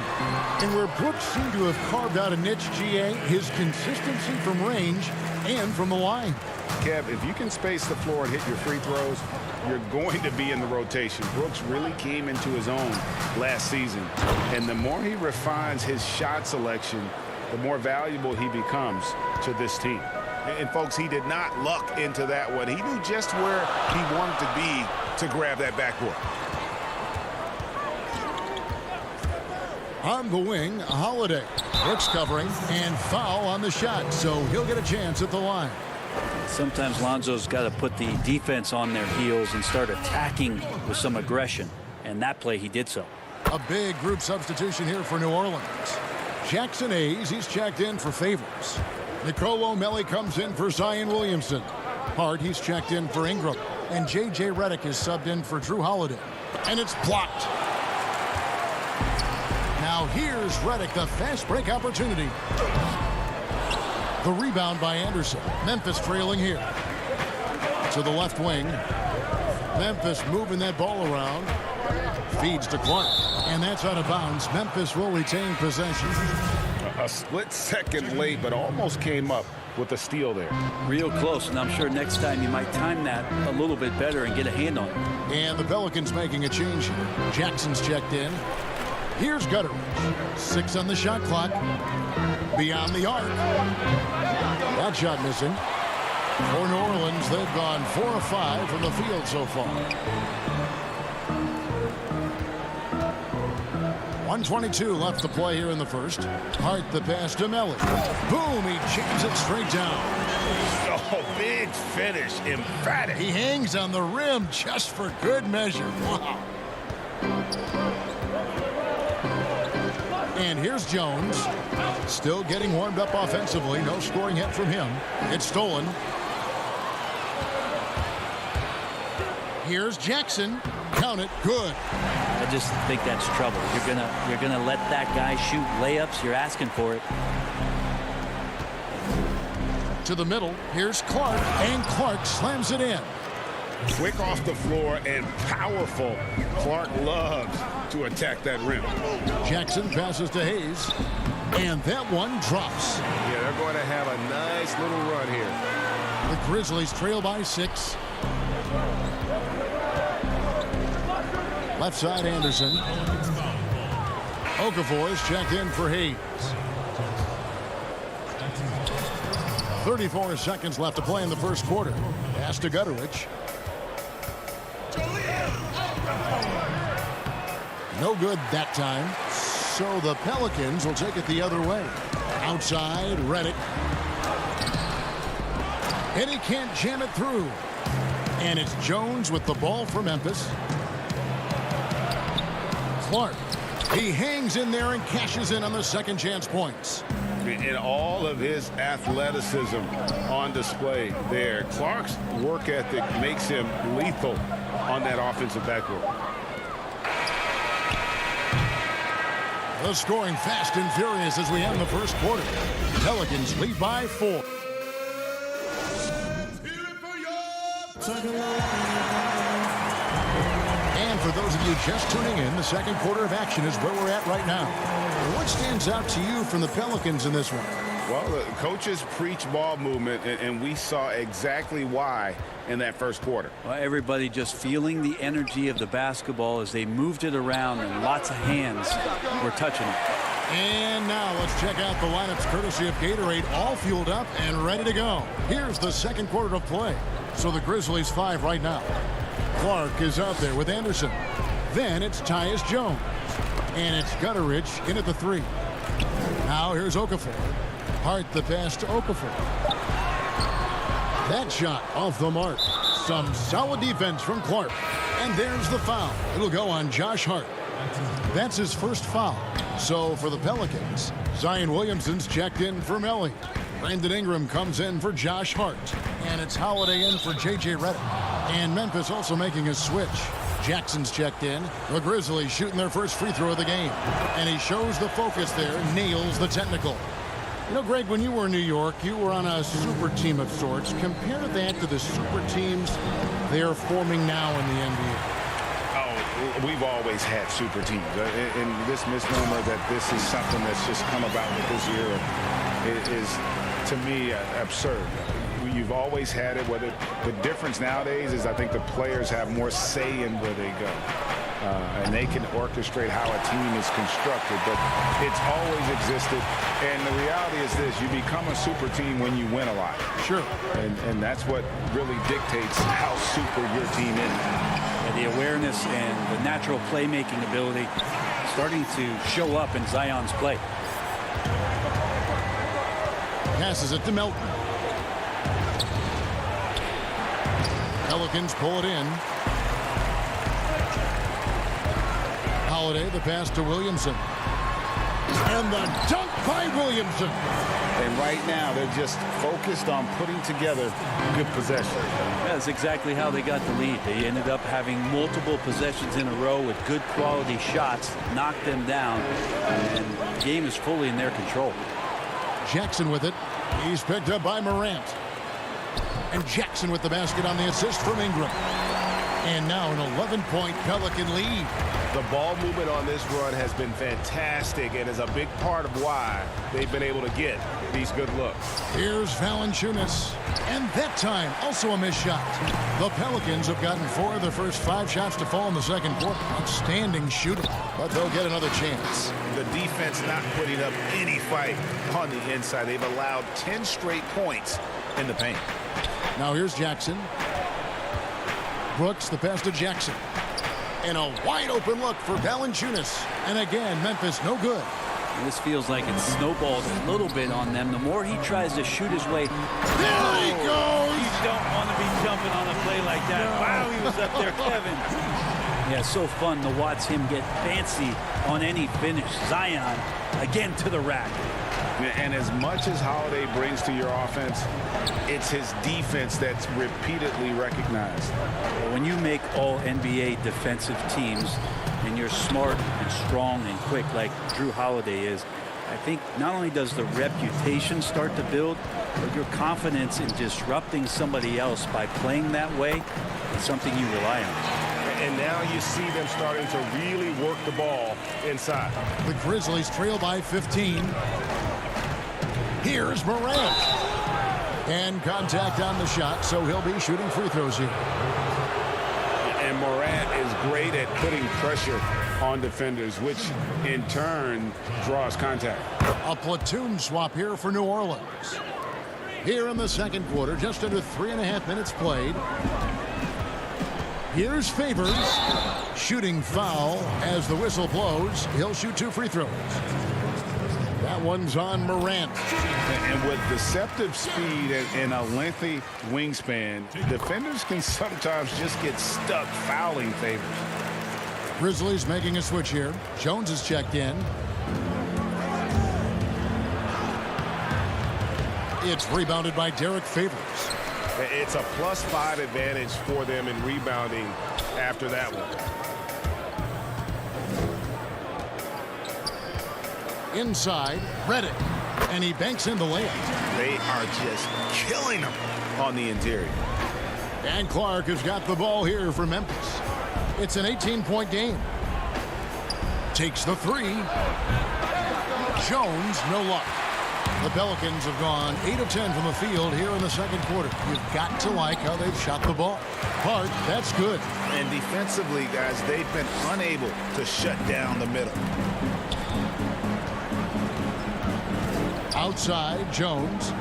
And where Brooks seemed to have carved out a niche, GA, his consistency from range and from the line. Kev, if you can space the floor and hit your free throws, you're going to be in the rotation. Brooks really came into his own last season. And the more he refines his shot selection, the more valuable he becomes to this team. And folks, he did not luck into that one. He knew just where he wanted to be to grab that backboard. On the wing, Holiday. Brooks covering and foul on the shot, so he'll get a chance at the line. Sometimes Lonzo's got to put the defense on their heels and start attacking with some aggression. And that play, he did so. A big group substitution here for New Orleans. Jackson Hayes, he's checked in for Favors. Nicolo Melli comes in for Zion Williamson. Hart, he's checked in for Ingram. And J.J. Redick is subbed in for Drew Holiday. And it's blocked. Now here's Redick, the fast break opportunity. The rebound by Anderson. Memphis trailing here. To the left wing. Memphis moving that ball around. Feeds to Clark. And that's out of bounds. Memphis will retain possession. A split second late, but almost came up with a steal there. Real close, and I'm sure next time you might time that a little bit better and get a hand on it. And the Pelicans making a change here. Jackson's checked in. Here's Gutteridge. 6 on the shot clock. Beyond the arc. That shot missing. For New Orleans, they've gone 4 of 5 from the field so far. 1:22 left to play here in the first. Hart the pass to Melli. Boom, he jams it straight down. Oh, big finish, emphatic. He hangs on the rim just for good measure. Wow. And here's Jones. Still getting warmed up offensively. No scoring yet from him. It's stolen. Here's Jackson. Count it. Good. I just think that's trouble. You're gonna let that guy shoot layups. You're asking for it. To the middle. Here's Clark. And Clark slams it in. Quick off the floor and powerful. Clark loves to attack that rim. Jackson passes to Hayes. And that one drops. Yeah, they're going to have a nice little run here. The Grizzlies trail by 6. Left side, Anderson. Okafor is checked in for Hayes. 34 seconds left to play in the first quarter. Pass to Gutteridge. No good that time. So the Pelicans will take it the other way. Outside, Redick. And he can't jam it through. And it's Jones with the ball for Memphis. Clark. He hangs in there and cashes in on the second chance points. In all of his athleticism on display there, Clark's work ethic makes him lethal on that offensive backboard. The scoring fast and furious as we end the first quarter. Pelicans lead by 4. And for those of you just tuning in, the second quarter of action is where we're at right now. What stands out to you from the Pelicans in this one? Well, the coaches preach ball movement, and we saw exactly why in that first quarter. Well, everybody just feeling the energy of the basketball as they moved it around, and lots of hands were touching it. And now let's check out the lineups courtesy of Gatorade, all fueled up and ready to go. Here's the second quarter of play. So the Grizzlies 5 right now. Clark is out there with Anderson. Then it's Tyus Jones. And it's Gutteridge in at the 3. Now here's Okafor. Hart the pass to Okafor. That shot off the mark. Some solid defense from Clark. And there's the foul. It'll go on Josh Hart. That's his first foul. So for the Pelicans, Zion Williamson's checked in for Melly. Brandon Ingram comes in for Josh Hart. And it's Holiday in for J.J. Redick. And Memphis also making a switch. Jackson's checked in. The Grizzlies shooting their first free throw of the game. And he shows the focus there, nails the technical. You know, Greg, when you were in New York, you were on a super team of sorts. Compare that to the super teams they are forming now in the NBA. Oh, we've always had super teams. And this misnomer that this is something that's just come about with this era is, to me, absurd. You've always had it. Whether the difference nowadays is I think the players have more say in where they go. And they can orchestrate how a team is constructed, but it's always existed. And the reality is this: you become a super team when you win a lot. Sure. And that's what really dictates how super your team is. Yeah, the awareness and the natural playmaking ability starting to show up in Zion's play. Passes it to Melton. Pelicans pull it in. Holiday, the pass to Williamson. And the dunk by Williamson. And right now, they're just focused on putting together good possession. Yeah, that's exactly how they got the lead. They ended up having multiple possessions in a row with good quality shots, knocked them down, and the game is fully in their control. Jackson with it. He's picked up by Morant. And Jackson with the basket on the assist from Ingram. And now an 11-point Pelican lead. The ball movement on this run has been fantastic and is a big part of why they've been able to get these good looks. Here's Valanciunas. And that time, also a missed shot. The Pelicans have gotten 4 of their first 5 shots to fall in the second quarter. Outstanding shooting, but they'll get another chance. The defense not putting up any fight on the inside. They've allowed 10 straight points in the paint. Now here's Jackson. Brooks, the pass to Jackson. And a wide open look for Valanciunas. And again, Memphis no good. And this feels like it's snowballed a little bit on them. The more he tries to shoot his way. There he goes! You don't want to be jumping on a play like that. No. Wow, he was up there, Kevin. Yeah, so fun to watch him get fancy on any finish. Zion again to the rack. And as much as Holiday brings to your offense, it's his defense that's repeatedly recognized. When you make all NBA defensive teams and you're smart and strong and quick like Drew Holiday is, I think not only does the reputation start to build, but your confidence in disrupting somebody else by playing that way is something you rely on. And now you see them starting to really work the ball inside. The Grizzlies trail by 15. Here's Morant. And contact on the shot, so he'll be shooting free throws here. And Morant is great at putting pressure on defenders, which in turn draws contact. A platoon swap here for New Orleans. Here in the second quarter, just under 3.5 minutes played. Here's Favors. Shooting foul as the whistle blows. He'll shoot 2 free throws. That one's on Morant. And with deceptive speed and a lengthy wingspan, defenders can sometimes just get stuck fouling Favors. Grizzlies making a switch here. Jones is checked in. It's rebounded by Derek Favors. It's a +5 advantage for them in rebounding after that one. Inside, Redick. And he banks in the layup. They are just killing him on the interior. And Clark has got the ball here for Memphis. It's an 18-point game. Takes the 3. Jones, no luck. The Pelicans have gone 8 of 10 from the field here in the second quarter. You've got to like how they've shot the ball. Clark, that's good. And defensively, guys, they've been unable to shut down the middle. Outside, Jones.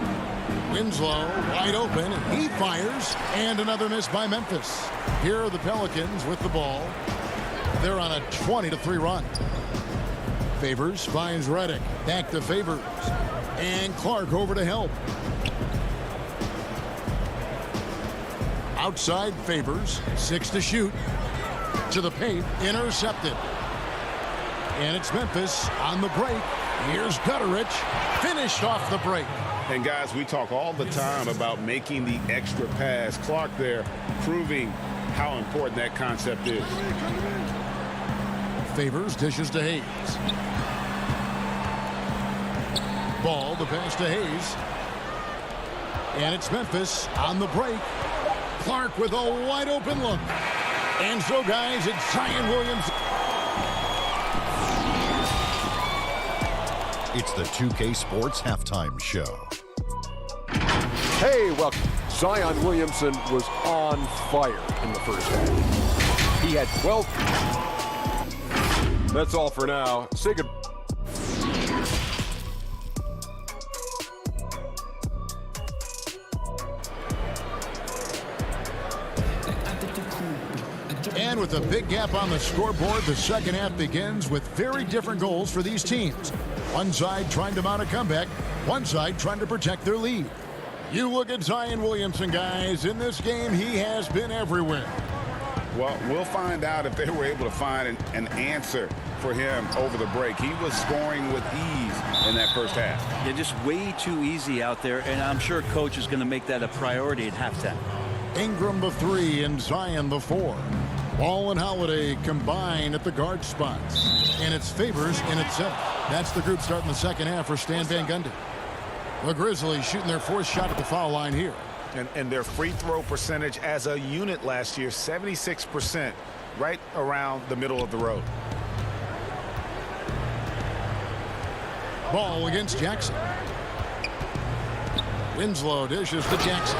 Winslow wide open. He fires. And another miss by Memphis. Here are the Pelicans with the ball. They're on a 20-3 run. Favors finds Redick. Back to Favors. And Clark over to help. Outside Favors. 6 to shoot. To the paint. Intercepted. And it's Memphis on the break. Here's Gutterich. Finished off the break. And guys, we talk all the time about making the extra pass. Clark there proving how important that concept is. Favors dishes to Hayes. Ball to pass to Hayes. And it's Memphis on the break. Clark with a wide open look. And so, guys, it's Zion Williams. It's the 2K Sports Halftime Show. Hey, welcome. Zion Williamson was on fire in the first half. He had 12. That's all for now. Say good. And with a big gap on the scoreboard, the second half begins with very different goals for these teams. One side trying to mount a comeback, one side trying to protect their lead. You look at Zion Williamson, guys. In this game, he has been everywhere. Well, we'll find out if they were able to find an answer for him over the break. He was scoring with ease in that first half. Yeah, just way too easy out there, and I'm sure Coach is going to make that a priority at halftime. Ingram the 3 and Zion the 4. Ball and Holiday combine at the guard spots. And it's Favors in at 7. That's the group starting the second half for Stan Van Gundy. The Grizzlies shooting their 4th shot at the foul line here. And their free throw percentage as a unit last year, 76%, right around the middle of the road. Ball against Jackson. Winslow dishes to Jackson.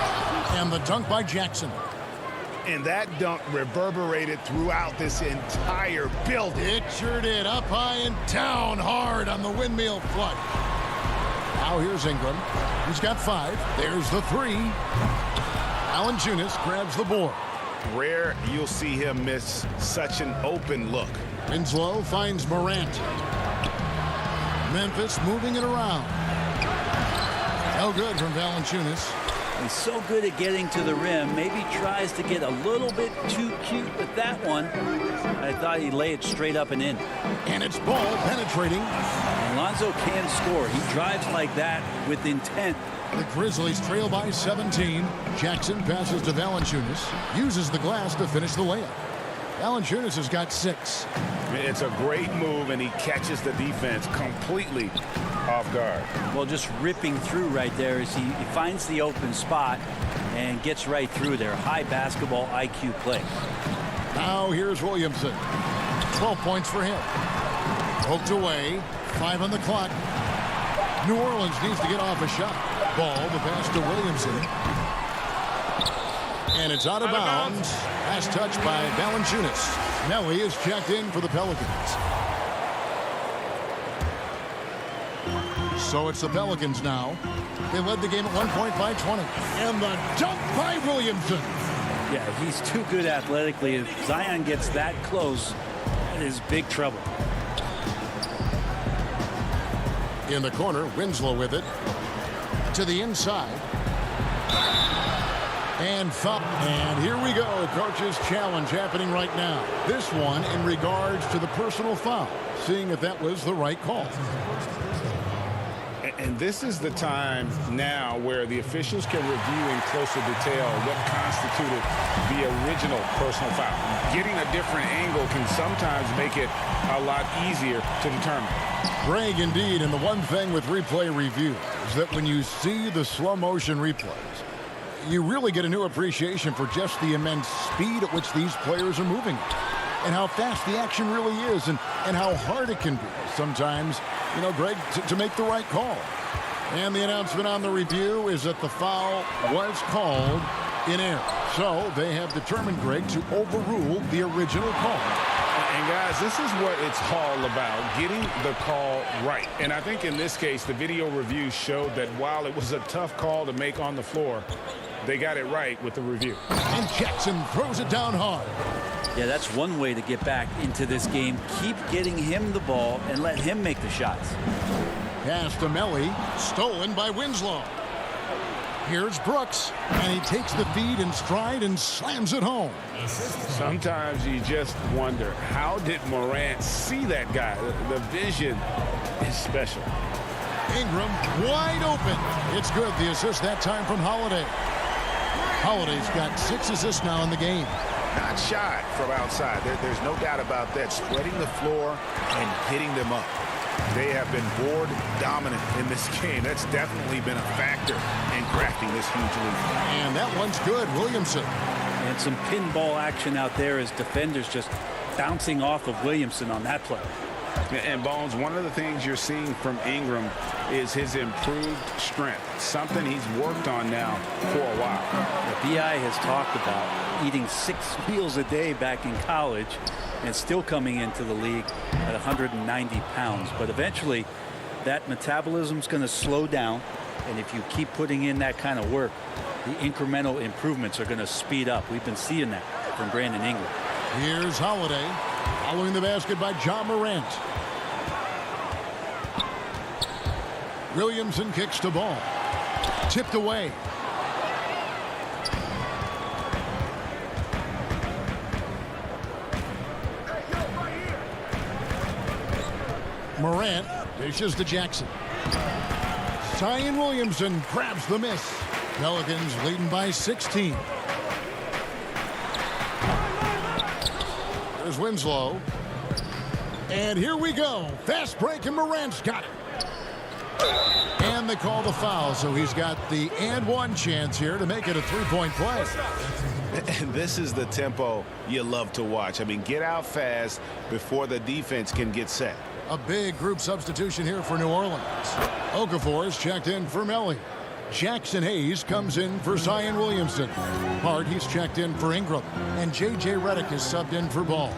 And the dunk by Jackson. And that dunk reverberated throughout this entire building. It sure did. Up high and down hard on the windmill flush. Now here's Ingram. He's got 5. There's the 3. Valanciunas grabs the board. Rare you'll see him miss such an open look. Winslow finds Morant. Memphis moving it around. No good from Valanciunas. He's so good at getting to the rim. Maybe tries to get a little bit too cute with that one. I thought he'd lay it straight up and in. And it's ball penetrating. Alonzo can score. He drives like that with intent. The Grizzlies trail by 17. Jackson passes to Valanciunas. Uses the glass to finish the layup. Valanciunas has got 6. It's a great move, and he catches the defense completely off guard. Well, just ripping through right there as he finds the open spot and gets right through there. High basketball IQ play. Now here's Williamson. 12 points for him. Poked away. 5 on the clock. New Orleans needs to get off a shot. Ball, the pass to Williamson. And it's out of bounds. Last touch by Valanciunas. Melly is checked in for the Pelicans. So it's the Pelicans now. They led the game at 1 point by 20. And the dunk by Williamson. Yeah, he's too good athletically. If Zion gets that close, that is big trouble. In the corner, Winslow with it. To the inside. And foul. And here we go. Coach's challenge happening right now. This one in regards to the personal foul. Seeing if that was the right call. And this is the time now where the officials can review in closer detail what constituted the original personal foul. Getting a different angle can sometimes make it a lot easier to determine. Greg, indeed, and the one thing with replay review is that when you see the slow motion replays, you really get a new appreciation for just the immense speed at which these players are moving and how fast the action really is and how hard it can be sometimes, you know, Greg, to make the right call. And the announcement on the review is that the foul was called in error. So they have determined, Greg, to overrule the original call. And guys, this is what it's all about, getting the call right. And I think in this case, the video review showed that while it was a tough call to make on the floor, they got it right with the review. And Jackson throws it down hard. Yeah, that's one way to get back into this game. Keep getting him the ball and let him make the shots. Pass to Melly, stolen by Winslow. Here's Brooks, and he takes the feed in stride and slams it home. Sometimes you just wonder, how did Morant see that guy? The vision is special. Ingram wide open. It's good. The assist that time from Holiday. Holiday's got 6 assists now in the game. Not shy from outside. There's no doubt about that. Spreading the floor and hitting them up. They have been board dominant in this game. That's definitely been a factor in crafting this huge lead. And that one's good. Williamson. And some pinball action out there as defenders just bouncing off of Williamson on that play. And Bones, one of the things you're seeing from Ingram is his improved strength, something he's worked on now for a while. The BI has talked about eating 6 meals a day back in college and still coming into the league at 190 pounds. But eventually that metabolism's going to slow down. And if you keep putting in that kind of work, the incremental improvements are going to speed up. We've been seeing that from Brandon Ingram. Here's Holiday. Following the basket by John Morant. Williamson kicks the ball. Tipped away. Morant dishes to Jackson. Zion Williamson grabs the miss. Pelicans leading by 16. There's Winslow. And here we go. Fast break, and Morant's got it. And they call the foul, so he's got the and one chance here to make it a 3-point play. And this is the tempo you love to watch. I mean, get out fast before the defense can get set. A big group substitution here for New Orleans. Okafor is checked in for Melly. Jackson Hayes comes in for Zion Williamson. Hart, he's checked in for Ingram. And J.J. Redick is subbed in for Ball.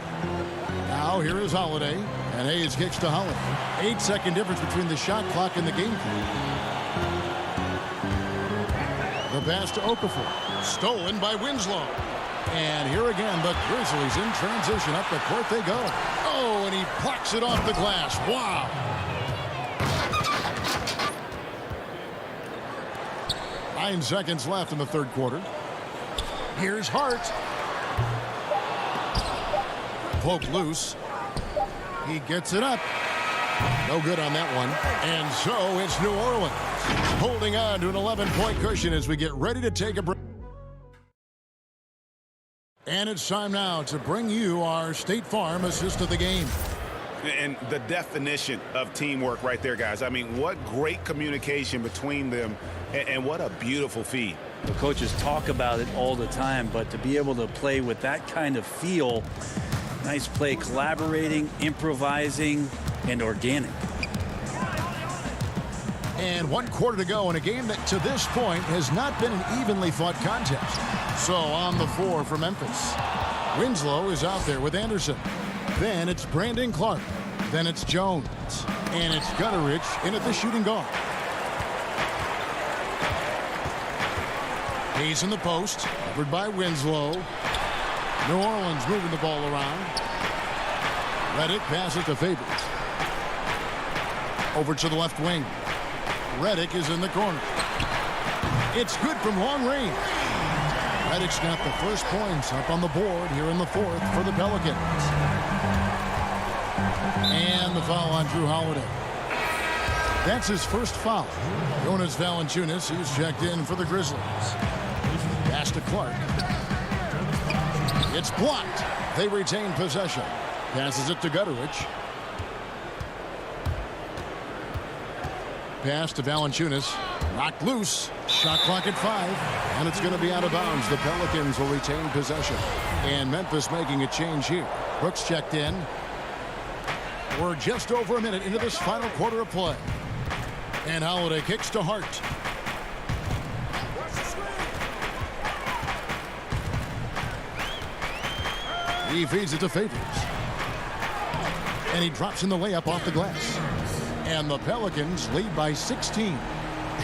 Now here is Holiday. And Hayes kicks to Holiday. 8-second difference between the shot clock and the game clock. The pass to Okafor. Stolen by Winslow. And here again, the Grizzlies in transition. Up the court they go. Oh, and he plucks it off the glass. Wow. 9 seconds left in the third quarter. Here's Hart. Poke loose. He gets it up. No good on that one. And so it's New Orleans holding on to an 11-point cushion as we get ready to take a break. And it's time now to bring you our State Farm assist of the game. And the definition of teamwork right there, guys. I mean, what great communication between them, and what a beautiful feed. The coaches talk about it all the time, but to be able to play with that kind of feel, nice play, collaborating, improvising, and organic. And 1 quarter to go in a game that to this point has not been an evenly fought contest. So on the floor for Memphis, Winslow is out there with Anderson. Then it's Brandon Clark. Then it's Jones. And it's Gutterich in at the shooting guard. Hayes in the post, covered by Winslow. New Orleans moving the ball around. Reddick passes to Favors. Over to the left wing. Reddick is in the corner. It's good from long range. Reddick's got the first points up on the board here in the fourth for the Pelicans. And the foul on Drew Holiday. That's his first foul. Jonas Valanciunas, he's checked in for the Grizzlies. Pass to Clark. It's blocked. They retain possession. Passes it to Gutterich. Pass to Valanciunas. Knocked loose. Shot clock at 5. And it's going to be out of bounds. The Pelicans will retain possession. And Memphis making a change here. Brooks checked in. We're just over a minute into this final quarter of play. And Holiday kicks to Hart. He feeds it to Favors. And he drops in the layup off the glass. And the Pelicans lead by 16.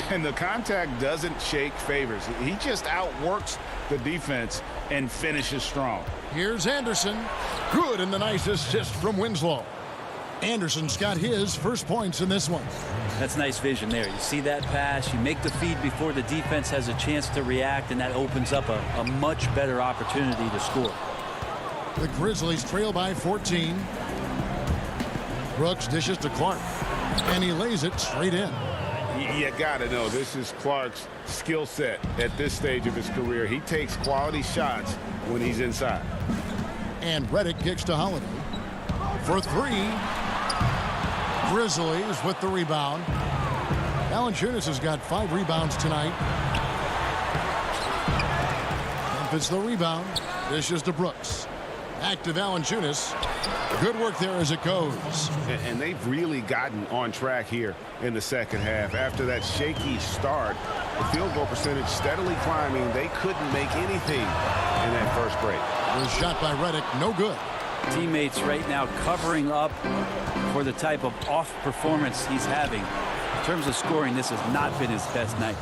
And the contact doesn't shake Favors. He just outworks the defense and finishes strong. Here's Anderson. Good, and the nice assist from Winslow. Anderson's got his first points in this one. That's nice vision there. You see that pass, you make the feed before the defense has a chance to react, and that opens up a much better opportunity to score. The Grizzlies trail by 14. Brooks dishes to Clark, and he lays it straight in. You got to know, this is Clark's skill set at this stage of his career. He takes quality shots when he's inside. And Reddick kicks to Holiday for 3. Grizzlies with the rebound. Valanciunas has got 5 rebounds tonight. Memphis the rebound. Dishes to Brooks. Back to Valanciunas. Good work there as it goes. And they've really gotten on track here in the second half. After that shaky start, the field goal percentage steadily climbing. They couldn't make anything in that first break. The shot by Reddick, no good. Teammates right now covering up for the type of off performance he's having. In terms of scoring, this has not been his best night.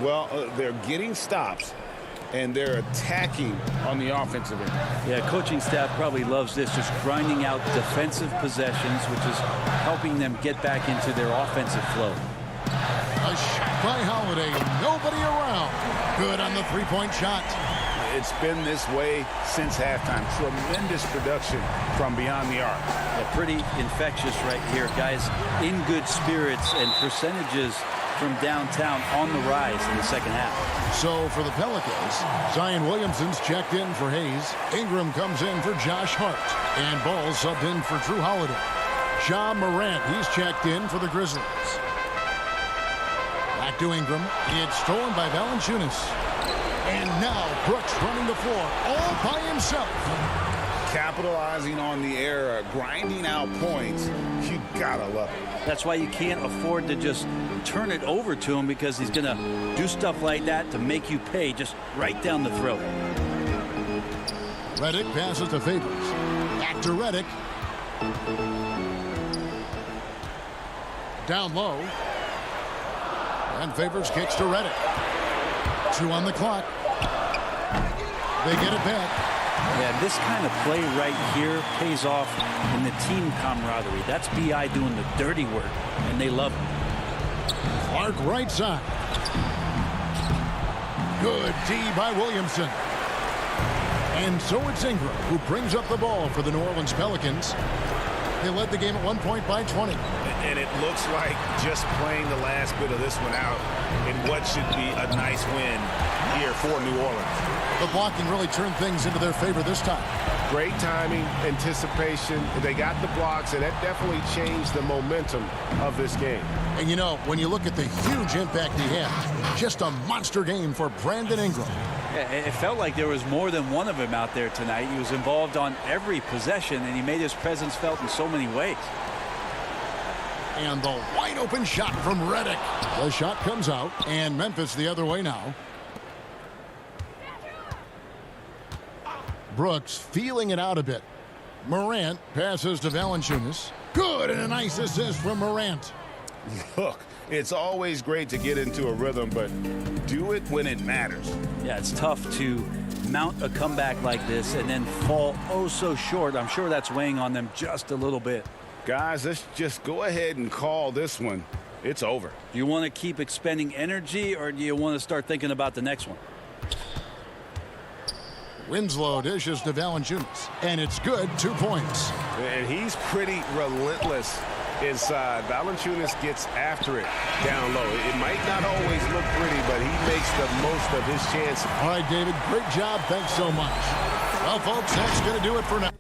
Well, they're getting stops, and they're attacking on the offensive end. Yeah, coaching staff probably loves this, just grinding out defensive possessions, which is helping them get back into their offensive flow. A shot by Holiday, nobody around. Good on the three-point shot. It's been this way since halftime. Tremendous production from beyond the arc. Yeah, pretty infectious right here, guys. In good spirits, and percentages from downtown on the rise in the second half. So for the Pelicans, Zion Williamson's checked in for Hayes. Ingram comes in for Josh Hart. And Ball subbed in for Drew Holiday. Ja Morant, he's checked in for the Grizzlies. Back to Ingram. It's stolen by Valanciunas. And now Brooks running the floor all by himself. Capitalizing on the error, grinding out points. You gotta love it. That's why you can't afford to just turn it over to him, because he's going to do stuff like that to make you pay just right down the throat. Reddick passes to Favors. Back to Reddick. Down low. And Favors kicks to Reddick. 2 on the clock. They get it back. Yeah, this kind of play right here pays off in the team camaraderie. That's B.I. doing the dirty work, and they love it. Clark right side. Good D by Williamson. And so it's Ingram who brings up the ball for the New Orleans Pelicans. They led the game at 1 point by 20. And it looks like just playing the last bit of this one out in what should be a nice win here for New Orleans. The blocking really turned things into their favor this time. Great timing, anticipation. They got the blocks, and that definitely changed the momentum of this game. And you know, when you look at the huge impact he had, just a monster game for Brandon Ingram. Yeah, it felt like there was more than one of him out there tonight. He was involved on every possession, and he made his presence felt in so many ways. And the wide open shot from Redick. The shot comes out, and Memphis the other way now. Brooks feeling it out a bit. Morant passes to Valanciunas. Good, and a nice assist from Morant. Look, it's always great to get into a rhythm, but do it when it matters. Yeah, it's tough to mount a comeback like this and then fall oh so short. I'm sure that's weighing on them just a little bit. Guys, let's just go ahead and call this one. It's over. Do you want to keep expending energy, or do you want to start thinking about the next one? Winslow dishes to Valanciunas, and it's good, 2 points. And he's pretty relentless inside. Valanciunas gets after it down low. It might not always look pretty, but he makes the most of his chances. All right, David, great job. Thanks so much. Well, folks, that's going to do it for now.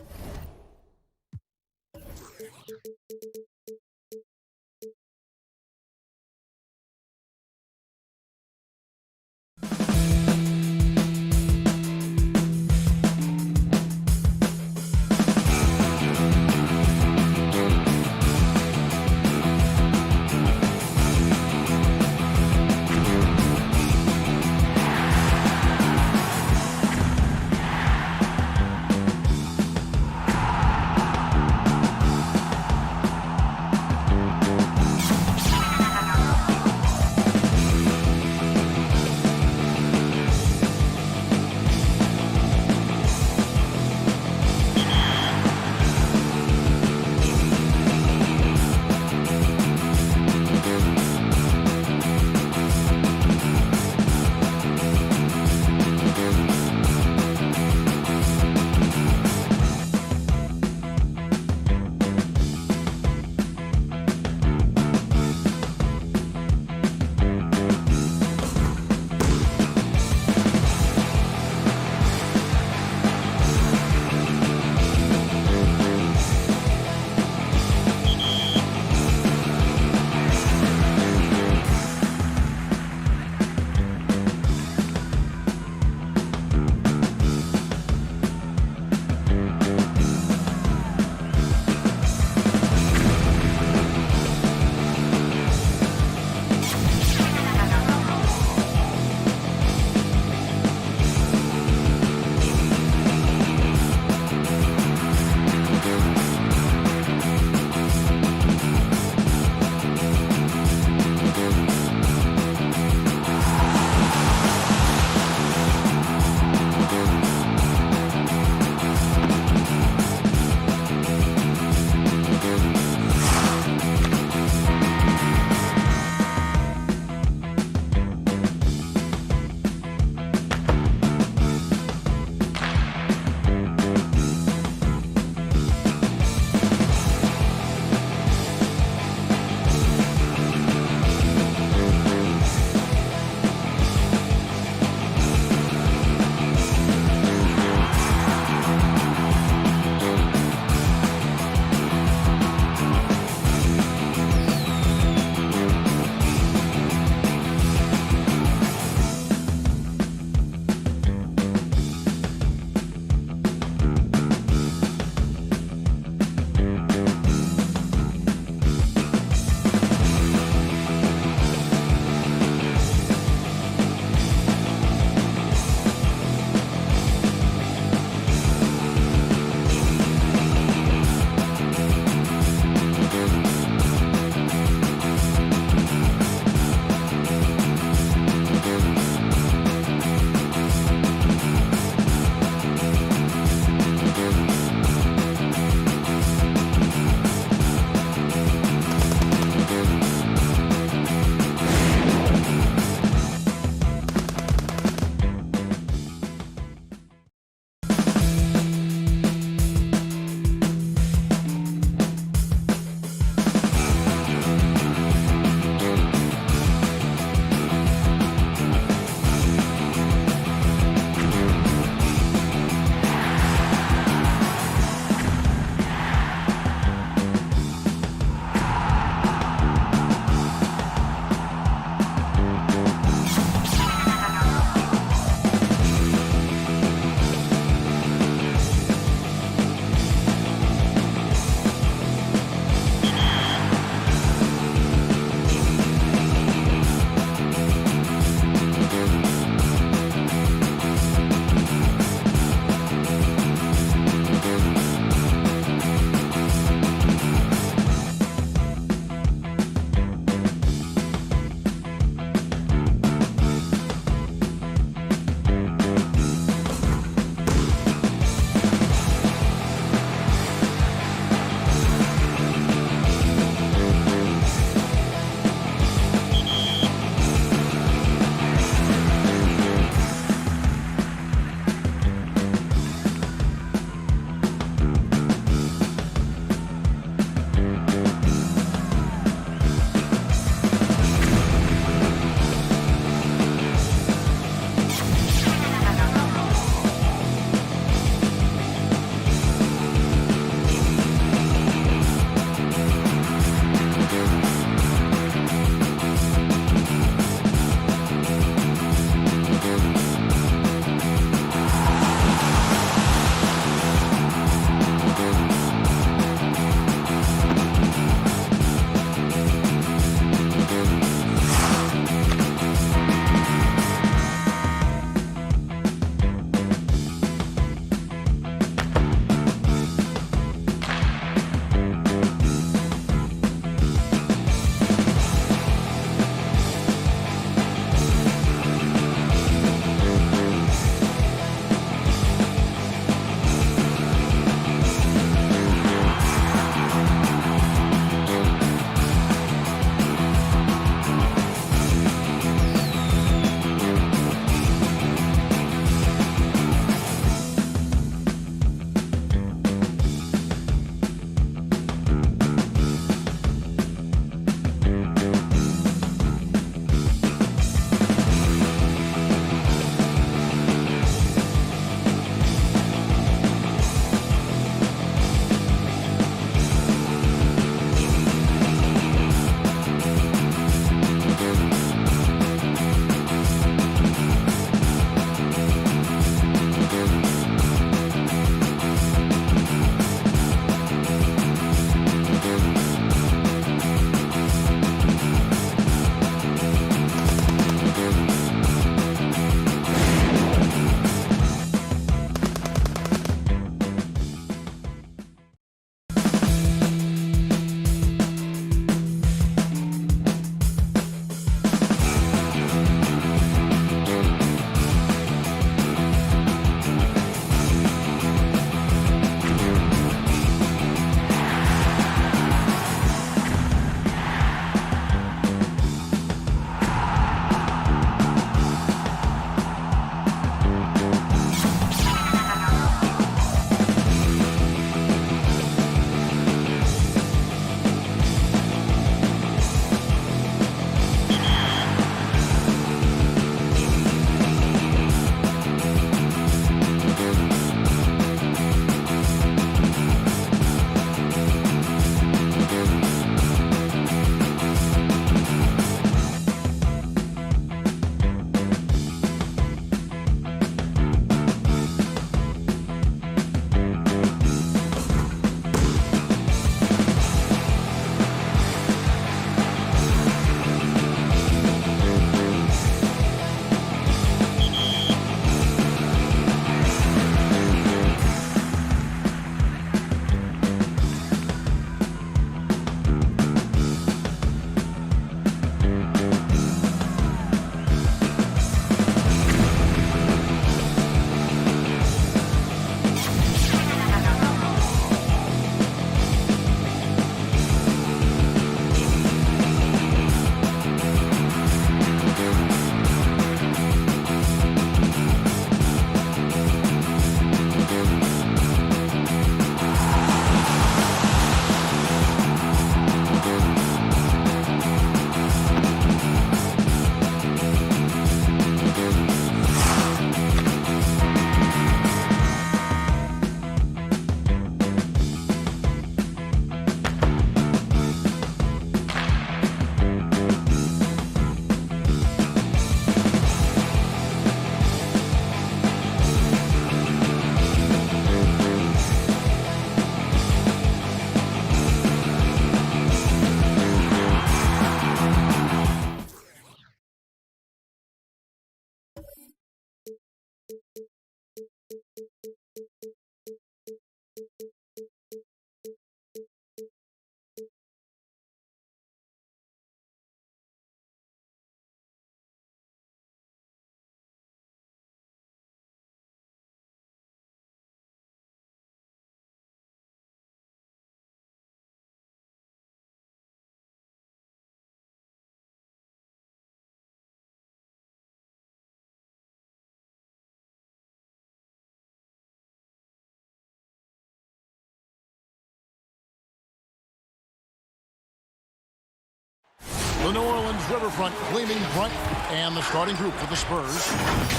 The New Orleans Riverfront gleaming bright, and the starting group for the Spurs.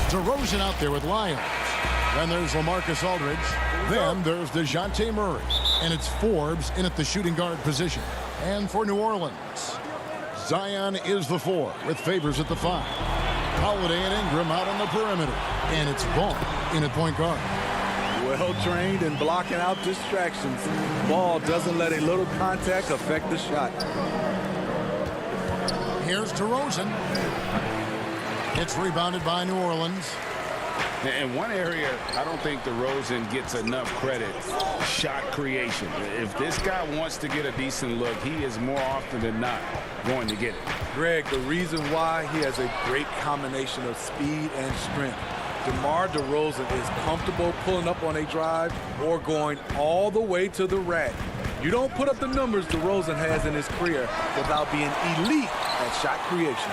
DeRozan out there with Lyons. Then there's LaMarcus Aldridge. Then there's DeJounte Murray. And it's Forbes in at the shooting guard position. And for New Orleans, Zion is the 4 with Favors at the 5. Holiday and Ingram out on the perimeter. And it's Ball in at point guard. Well trained in blocking out distractions. Ball doesn't let a little contact affect the shot. Here's DeRozan. It's rebounded by New Orleans. In one area, I don't think DeRozan gets enough credit, shot creation. If this guy wants to get a decent look, he is more often than not going to get it. Greg, the reason why he has a great combination of speed and strength. DeMar DeRozan is comfortable pulling up on a drive or going all the way to the rack. You don't put up the numbers DeRozan has in his career without being elite at shot creation.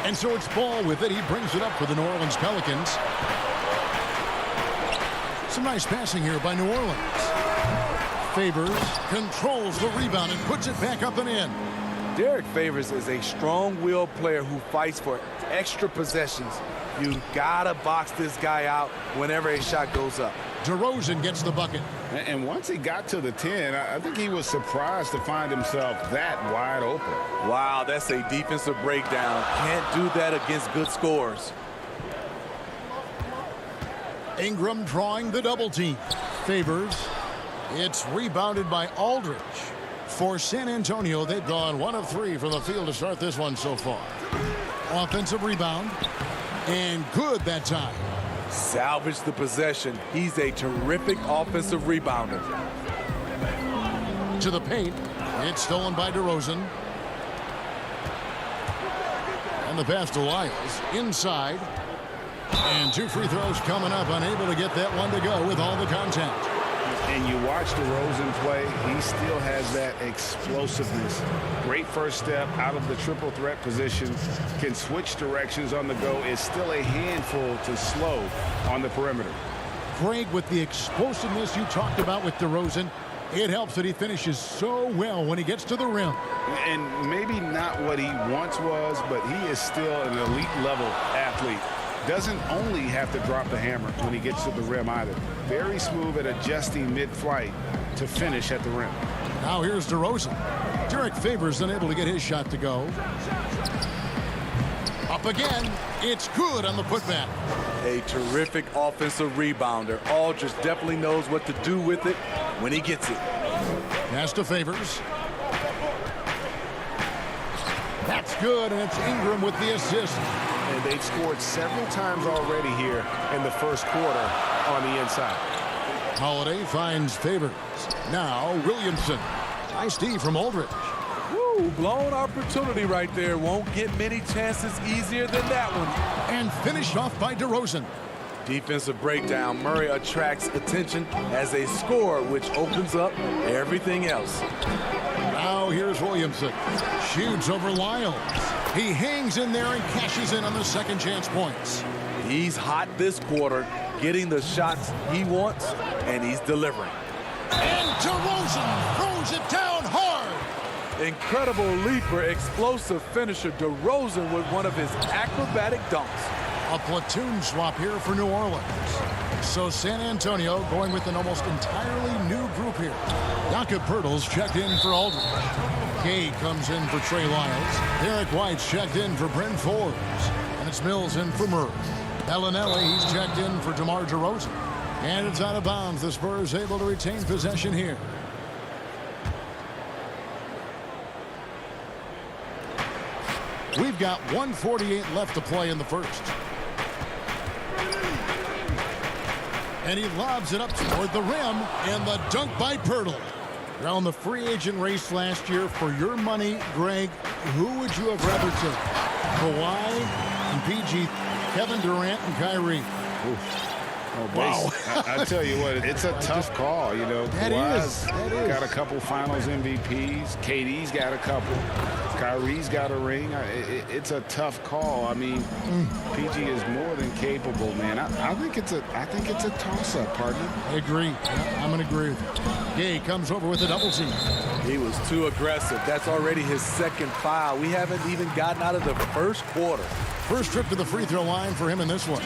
And so it's Ball with it. He brings it up for the New Orleans Pelicans. Some nice passing here by New Orleans. Favors controls the rebound and puts it back up and in. Derek Favors is a strong-willed player who fights for extra possessions. You gotta box this guy out whenever a shot goes up. DeRozan gets the bucket. And once he got to the 10, I think he was surprised to find himself that wide open. Wow, that's a defensive breakdown. Can't do that against good scores. Ingram drawing the double team. Favors. It's rebounded by Aldridge. For San Antonio, they've gone 1 of 3 from the field to start this one so far. Offensive rebound. And good that time. Salvage the possession. He's a terrific offensive rebounder. To the paint. It's stolen by DeRozan. And the pass to Lyles. Inside. And 2 free throws coming up. Unable to get that one to go with all the contact. And you watch DeRozan play, he still has that explosiveness. Great first step out of the triple threat position. Can switch directions on the go. Is still a handful to slow on the perimeter. Greg, with the explosiveness you talked about with DeRozan, it helps that he finishes so well when he gets to the rim. And maybe not what he once was, but he is still an elite level athlete. Doesn't only have to drop the hammer when he gets to the rim either. Very smooth at adjusting mid-flight to finish at the rim. Now here's DeRozan. Derek Favors unable to get his shot to go. Up again. It's good on the putback. A terrific offensive rebounder. Aldridge definitely knows what to do with it when he gets it. Pass to Favors. That's good, and it's Ingram with the assist. And they've scored several times already here in the first quarter on the inside. Holiday finds Favors. Now Williamson. Nice D from Aldridge. Woo, blown opportunity right there. Won't get many chances easier than that one. And finished off by DeRozan. Defensive breakdown. Murray attracts attention as a scorer, which opens up everything else. Now here's Williamson. Shoots over Lyles. He hangs in there and cashes in on the second chance points. He's hot this quarter, getting the shots he wants, and he's delivering. And DeRozan throws it down hard. Incredible leaper, explosive finisher. DeRozan with one of his acrobatic dunks. A platoon swap here for New Orleans. So San Antonio going with an almost entirely new group here. Jakob Poeltl's checked in for Aldridge. Kay comes in for Trey Lyles. Derek White's checked in for Bryn Forbes. And it's Mills in for Murray. Bellinelli, he's checked in for DeMar DeRozan. And it's out of bounds. The Spurs able to retain possession here. We've got 1:48 left to play in the first. And he lobs it up toward the rim, and the dunk by Poeltl. Around the free agent race last year, for your money, Greg, who would you have rather take? Kawhi and PG, Kevin Durant and Kyrie. Oof. Wow. I tell you what, it's a tough call. You know, Kawhi's got a couple Finals MVPs. KD's got a couple. Kyrie's got a ring. It's a tough call. I mean, PG is more than capable, man. I think it's a toss-up, partner. I agree. Yeah, I'm going to agree with you. Gay comes over with a double team. He was too aggressive. That's already his second foul. We haven't even gotten out of the first quarter. First trip to the free throw line for him in this one.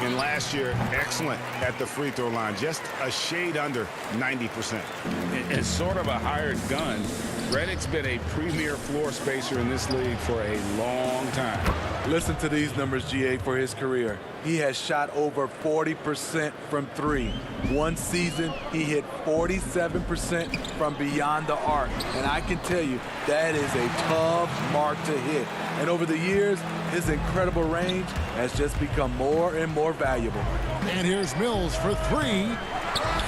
And last year, excellent at the free throw line, just a shade under 90%. It's sort of a hired gun. Redick's been a premier floor spacer in this league for a long time. Listen to these numbers, GA, for his career. He has shot over 40% from three. One season, he hit 47% from beyond the arc. And I can tell you, that is a tough mark to hit. And over the years, his incredible range has just become more and more valuable. And here's Mills for three.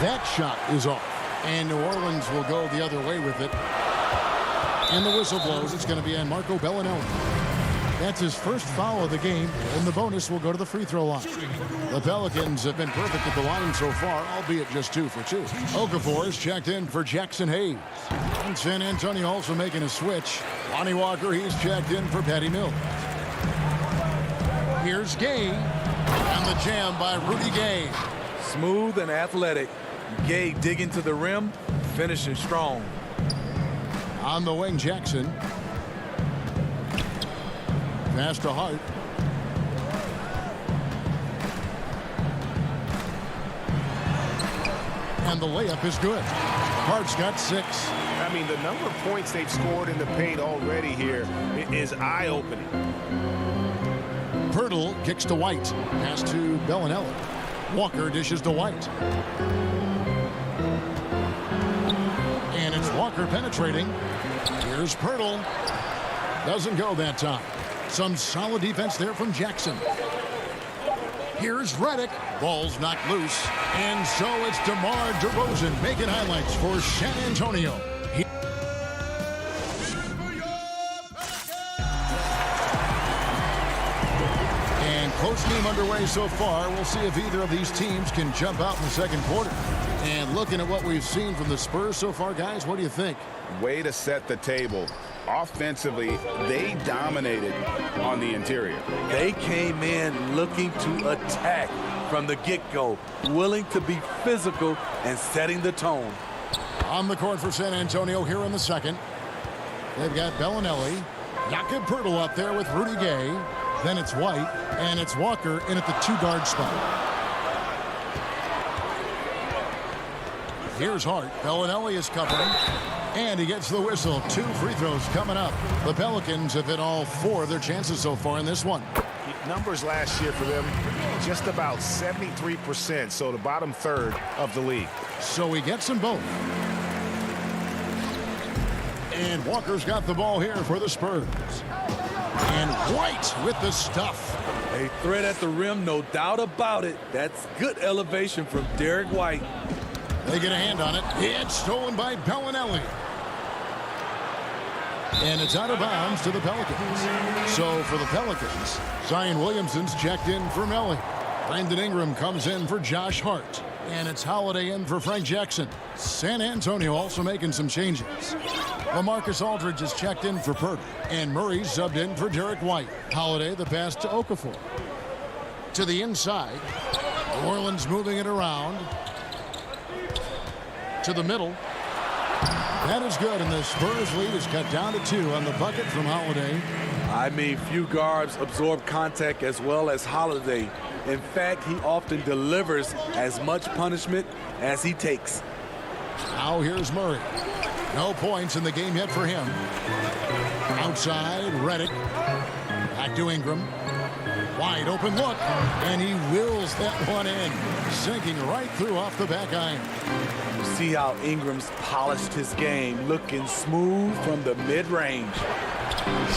That shot is off. And New Orleans will go the other way with it. And the whistle blows. It's going to be on Marco Bellinelli. That's his first foul of the game, and the bonus will go to the free throw line. The Pelicans have been perfect at the line so far, albeit just 2 for 2. Okafor is checked in for Jackson Hayes. And San Antonio also making a switch. Lonnie Walker, he's checked in for Patty Mills. Here's Gay, and the jam by Rudy Gay. Smooth and athletic. Gay digging to the rim, finishing strong. On the wing, Jackson. Pass to Hart. And the layup is good. Hart's got 6. I mean, the number of points they've scored in the paint already here is eye-opening. Pirtle kicks to White. Pass to Bellinelli. Walker dishes to White. And it's Walker penetrating. Here's Pirtle. Doesn't go that time. Some solid defense there from Jackson. Here's Redick. Ball's knocked loose. And so it's DeMar DeRozan making highlights for San Antonio. And close game underway so far. We'll see if either of these teams can jump out in the second quarter. And looking at what we've seen from the Spurs so far, guys, what do you think? Way to set the table. Offensively, they dominated on the interior. They came in looking to attack from the get-go, willing to be physical and setting the tone. On the court for San Antonio here in the second. They've got Bellinelli. Jakob Pirtle up there with Rudy Gay. Then it's White, and it's Walker in at the 2-guard spot. Here's Hart. Bellinelli is covering. And he gets the whistle. 2 free throws coming up. The Pelicans have hit all 4 of their chances so far in this one. Numbers last year for them, just about 73%, so the bottom third of the league. So he gets them both. And Walker's got the ball here for the Spurs. And White with the stuff. A threat at the rim, no doubt about it. That's good elevation from Derek White. They get a hand on it. It's stolen by Bellinelli. And it's out of bounds to the Pelicans. So for the Pelicans, Zion Williamson's checked in for Melly. Brandon Ingram comes in for Josh Hart. And it's Holiday in for Frank Jackson. San Antonio also making some changes. LaMarcus Aldridge is checked in for Pirtle. And Murray's subbed in for Derek White. Holiday the pass to Okafor. To the inside. New Orleans moving it around. To the middle. That is good, and the Spurs lead is cut down to 2 on the bucket from Holiday. I mean, few guards absorb contact as well as Holiday. In fact, he often delivers as much punishment as he takes. Now here's Murray. No points in the game yet for him. Outside, Redick. Back to Ingram. Wide open look, and he wills that one in, sinking right through off the back iron. You see how Ingram's polished his game, looking smooth from the mid-range.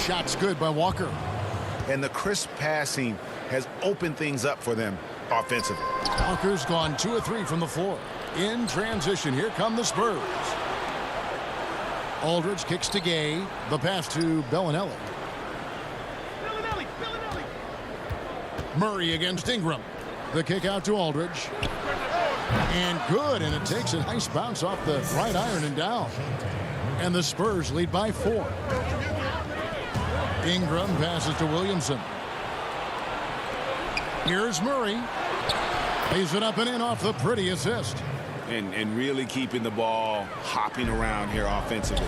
Shot's good by Walker. And the crisp passing has opened things up for them offensively. Walker's gone 2 of 3 from the floor. In transition, here come the Spurs. Aldridge kicks to Gay. The pass to Bellinelli. Murray against Ingram. The kick out to Aldridge. And good, and it takes a nice bounce off the right iron and down. And the Spurs lead by 4. Ingram passes to Williamson. Here's Murray. Lays it up and in off the pretty assist. And really keeping the ball hopping around here offensively.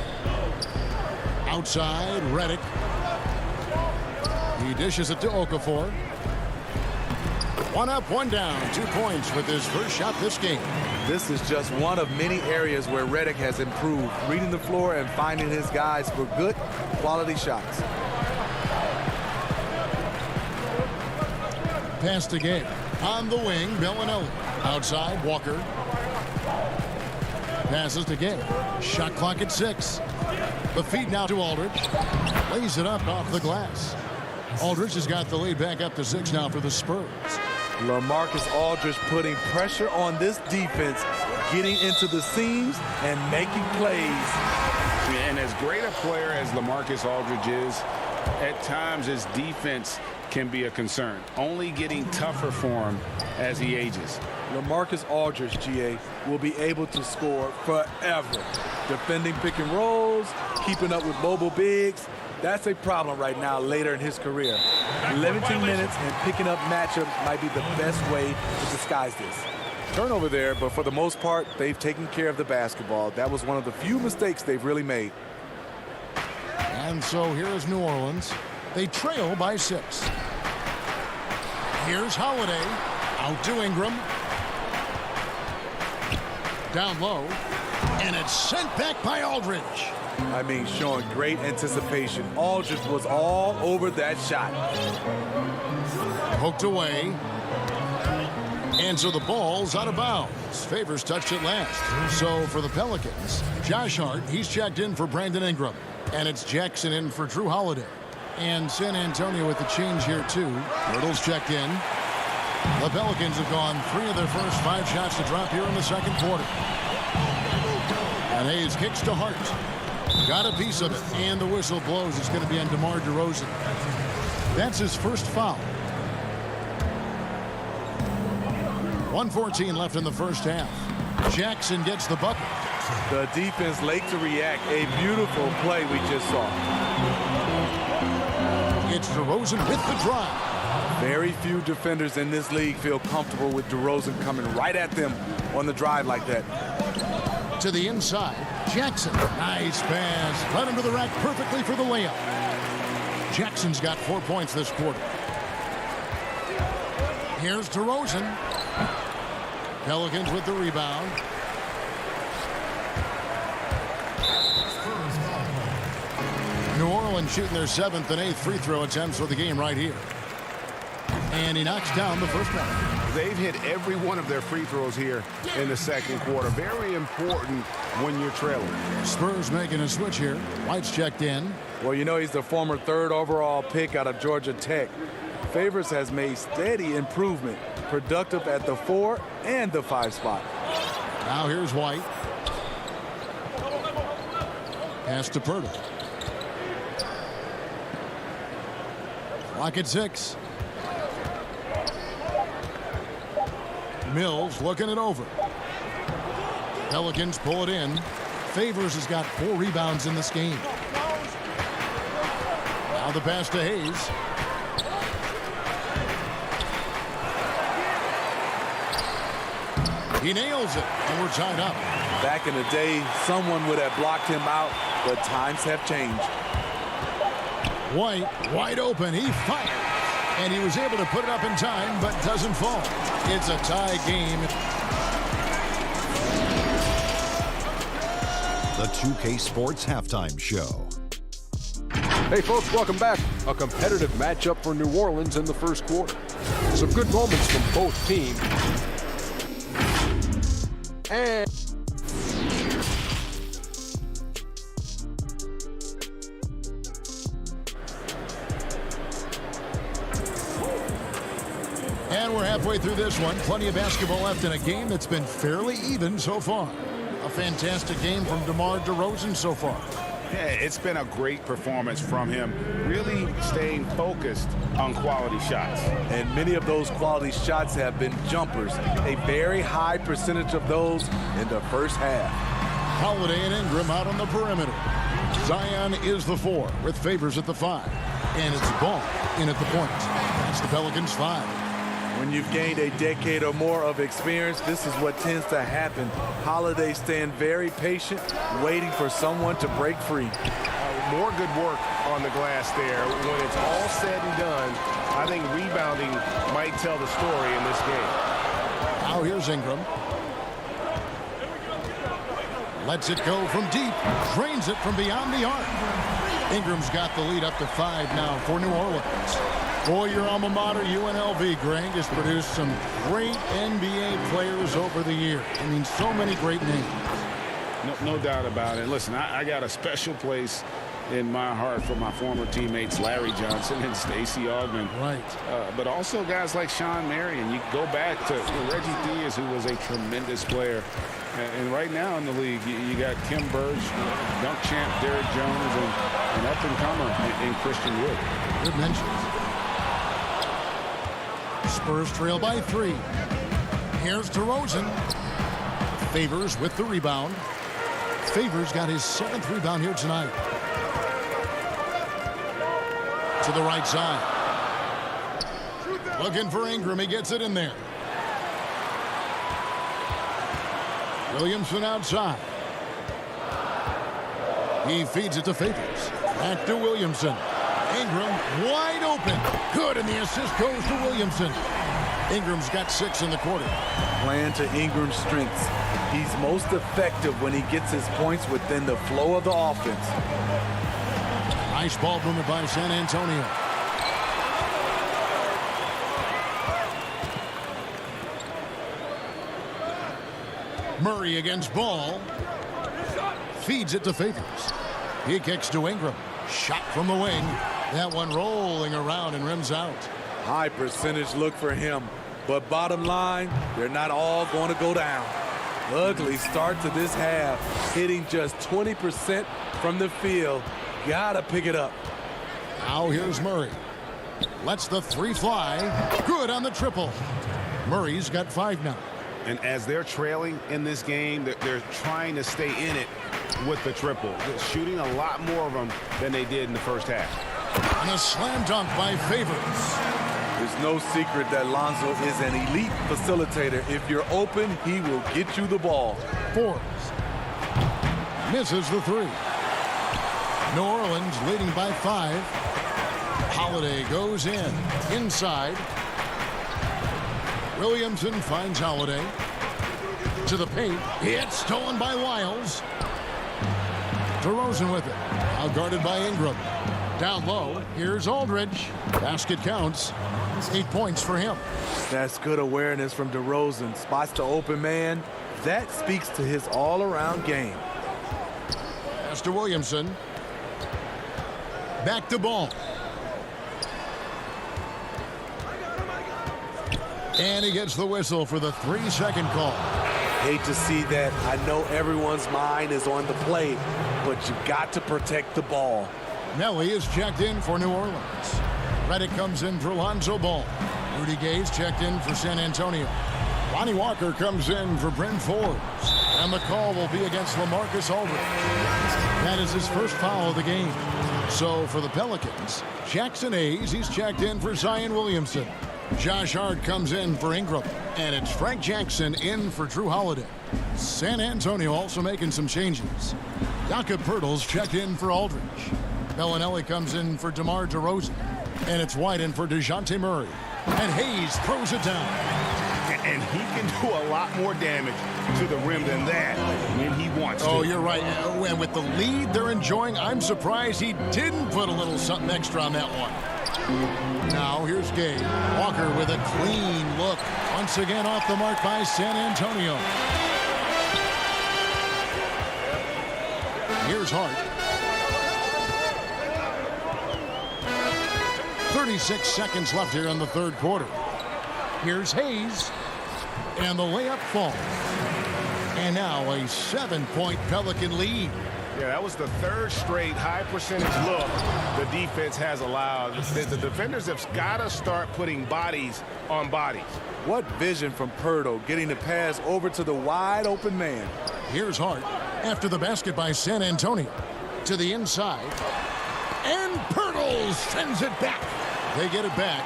Outside, Redick. He dishes it to Okafor. 1 up, 1 down. 2 points with his first shot this game. This is just one of many areas where Redick has improved, reading the floor and finding his guys for good quality shots. Pass to Gay. On the wing, Bellinelli. Outside, Walker. Passes to Gay. Shot clock at 6. The feed now to Aldridge. Lays it up off the glass. Aldridge has got the lead back up to 6 now for the Spurs. LaMarcus Aldridge putting pressure on this defense, getting into the seams and making plays. And as great a player as LaMarcus Aldridge is, at times his defense can be a concern. Only getting tougher for him as he ages. LaMarcus Aldridge, GA, will be able to score forever. Defending pick and rolls, keeping up with mobile bigs. That's a problem right now later in his career. Limiting minutes and picking up matchups might be the best way to disguise this. Turnover there, but for the most part, they've taken care of the basketball. That was one of the few mistakes they've really made. And so here is New Orleans. They trail by 6. Here's Holiday. Out to Ingram. Down low. And it's sent back by Aldridge. I mean, showing great anticipation. Aldridge was all over that shot. Poked away. And so the ball's out of bounds. Favors touched it last. So for the Pelicans, Josh Hart, he's checked in for Brandon Ingram. And it's Jackson in for Drew Holiday. And San Antonio with the change here, too. Hurdle's checked in. The Pelicans have gone 3 of their first 5 shots to drop here in the second quarter. And Hayes kicks to Hart. Got a piece of it. And the whistle blows. It's going to be on DeMar DeRozan. That's his first foul. 1:14 left in the first half. Jackson gets the bucket. The defense late to react. A beautiful play we just saw. It's DeRozan with the drive. Very few defenders in this league feel comfortable with DeRozan coming right at them on the drive like that. To the inside, Jackson. Nice pass. Led him to the rack perfectly for the layup. Jackson's got 4 points this quarter. Here's DeRozan. Pelicans with the rebound. New Orleans shooting their 7th and 8th free throw attempts for the game right here. And he knocks down the first one. They've hit every one of their free throws here in the second quarter. Very important when you're trailing. Spurs making a switch here. White's checked in. Well, you know, he's the former 3rd overall pick out of Georgia Tech. Favors has made steady improvement, productive at the 4 and the 5 spot. Now here's White. Pass to Purtle. Clock at 6. Mills looking it over. Pelicans pull it in. Favors has got 4 rebounds in this game. Now the pass to Hayes. He nails it, and we're tied up. Back in the day, someone would have blocked him out, but times have changed. White, wide open, he fired. And he was able to put it up in time, but doesn't fall. It's a tie game. The 2K Sports Halftime Show. Hey folks, welcome back. A competitive matchup for New Orleans in the first quarter. Some good moments from both teams. And we're halfway through this one. Plenty of basketball left in a game that's been fairly even so far. A fantastic game from DeMar DeRozan so far. Yeah, it's been a great performance from him, really staying focused on quality shots. And many of those quality shots have been jumpers, a very high percentage of those in the first half. Holiday and Ingram out on the perimeter. Zion is the 4 with Favors at the 5. And it's Ball in at the point. That's the Pelicans 5. When you've gained a decade or more of experience, this is what tends to happen. Holiday staying very patient, waiting for someone to break free. More good work on the glass there. When it's all said and done, I think rebounding might tell the story in this game. Now here's Ingram. Lets it go from deep. Drains it from beyond the arc. Ingram's got the lead up to 5 now for New Orleans. Boy, your alma mater, UNLV, Greg, has produced some great NBA players over the years. I mean, so many great names. No doubt about it. Listen, I got a special place in my heart for my former teammates Larry Johnson and Stacey Augmon. Right. But also guys like Sean Marion. You go back to Reggie Diaz, who was a tremendous player. And right now in the league, you got Kim Burge, dunk champ Derrick Jones, and up-and-comer in Christian Wood. Good mentions. Spurs trail by 3. Here's DeRozan. Favors with the rebound. Favors got his 7th rebound here tonight. To the right side. Looking for Ingram. He gets it in there. Williamson outside. He feeds it to Favors. Back to Williamson. Ingram wide open. Good, and the assist goes to Williamson. Ingram's got 6 in the quarter. Playing to Ingram's strengths. He's most effective when he gets his points within the flow of the offense. Nice ball movement by San Antonio. Murray against Ball. Feeds it to Favors. He kicks to Ingram. Shot from the wing. That one rolling around and rims out. High percentage look for him. But bottom line, they're not all going to go down. Ugly start to this half. Hitting just 20% from the field. Gotta pick it up. Now here's Murray. Lets the 3 fly. Good on the triple. Murray's got 5 now. And as they're trailing in this game, they're trying to stay in it with the triple. They're shooting a lot more of them than they did in the first half. And a slam dunk by Favors. There's no secret that Lonzo is an elite facilitator. If you're open, he will get you the ball. Forbes misses the 3. New Orleans leading by 5. Holiday goes in. Inside. Williamson finds Holiday. To the paint. It's stolen by Wiles. DeRozan with it. Now guarded by Ingram. Down low. Here's Aldridge. Basket counts. 8 points for him. That's good awareness from DeRozan. Spots the open man. That speaks to his all-around game. Pass to Williamson. Back to Ball. And he gets the whistle for the 3-second call. Hate to see that. I know everyone's mind is on the play, but you've got to protect the ball. Nelly is checked in for New Orleans. Reddick comes in for Lonzo Ball. Rudy Gay's checked in for San Antonio. Lonnie Walker comes in for Bryn Forbes. And the call will be against LaMarcus Aldridge. That is his first foul of the game. So for the Pelicans, Jackson Hayes, he's checked in for Zion Williamson. Josh Hart comes in for Ingram. And it's Frank Jackson in for Drew Holiday. San Antonio also making some changes. Jakob Poeltl's checked in for Aldridge. Bellinelli comes in for DeMar DeRozan. And it's White in for DeJounte Murray. And Hayes throws it down. And he can do a lot more damage to the rim than that when he wants to. Oh, you're right. And with the lead they're enjoying, I'm surprised he didn't put a little something extra on that one. Now here's Gay. Walker with a clean look. Once again off the mark by San Antonio. Here's Hart. 36 seconds left here in the third quarter. Here's Hayes. And the layup falls. And now a 7-point Pelican lead. Yeah, that was the third straight high percentage look the defense has allowed. The defenders have got to start putting bodies on bodies. What vision from Pirtle, getting the pass over to the wide open man. Here's Hart after the basket by San Antonio. To the inside. And Pirtle sends it back. They get it back.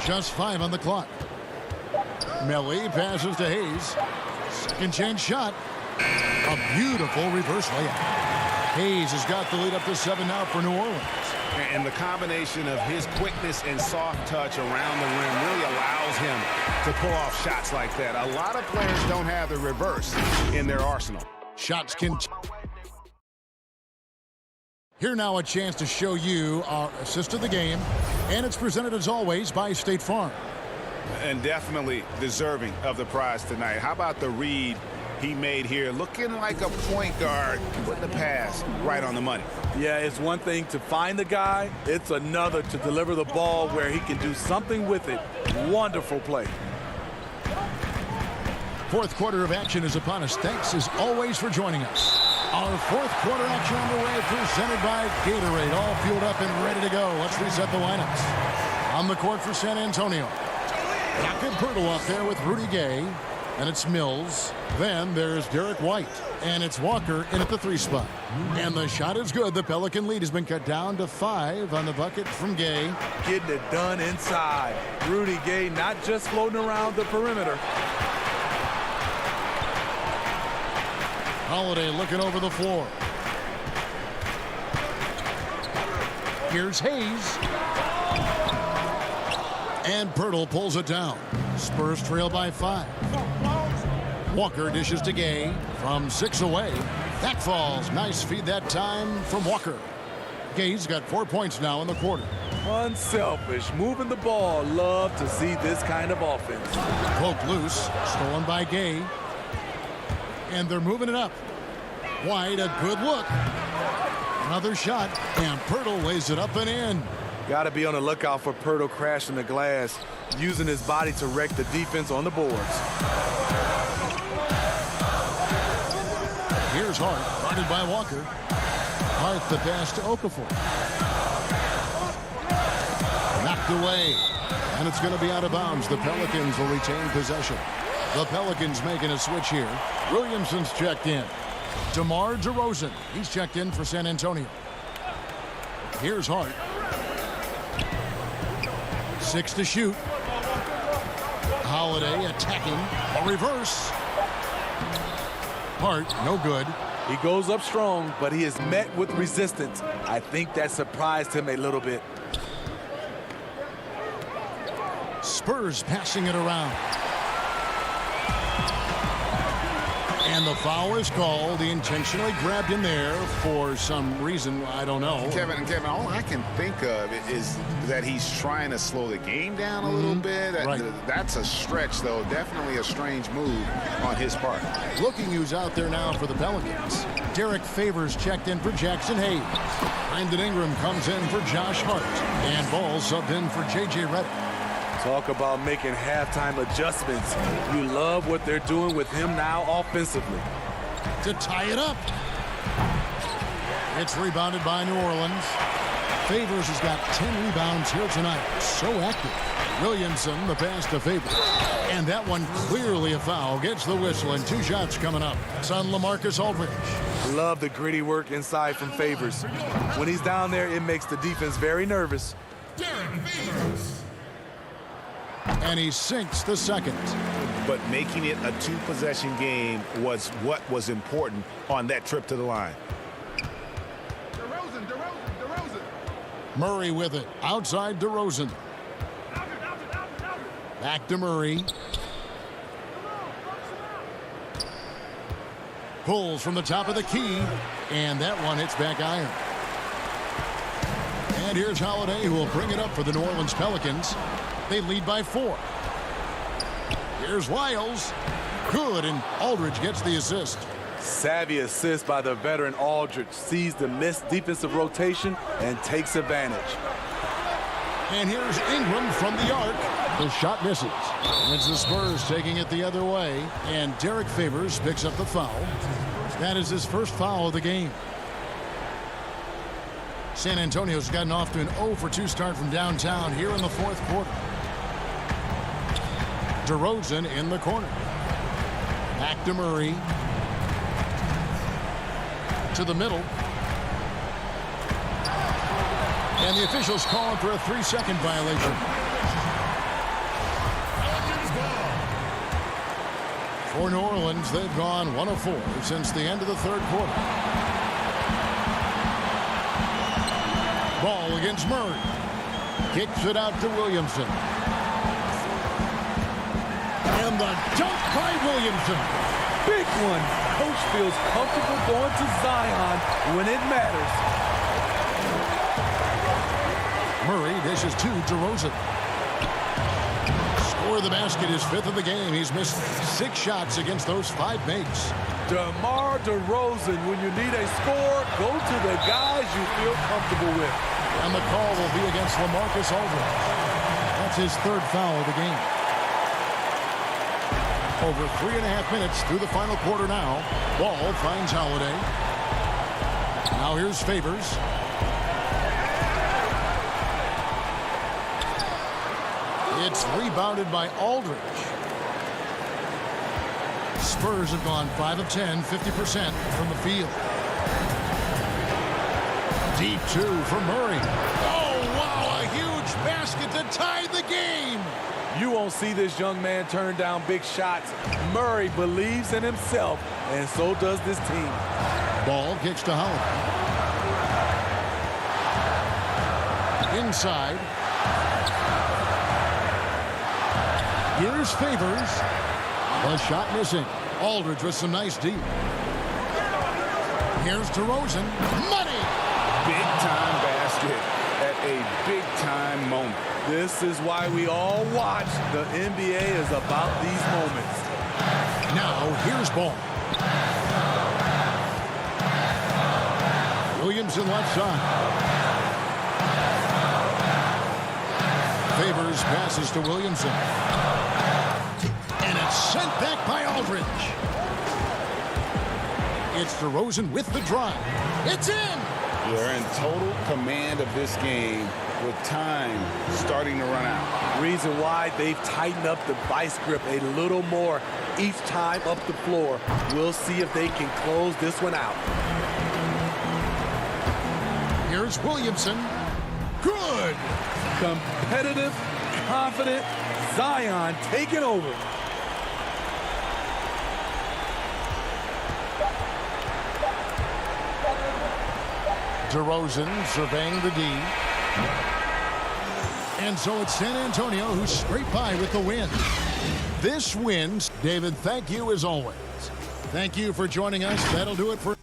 Just 5 on the clock. Melly passes to Hayes. Second chance shot. A beautiful reverse layup. Hayes has got the lead up to 7 now for New Orleans. And the combination of his quickness and soft touch around the rim really allows him to pull off shots like that. A lot of players don't have the reverse in their arsenal. Shots can... Here now a chance to show you our assist of the game. And it's presented as always by State Farm. And definitely deserving of the prize tonight. How about the read he made here? Looking like a point guard, putting the pass right on the money. Yeah, it's one thing to find the guy. It's another to deliver the ball where he can do something with it. Wonderful play. Fourth quarter of action is upon us. Thanks as always for joining us. Our fourth quarter action underway, presented by Gatorade. All fueled up and ready to go. Let's reset the lineups. On the court for San Antonio. Jakob Pirtle up there with Rudy Gay. And it's Mills. Then there's Derek White. And it's Walker in at the 3 spot. And the shot is good. The Pelican lead has been cut down to 5 on the bucket from Gay. Getting it done inside. Rudy Gay not just floating around the perimeter. Holiday looking over the floor. Here's Hayes. And Pirtle pulls it down. Spurs trail by 5. Walker dishes to Gay from 6 away. That falls. Nice feed that time from Walker. Gay's got 4 points now in the quarter. Unselfish, moving the ball. Love to see this kind of offense. Poked loose, stolen by Gay. And they're moving it up. White, a good look. Another shot, and Pirtle lays it up and in. Got to be on the lookout for Pirtle crashing the glass, using his body to wreck the defense on the boards. Here's Hart, guarded by Walker. Hart the pass to Okafor. Knocked away, and it's going to be out of bounds. The Pelicans will retain possession. The Pelicans making a switch here. Williamson's checked in. DeMar DeRozan, he's checked in for San Antonio. Here's Hart. 6 to shoot. Holiday attacking. A reverse. Hart, no good. He goes up strong, but he is met with resistance. I think that surprised him a little bit. Spurs passing it around. And the foul is called. He intentionally grabbed him there for some reason. I don't know. Kevin, all I can think of is that he's trying to slow the game down a little bit. Right. That's a stretch, though. Definitely a strange move on his part. Looking who's out there now for the Pelicans. Derek Favors checked in for Jackson Hayes. Brandon Ingram comes in for Josh Hart. And Ball subbed in for J.J. Redick. Talk about making halftime adjustments. You love what they're doing with him now offensively. To tie it up. It's rebounded by New Orleans. Favors has got 10 rebounds here tonight. So active. Williamson, the pass to Favors. And that one clearly a foul. Gets the whistle, and 2 shots coming up. Son LaMarcus Aldridge. Love the gritty work inside from Favors. When he's down there, it makes the defense very nervous. Derek Favors. And he sinks the second. But making it a 2-possession game was what was important on that trip to the line. DeRozan. Murray with it. Outside DeRozan. Back to Murray. Pulls from the top of the key. And that one hits back iron. And here's Holiday, who will bring it up for the New Orleans Pelicans. They lead by 4. Here's Wiles. Good, and Aldridge gets the assist. Savvy assist by the veteran Aldridge. Sees the missed defensive rotation and takes advantage. And here's Ingram from the arc. The shot misses. It's the Spurs taking it the other way, and Derek Favors picks up the foul. That is his first foul of the game. San Antonio's gotten off to an 0-for-2 start from downtown here in the fourth quarter. DeRozan in the corner. Back to Murray. To the middle. And the officials calling for a 3-second violation. For New Orleans, they've gone 1 of 4 since the end of the third quarter. Ball against Murray. Kicks it out to Williamson. And the dunk by Williamson. Big one. Coach feels comfortable going to Zion when it matters. Murray dishes to DeRozan. Score of the basket, his 5th of the game. He's missed 6 shots against those 5 makes. DeMar DeRozan, when you need a score, go to the guys you feel comfortable with. And the call will be against LaMarcus Aldridge. That's his 3rd foul of the game. Over 3.5 minutes through the final quarter now. Ball finds Holiday. Now here's Favors. It's rebounded by Aldridge. Spurs have gone 5 of 10, 50% from the field. Deep 2 for Murray. Oh, wow, a huge basket to tie the game. You won't see this young man turn down big shots. Murray believes in himself, and so does this team. Ball kicks to Holiday. Inside. Here's Favors. The shot missing. Aldridge with some nice deep. Here's DeRozan. Money! Big-time basket at a big-time moment. This is why we all watch. The NBA is about these moments. Now, here's Ball. Williamson left side. Favors passes to Williamson. And it's sent back by Aldridge. It's DeRozan with the drive. It's in! They're in total command of this game with time starting to run out. Reason why they've tightened up the vice grip a little more each time up the floor. We'll see if they can close this one out. Here's Williamson. Good! Competitive, confident, Zion taking over. DeRozan surveying the D. And so it's San Antonio who scraped by with the win. This wins. David, thank you as always. Thank you for joining us. That'll do it for...